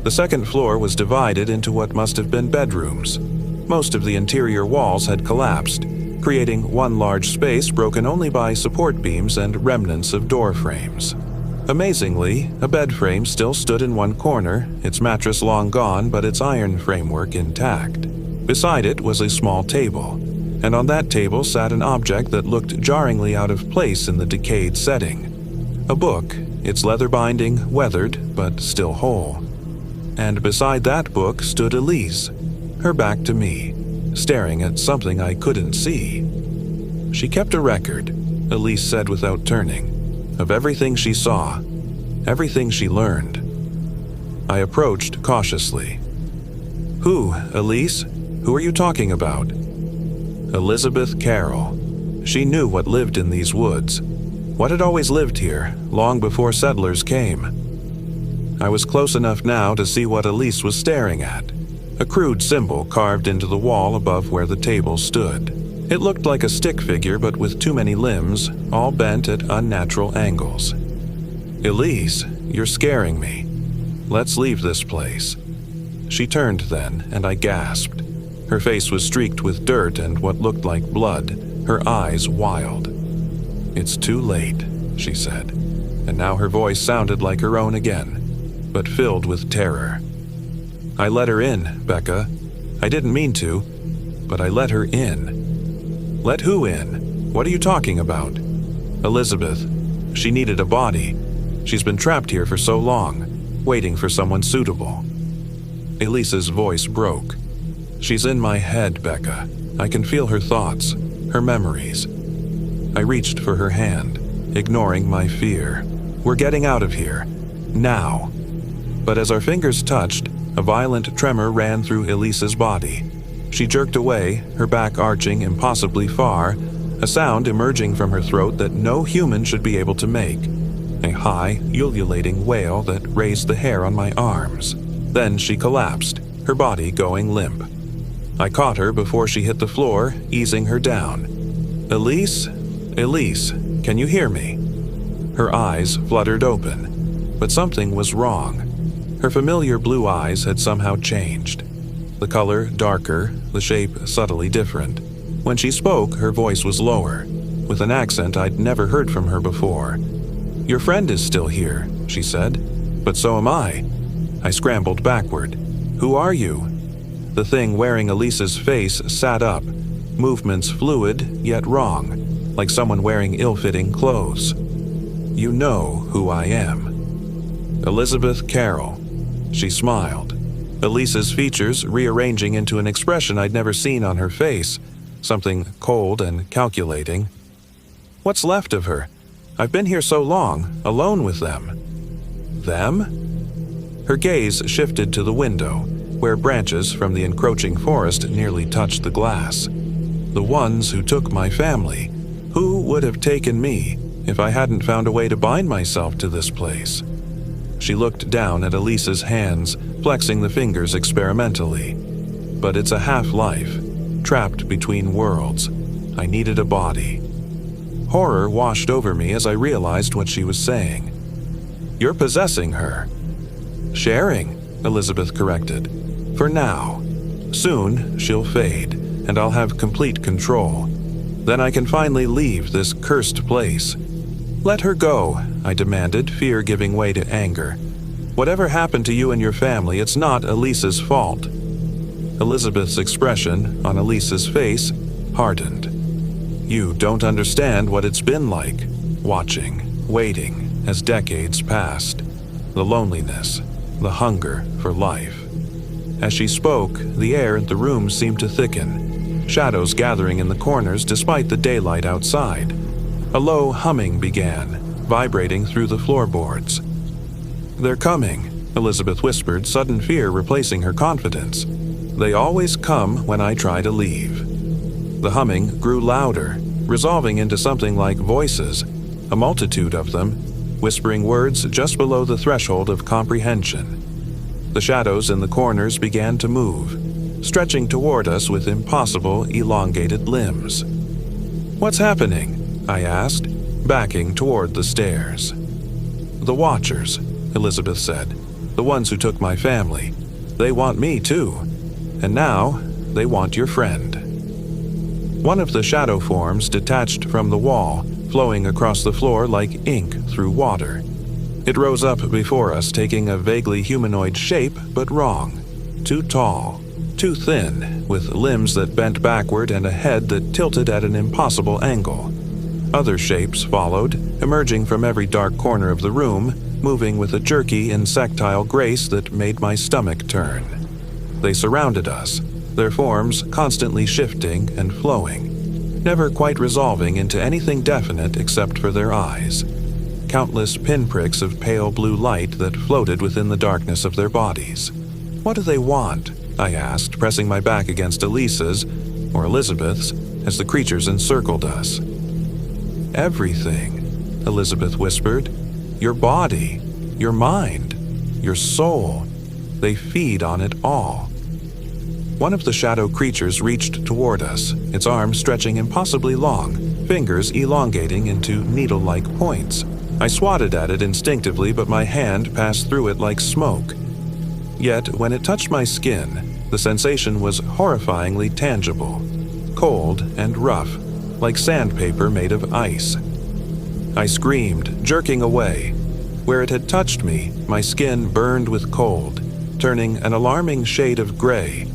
The second floor was divided into what must have been bedrooms. Most of the interior walls had collapsed, creating one large space broken only by support beams and remnants of door frames. Amazingly, a bed frame still stood in one corner, its mattress long gone but its iron framework intact. Beside it was a small table, and on that table sat an object that looked jarringly out of place in the decayed setting. A book, its leather binding weathered but still whole. And beside that book stood Elise, her back to me, staring at something I couldn't see. She kept a record, Elise said without turning, of everything she saw, everything she learned. I approached cautiously. "Who, Elise? Who are you talking about?" Elizabeth Carroll. She knew what lived in these woods, what had always lived here, long before settlers came. I was close enough now to see what Elise was staring at, a crude symbol carved into the wall above where the table stood. It looked like a stick figure but with too many limbs, all bent at unnatural angles. "Elise, you're scaring me. Let's leave this place." She turned then, and I gasped. Her face was streaked with dirt and what looked like blood, her eyes wild. "It's too late," she said, and now her voice sounded like her own again, but filled with terror. "I let her in, Becca. I didn't mean to, but I let her in." "Let who in? What are you talking about?" "Elizabeth. She needed a body. She's been trapped here for so long, waiting for someone suitable." Elise's voice broke. "She's in my head, Becca. I can feel her thoughts, her memories." I reached for her hand, ignoring my fear. "We're getting out of here. Now." But as our fingers touched, a violent tremor ran through Elise's body. She jerked away, her back arching impossibly far, a sound emerging from her throat that no human should be able to make. A high, ululating wail that raised the hair on my arms. Then she collapsed, her body going limp. I caught her before she hit the floor, easing her down. "Elise? Elise, can you hear me?" Her eyes fluttered open, but something was wrong. Her familiar blue eyes had somehow changed. The color darker, the shape subtly different. When she spoke, her voice was lower, with an accent I'd never heard from her before. "Your friend is still here," she said, "but so am I." I scrambled backward. "Who are you?" The thing wearing Elise's face sat up, movements fluid yet wrong, like someone wearing ill-fitting clothes. "You know who I am." "Elizabeth Carroll." She smiled, Elise's features rearranging into an expression I'd never seen on her face, something cold and calculating. "What's left of her? I've been here so long, alone with them." "Them?" Her gaze shifted to the window, where branches from the encroaching forest nearly touched the glass. "The ones who took my family. Who would have taken me if I hadn't found a way to bind myself to this place?" She looked down at Elise's hands, flexing the fingers experimentally. "But it's a half-life, trapped between worlds. I needed a body." Horror washed over me as I realized what she was saying. "You're possessing her." "Sharing," Elizabeth corrected. "For now. Soon she'll fade, and I'll have complete control. Then I can finally leave this cursed place." "Let her go," I demanded, fear giving way to anger. "Whatever happened to you and your family, it's not Elise's fault." Elizabeth's expression on Elise's face hardened. "You don't understand what it's been like, watching, waiting, as decades passed. The loneliness, the hunger for life." As she spoke, the air in the room seemed to thicken. shadows gathering in the corners despite the daylight outside. A low humming began, vibrating through the floorboards. "They're coming," Elizabeth whispered, sudden fear replacing her confidence. "They always come when I try to leave." The humming grew louder, resolving into something like voices, a multitude of them, whispering words just below the threshold of comprehension. The shadows in the corners began to move, stretching toward us with impossible, elongated limbs. "What's happening?" I asked, backing toward the stairs. "The Watchers," Elizabeth said. "The ones who took my family. They want me too. And now, they want your friend." One of the shadow forms detached from the wall, flowing across the floor like ink through water. It rose up before us, taking a vaguely humanoid shape, but wrong. Too tall, too thin, with limbs that bent backward and a head that tilted at an impossible angle. Other shapes followed, emerging from every dark corner of the room, moving with a jerky, insectile grace that made my stomach turn. They surrounded us, their forms constantly shifting and flowing, never quite resolving into anything definite except for their eyes. Countless pinpricks of pale blue light that floated within the darkness of their bodies. "What do they want?" I asked, pressing my back against Elisa's, or Elizabeth's, as the creatures encircled us. "Everything," Elizabeth whispered. "Your body, your mind, your soul. They feed on it all." One of the shadow creatures reached toward us, its arms stretching impossibly long, fingers elongating into needle-like points. I swatted at it instinctively, but my hand passed through it like smoke. Yet, when it touched my skin, the sensation was horrifyingly tangible, cold and rough, like sandpaper made of ice. I screamed, jerking away. Where it had touched me, my skin burned with cold, turning an alarming shade of gray.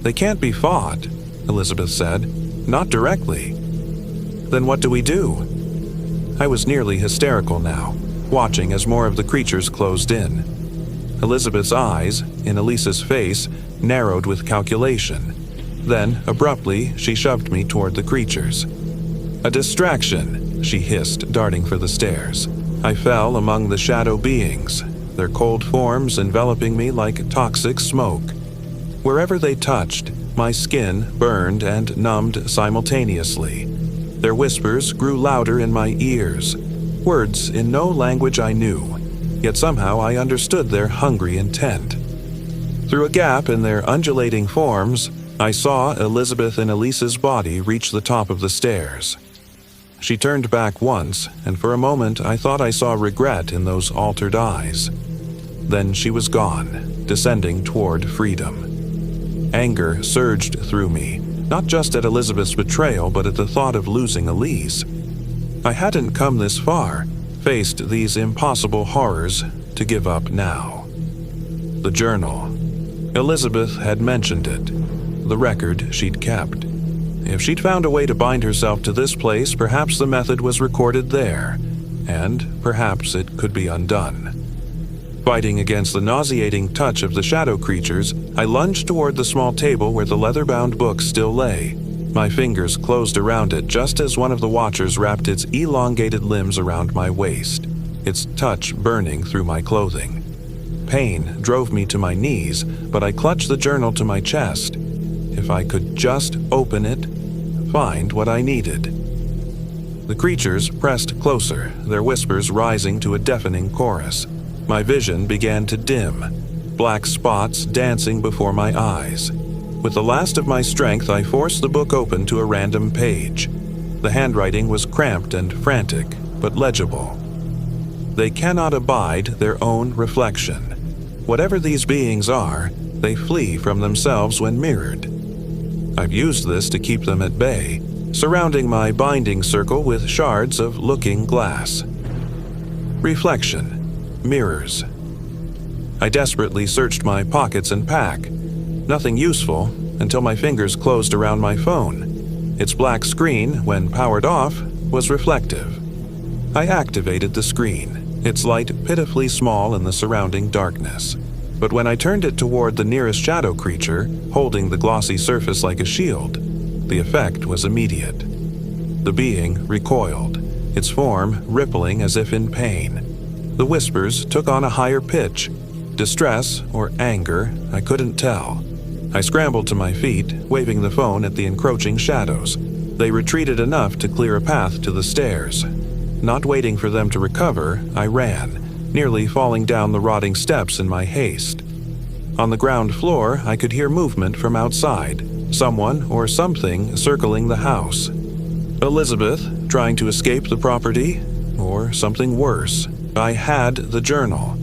"They can't be fought," Elizabeth said. "Not directly." "Then what do we do?" I was nearly hysterical now, watching as more of the creatures closed in. Elizabeth's eyes, in Elisa's face, narrowed with calculation. Then, abruptly, she shoved me toward the creatures. "A distraction," she hissed, darting for the stairs. I fell among the shadow beings, their cold forms enveloping me like toxic smoke. Wherever they touched, my skin burned and numbed simultaneously. Their whispers grew louder in my ears, words in no language I knew, yet somehow I understood their hungry intent. Through a gap in their undulating forms, I saw Elizabeth and Elisa's body reach the top of the stairs. She turned back once, and for a moment I thought I saw regret in those altered eyes. Then she was gone, descending toward freedom. Anger surged through me, not just at Elizabeth's betrayal, but at the thought of losing Elise. I hadn't come this far, faced these impossible horrors, to give up now. The journal. Elizabeth had mentioned it, the record she'd kept. If she'd found a way to bind herself to this place, perhaps the method was recorded there, and perhaps it could be undone. Fighting against the nauseating touch of the shadow creatures, I lunged toward the small table where the leather-bound book still lay. My fingers closed around it just as one of the Watchers wrapped its elongated limbs around my waist, its touch burning through my clothing. Pain drove me to my knees, but I clutched the journal to my chest. If I could just open it, find what I needed. The creatures pressed closer, their whispers rising to a deafening chorus. My vision began to dim, black spots dancing before my eyes. With the last of my strength, I forced the book open to a random page. The handwriting was cramped and frantic, but legible. They cannot abide their own reflection. Whatever these beings are, they flee from themselves when mirrored. I've used this to keep them at bay, surrounding my binding circle with shards of looking glass. Reflection. Mirrors. I desperately searched my pockets and pack. Nothing useful until my fingers closed around my phone. Its black screen, when powered off, was reflective. I activated the screen, its light pitifully small in the surrounding darkness. But when I turned it toward the nearest shadow creature, holding the glossy surface like a shield, The effect was immediate. The being recoiled, its form rippling as if in pain. The whispers took on a higher pitch. Distress or anger, I couldn't tell. I scrambled to my feet, waving the phone at the encroaching shadows. They retreated enough to clear a path to the stairs. Not waiting for them to recover, I ran, nearly falling down the rotting steps in my haste. On the ground floor, I could hear movement from outside, someone or something circling the house. Elizabeth, trying to escape the property, or something worse. I had the journal.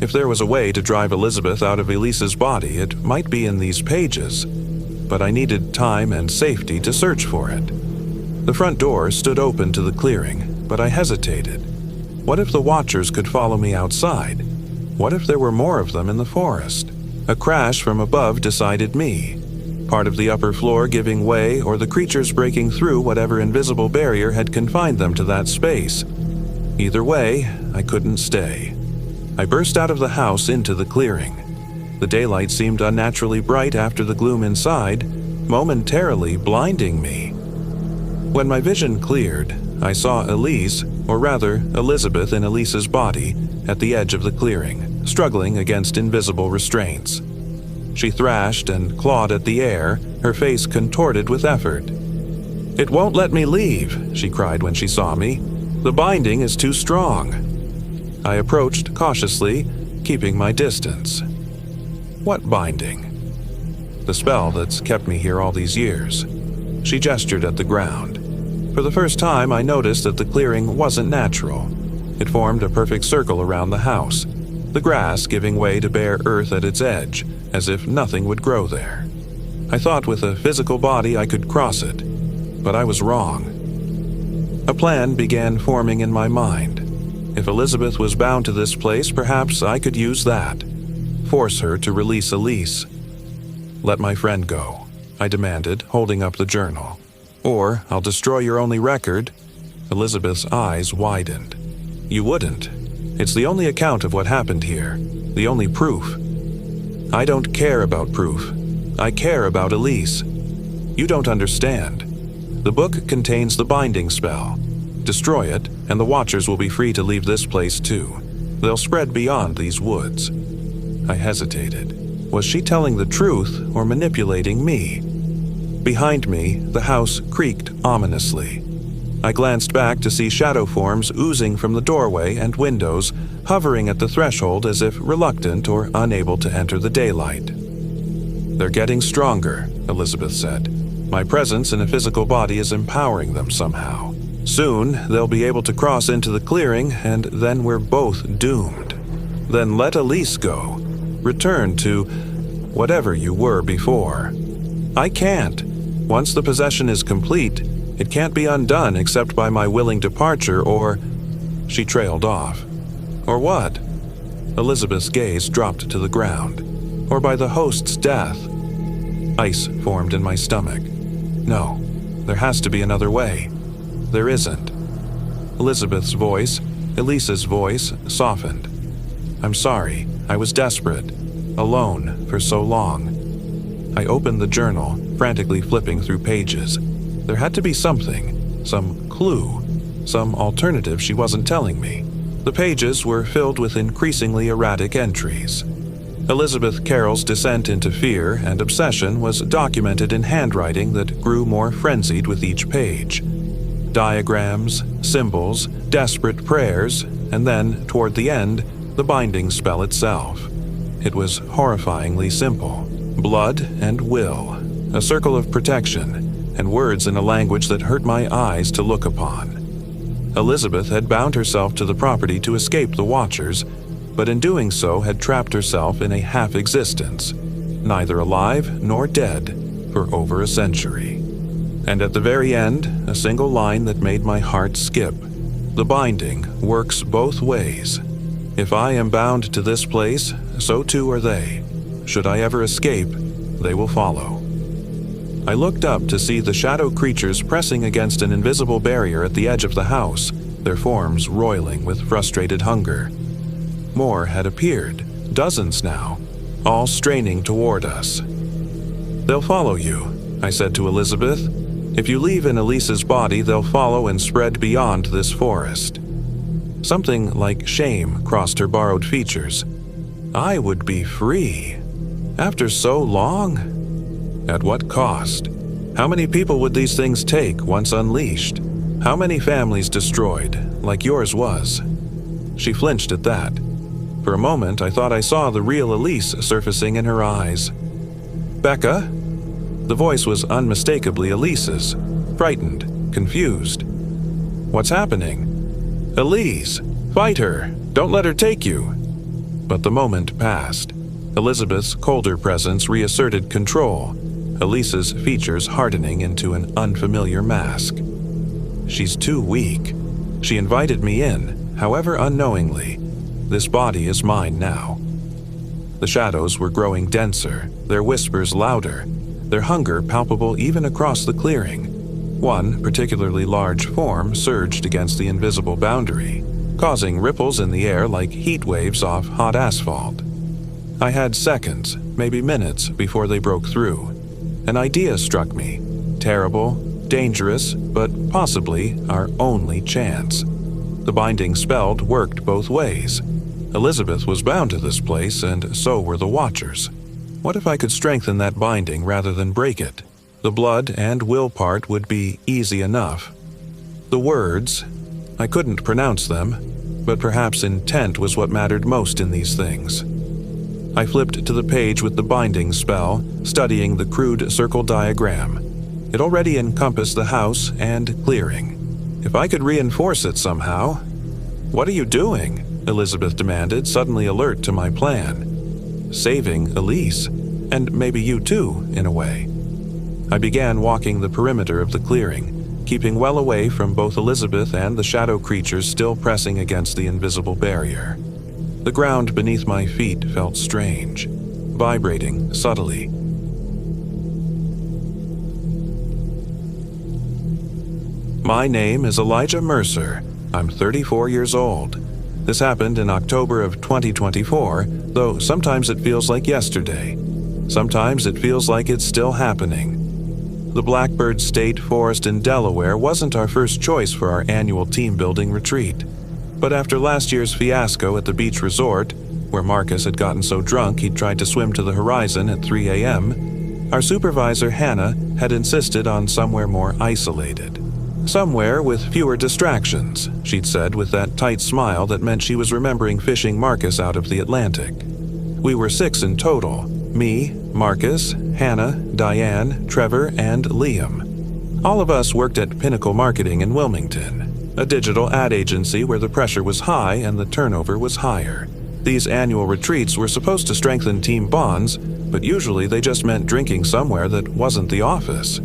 If there was a way to drive Elizabeth out of Elise's body, it might be in these pages, but I needed time and safety to search for it. The front door stood open to the clearing, but I hesitated. What if the watchers could follow me outside? What if there were more of them in the forest? A crash from above decided me. Part of the upper floor giving way or the creatures breaking through whatever invisible barrier had confined them to that space. Either way, I couldn't stay. I burst out of the house into the clearing. The daylight seemed unnaturally bright after the gloom inside, momentarily blinding me. When my vision cleared, I saw Elise, or rather Elizabeth in Elise's body, at the edge of the clearing, struggling against invisible restraints. She thrashed and clawed at the air, her face contorted with effort. "It won't let me leave," she cried when she saw me. "The binding is too strong." I approached cautiously, keeping my distance. "What binding?" "The spell that's kept me here all these years." She gestured at the ground. For the first time, I noticed that the clearing wasn't natural. It formed a perfect circle around the house, the grass giving way to bare earth at its edge, as if nothing would grow there. I thought with a physical body I could cross it, but I was wrong. A plan began forming in my mind. If Elizabeth was bound to this place, perhaps I could use that. Force her to release Elise. "Let my friend go," I demanded, holding up the journal. "Or I'll destroy your only record." Elizabeth's eyes widened. "You wouldn't. It's the only account of what happened here, the only proof." "I don't care about proof. I care about Elise. You don't understand. The book contains the binding spell. Destroy it, and the Watchers will be free to leave this place too. They'll spread beyond these woods." I hesitated. Was she telling the truth or manipulating me? Behind me, the house creaked ominously. I glanced back to see shadow forms oozing from the doorway and windows, hovering at the threshold as if reluctant or unable to enter the daylight. "They're getting stronger," Elizabeth said. "My presence in a physical body is empowering them somehow. Soon, they'll be able to cross into the clearing, and then we're both doomed. Then let Elise go. Return to whatever you were before." "I can't. Once the possession is complete, it can't be undone except by my willing departure or—" She trailed off. "Or what?" Elizabeth's gaze dropped to the ground. "Or by the host's death." Ice formed in my stomach. No, there has to be another way. There isn't. Elizabeth's voice, Elise's voice, softened. "I'm sorry. I was desperate. Alone for so long." I opened the journal, frantically flipping through pages. There had to be something, some clue, some alternative she wasn't telling me. The pages were filled with increasingly erratic entries. Elizabeth Carroll's descent into fear and obsession was documented in handwriting that grew more frenzied with each page. Diagrams, symbols, desperate prayers, and then, toward the end, the binding spell itself. It was horrifyingly simple. Blood and will, a circle of protection, and words in a language that hurt my eyes to look upon. Elizabeth had bound herself to the property to escape the Watchers, but in doing so had trapped herself in a half-existence, neither alive nor dead, for over a century. And at the very end, a single line that made my heart skip. The binding works both ways. If I am bound to this place, so too are they. Should I ever escape, they will follow. I looked up to see the shadow creatures pressing against an invisible barrier at the edge of the house, their forms roiling with frustrated hunger. More had appeared, dozens now, all straining toward us. "They'll follow you," I said to Elizabeth. "If you leave in Elise's body, they'll follow and spread beyond this forest." Something like shame crossed her borrowed features. I would be free. After so long? At what cost? How many people would these things take once unleashed? How many families destroyed, like yours was? She flinched at that. For a moment, I thought I saw the real Elise surfacing in her eyes. "Becca?" The voice was unmistakably Elise's, frightened, confused. "What's happening?" "Elise! Fight her! Don't let her take you!" But the moment passed. Elizabeth's colder presence reasserted control, Elise's features hardening into an unfamiliar mask. She's too weak. She invited me in, however unknowingly. This body is mine now. The shadows were growing denser, their whispers louder, their hunger palpable even across the clearing. One particularly large form surged against the invisible boundary, causing ripples in the air like heat waves off hot asphalt. I had seconds, maybe minutes, before they broke through. An idea struck me. Terrible, dangerous, but possibly our only chance. The binding spell worked both ways. Elizabeth was bound to this place, and so were the Watchers. What if I could strengthen that binding rather than break it? The blood and will part would be easy enough. The words, I couldn't pronounce them, but perhaps intent was what mattered most in these things. I flipped to the page with the binding spell, studying the crude circle diagram. It already encompassed the house and clearing. If I could reinforce it somehow. "What are you doing?" Elizabeth demanded, suddenly alert to my plan. "Saving Elise, and maybe you too, in a way." I began walking the perimeter of the clearing, keeping well away from both Elizabeth and the shadow creatures still pressing against the invisible barrier. The ground beneath my feet felt strange, vibrating subtly. My name is Elijah Mercer. I'm 34 years old. This happened in October of 2024, though sometimes it feels like yesterday. Sometimes it feels like it's still happening. The Blackbird State Forest in Delaware wasn't our first choice for our annual team-building retreat. But after last year's fiasco at the beach resort, where Marcus had gotten so drunk he'd tried to swim to the horizon at 3 a.m., our supervisor Hannah had insisted on somewhere more isolated. Somewhere with fewer distractions, she'd said with that tight smile that meant she was remembering fishing Marcus out of the Atlantic. We were 6 in total: me, Marcus, Hannah, Diane, Trevor, and Liam. All of us worked at Pinnacle Marketing in Wilmington, a digital ad agency where the pressure was high and the turnover was higher. These annual retreats were supposed to strengthen team bonds, but usually they just meant drinking somewhere that wasn't the office.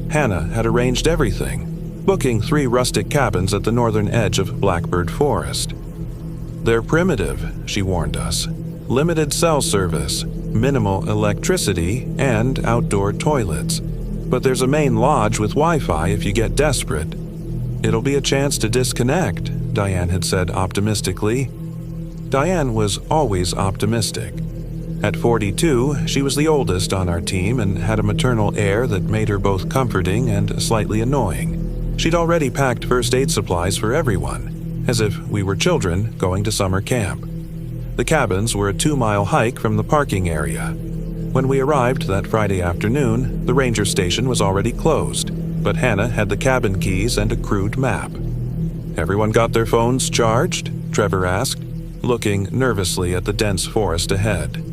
Hannah had arranged everything, booking 3 rustic cabins at the northern edge of Blackbird Forest. They're primitive, she warned us. Limited cell service, minimal electricity, and outdoor toilets. But there's a main lodge with Wi-Fi if you get desperate. It'll be a chance to disconnect, Diane had said optimistically. Diane was always optimistic. At 42, she was the oldest on our team and had a maternal air that made her both comforting and slightly annoying. She'd already packed first aid supplies for everyone, as if we were children going to summer camp. The cabins were a 2-mile hike from the parking area. When we arrived that Friday afternoon, the ranger station was already closed, but Hannah had the cabin keys and a crude map. "Everyone got their phones charged?" Trevor asked, looking nervously at the dense forest ahead.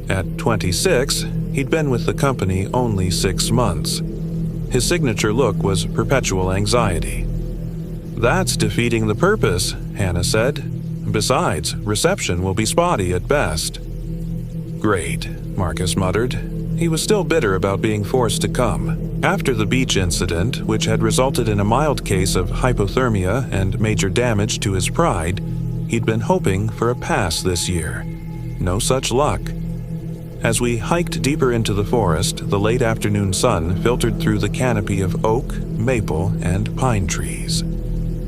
At 26, he'd been with the company only 6 months. His signature look was perpetual anxiety. "That's defeating the purpose," Hannah said. "Besides, reception will be spotty at best." "Great," Marcus muttered. He was still bitter about being forced to come. After the beach incident, which had resulted in a mild case of hypothermia and major damage to his pride, he'd been hoping for a pass this year. No such luck. As we hiked deeper into the forest, the late afternoon sun filtered through the canopy of oak, maple, and pine trees.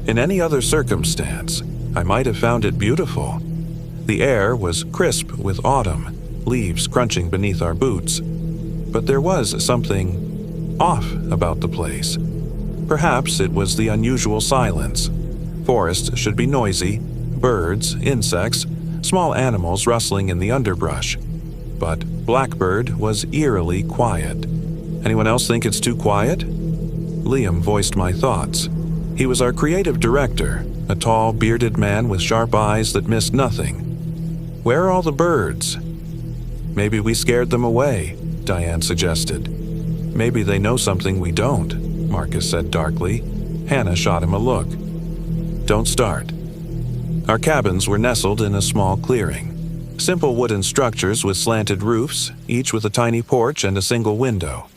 In any other circumstance, I might have found it beautiful. The air was crisp with autumn, leaves crunching beneath our boots. But there was something off about the place. Perhaps it was the unusual silence. Forests should be noisy, birds, insects, small animals rustling in the underbrush. But Blackbird was eerily quiet. Anyone else think it's too quiet? Liam voiced my thoughts. He was our creative director, a tall, bearded man with sharp eyes that missed nothing. Where are all the birds? Maybe we scared them away, Diane suggested. Maybe they know something we don't, Marcus said darkly. Hannah shot him a look. Don't start. Our cabins were nestled in a small clearing. Simple wooden structures with slanted roofs, each with a tiny porch and a single window.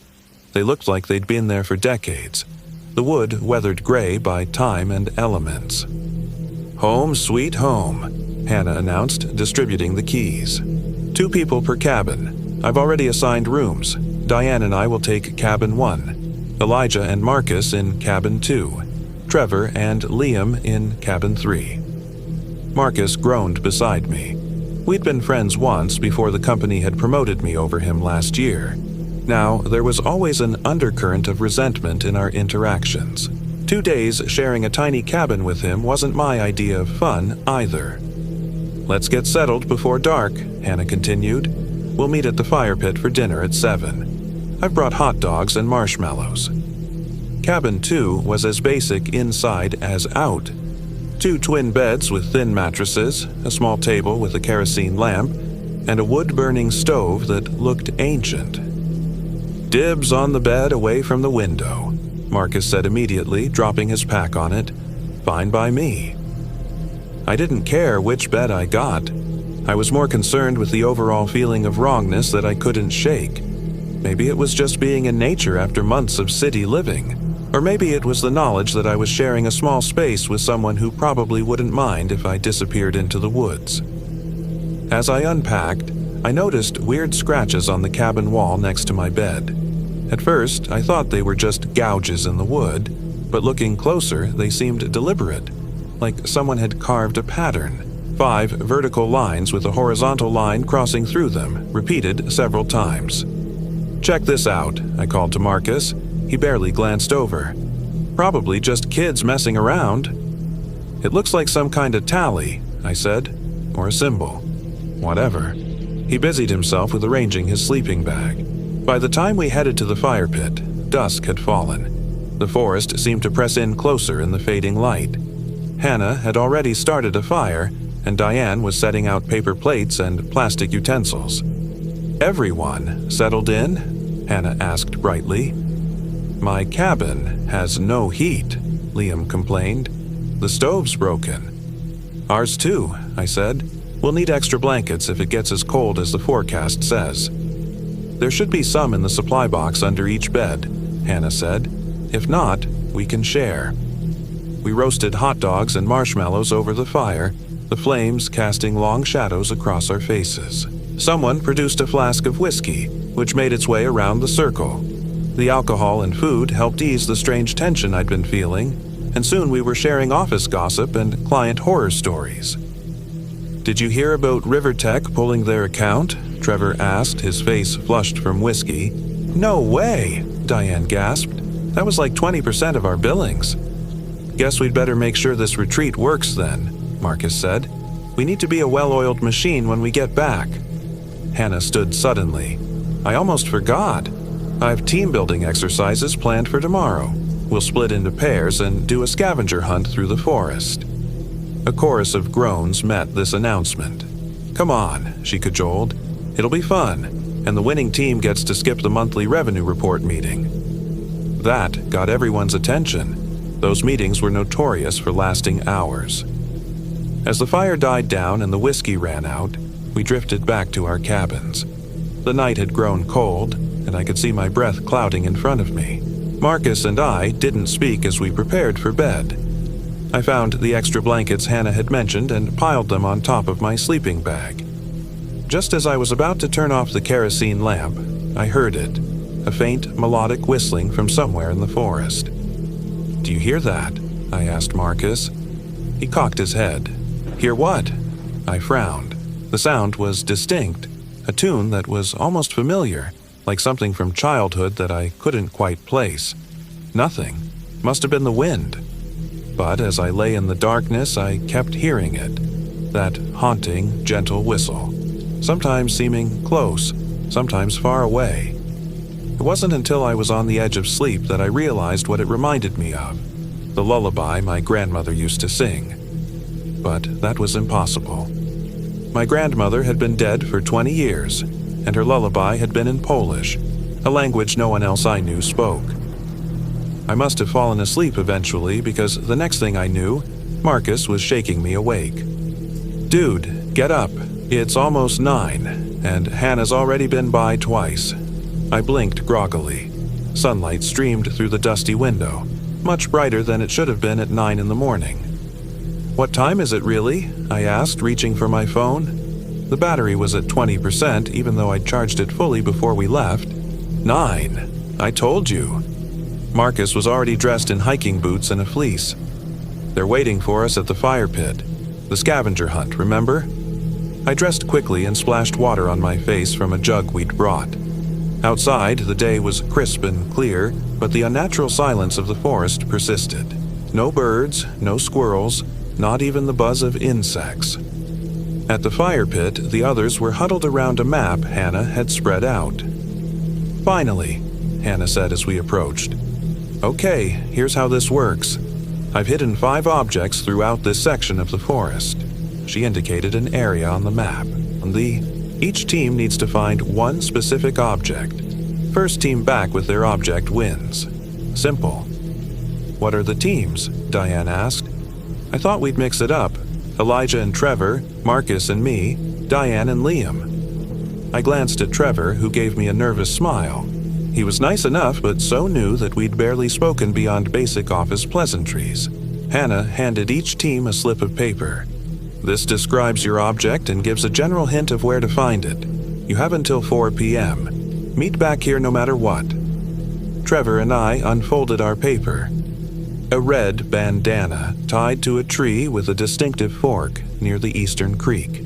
They looked like they'd been there for decades, the wood weathered gray by time and elements. Home sweet home, Hannah announced, distributing the keys. 2 people per cabin. I've already assigned rooms. Diane and I will take cabin 1, Elijah and Marcus in cabin 2, Trevor and Liam in cabin 3. Marcus groaned beside me. We'd been friends once before the company had promoted me over him last year. Now, there was always an undercurrent of resentment in our interactions. 2 days sharing a tiny cabin with him wasn't my idea of fun either. Let's get settled before dark, Hannah continued. We'll meet at the fire pit for dinner at 7. I've brought hot dogs and marshmallows. Cabin 2 was as basic inside as out. 2 twin beds with thin mattresses, a small table with a kerosene lamp, and a wood-burning stove that looked ancient. Dibs on the bed away from the window, Marcus said immediately, dropping his pack on it. Fine by me. I didn't care which bed I got. I was more concerned with the overall feeling of wrongness that I couldn't shake. Maybe it was just being in nature after months of city living. Or maybe it was the knowledge that I was sharing a small space with someone who probably wouldn't mind if I disappeared into the woods. As I unpacked, I noticed weird scratches on the cabin wall next to my bed. At first, I thought they were just gouges in the wood, but looking closer, they seemed deliberate, like someone had carved a pattern. 5 vertical lines with a horizontal line crossing through them, repeated several times. Check this out, I called to Marcus. He barely glanced over. Probably just kids messing around. It looks like some kind of tally, I said, or a symbol. Whatever. He busied himself with arranging his sleeping bag. By the time we headed to the fire pit, dusk had fallen. The forest seemed to press in closer in the fading light. Hannah had already started a fire, and Diane was setting out paper plates and plastic utensils. Everyone settled in? Hannah asked brightly. My cabin has no heat, Liam complained. The stove's broken. Ours too, I said. We'll need extra blankets if it gets as cold as the forecast says. There should be some in the supply box under each bed, Hannah said. If not, we can share. We roasted hot dogs and marshmallows over the fire, the flames casting long shadows across our faces. Someone produced a flask of whiskey, which made its way around the circle. The alcohol and food helped ease the strange tension I'd been feeling, and soon we were sharing office gossip and client horror stories. Did you hear about Rivertech pulling their account? Trevor asked, his face flushed from whiskey. No way, Diane gasped. That was like 20% of our billings. Guess we'd better make sure this retreat works then, Marcus said. We need to be a well-oiled machine when we get back. Hannah stood suddenly. I almost forgot. I've team-building exercises planned for tomorrow. We'll split into pairs and do a scavenger hunt through the forest. A chorus of groans met this announcement. Come on, she cajoled. It'll be fun, and the winning team gets to skip the monthly revenue report meeting. That got everyone's attention. Those meetings were notorious for lasting hours. As the fire died down and the whiskey ran out, we drifted back to our cabins. The night had grown cold, and I could see my breath clouding in front of me. Marcus and I didn't speak as we prepared for bed. I found the extra blankets Hannah had mentioned and piled them on top of my sleeping bag. Just as I was about to turn off the kerosene lamp, I heard it, a faint melodic whistling from somewhere in the forest. Do you hear that? I asked Marcus. He cocked his head. Hear what? I frowned. The sound was distinct, a tune that was almost familiar, like something from childhood that I couldn't quite place. Nothing. Must have been the wind. But as I lay in the darkness, I kept hearing it. That haunting, gentle whistle. Sometimes seeming close, sometimes far away. It wasn't until I was on the edge of sleep that I realized what it reminded me of. The lullaby my grandmother used to sing. But that was impossible. My grandmother had been dead for 20 years, and her lullaby had been in Polish, a language no one else I knew spoke. I must have fallen asleep eventually because the next thing I knew, Marcus was shaking me awake. "Dude, get up. It's almost 9, and Hannah's already been by twice." I blinked groggily. Sunlight streamed through the dusty window, much brighter than it should have been at 9 in the morning. "What time is it really?" I asked, reaching for my phone. The battery was at 20%, even though I'd charged it fully before we left. 9. I told you. Marcus was already dressed in hiking boots and a fleece. "They're waiting for us at the fire pit. The scavenger hunt, remember?" I dressed quickly and splashed water on my face from a jug we'd brought. Outside, the day was crisp and clear, but the unnatural silence of the forest persisted. No birds, no squirrels, not even the buzz of insects. At the fire pit, the others were huddled around a map Hannah had spread out. "Finally," Hannah said as we approached. "Okay, here's how this works. I've hidden 5 objects throughout this section of the forest." She indicated an area on the map. Each team needs to find one specific object. First team back with their object wins. Simple. "What are the teams?" Diane asked. "I thought we'd mix it up. Elijah and Trevor, Marcus and me, Diane and Liam." I glanced at Trevor, who gave me a nervous smile. He was nice enough, but so new that we'd barely spoken beyond basic office pleasantries. Hannah handed each team a slip of paper. "This describes your object and gives a general hint of where to find it. You have until 4 p.m. Meet back here no matter what." Trevor and I unfolded our paper. A red bandana tied to a tree with a distinctive fork near the eastern creek.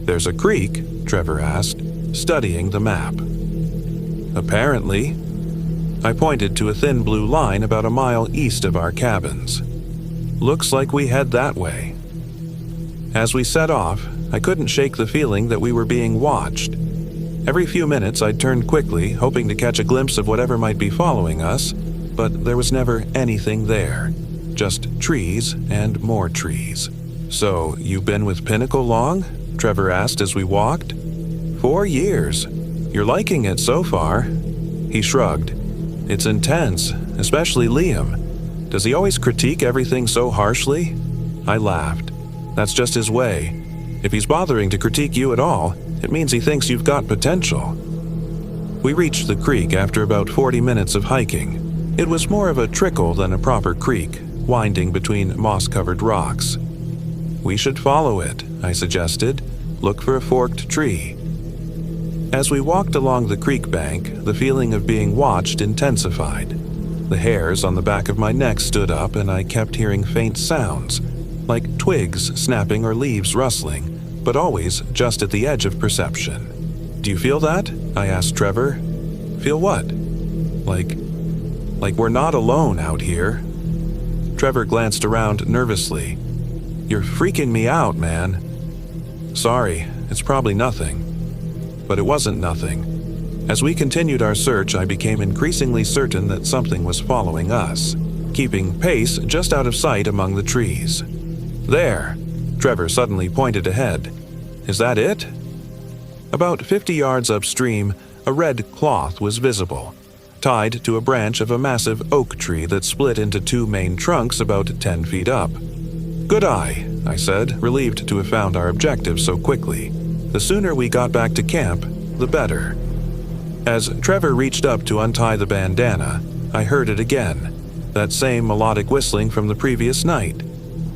"There's a creek?" Trevor asked, studying the map. "Apparently." I pointed to a thin blue line about a mile east of our cabins. "Looks like we head that way." As we set off, I couldn't shake the feeling that we were being watched. Every few minutes I'd turn quickly, hoping to catch a glimpse of whatever might be following us, but there was never anything there. Just trees and more trees. "So, you've been with Pinnacle long?" Trevor asked as we walked. 4 years. You're liking it so far." He shrugged. "It's intense, especially Liam. Does he always critique everything so harshly?" I laughed. "That's just his way. If he's bothering to critique you at all, it means he thinks you've got potential." We reached the creek after about 40 minutes of hiking. It was more of a trickle than a proper creek, winding between moss-covered rocks. "We should follow it," I suggested. "Look for a forked tree." As we walked along the creek bank, the feeling of being watched intensified. The hairs on the back of my neck stood up and I kept hearing faint sounds, like twigs snapping or leaves rustling, but always just at the edge of perception. "Do you feel that?" I asked Trevor. "Feel what?" Like we're not alone out here." Trevor glanced around nervously. "You're freaking me out, man." "Sorry, it's probably nothing." But it wasn't nothing. As we continued our search, I became increasingly certain that something was following us, keeping pace just out of sight among the trees. "There!" Trevor suddenly pointed ahead. "Is that it?" About 50 yards upstream, a red cloth was visible, tied to a branch of a massive oak tree that split into 2 main trunks about 10 feet up. "Good eye," I said, relieved to have found our objective so quickly. The sooner we got back to camp, the better. As Trevor reached up to untie the bandana, I heard it again, that same melodic whistling from the previous night.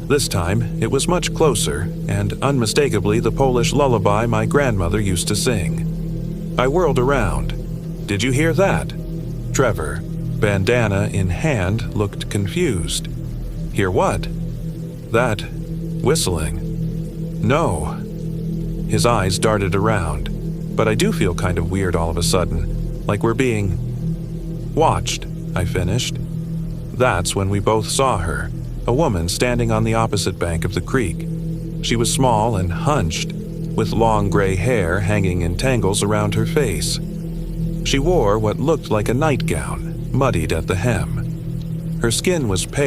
This time, it was much closer, and unmistakably the Polish lullaby my grandmother used to sing. I whirled around. "Did you hear that?" Trevor, bandana in hand, looked confused. "Hear what?" "That whistling." "No." His eyes darted around. "But I do feel kind of weird all of a sudden. like we're being watched, I finished. That's when we both saw her, a woman standing on the opposite bank of the creek. She was small and hunched, with long gray hair hanging in tangles around her face. She wore what looked like a nightgown, muddied at the hem. Her skin was pale.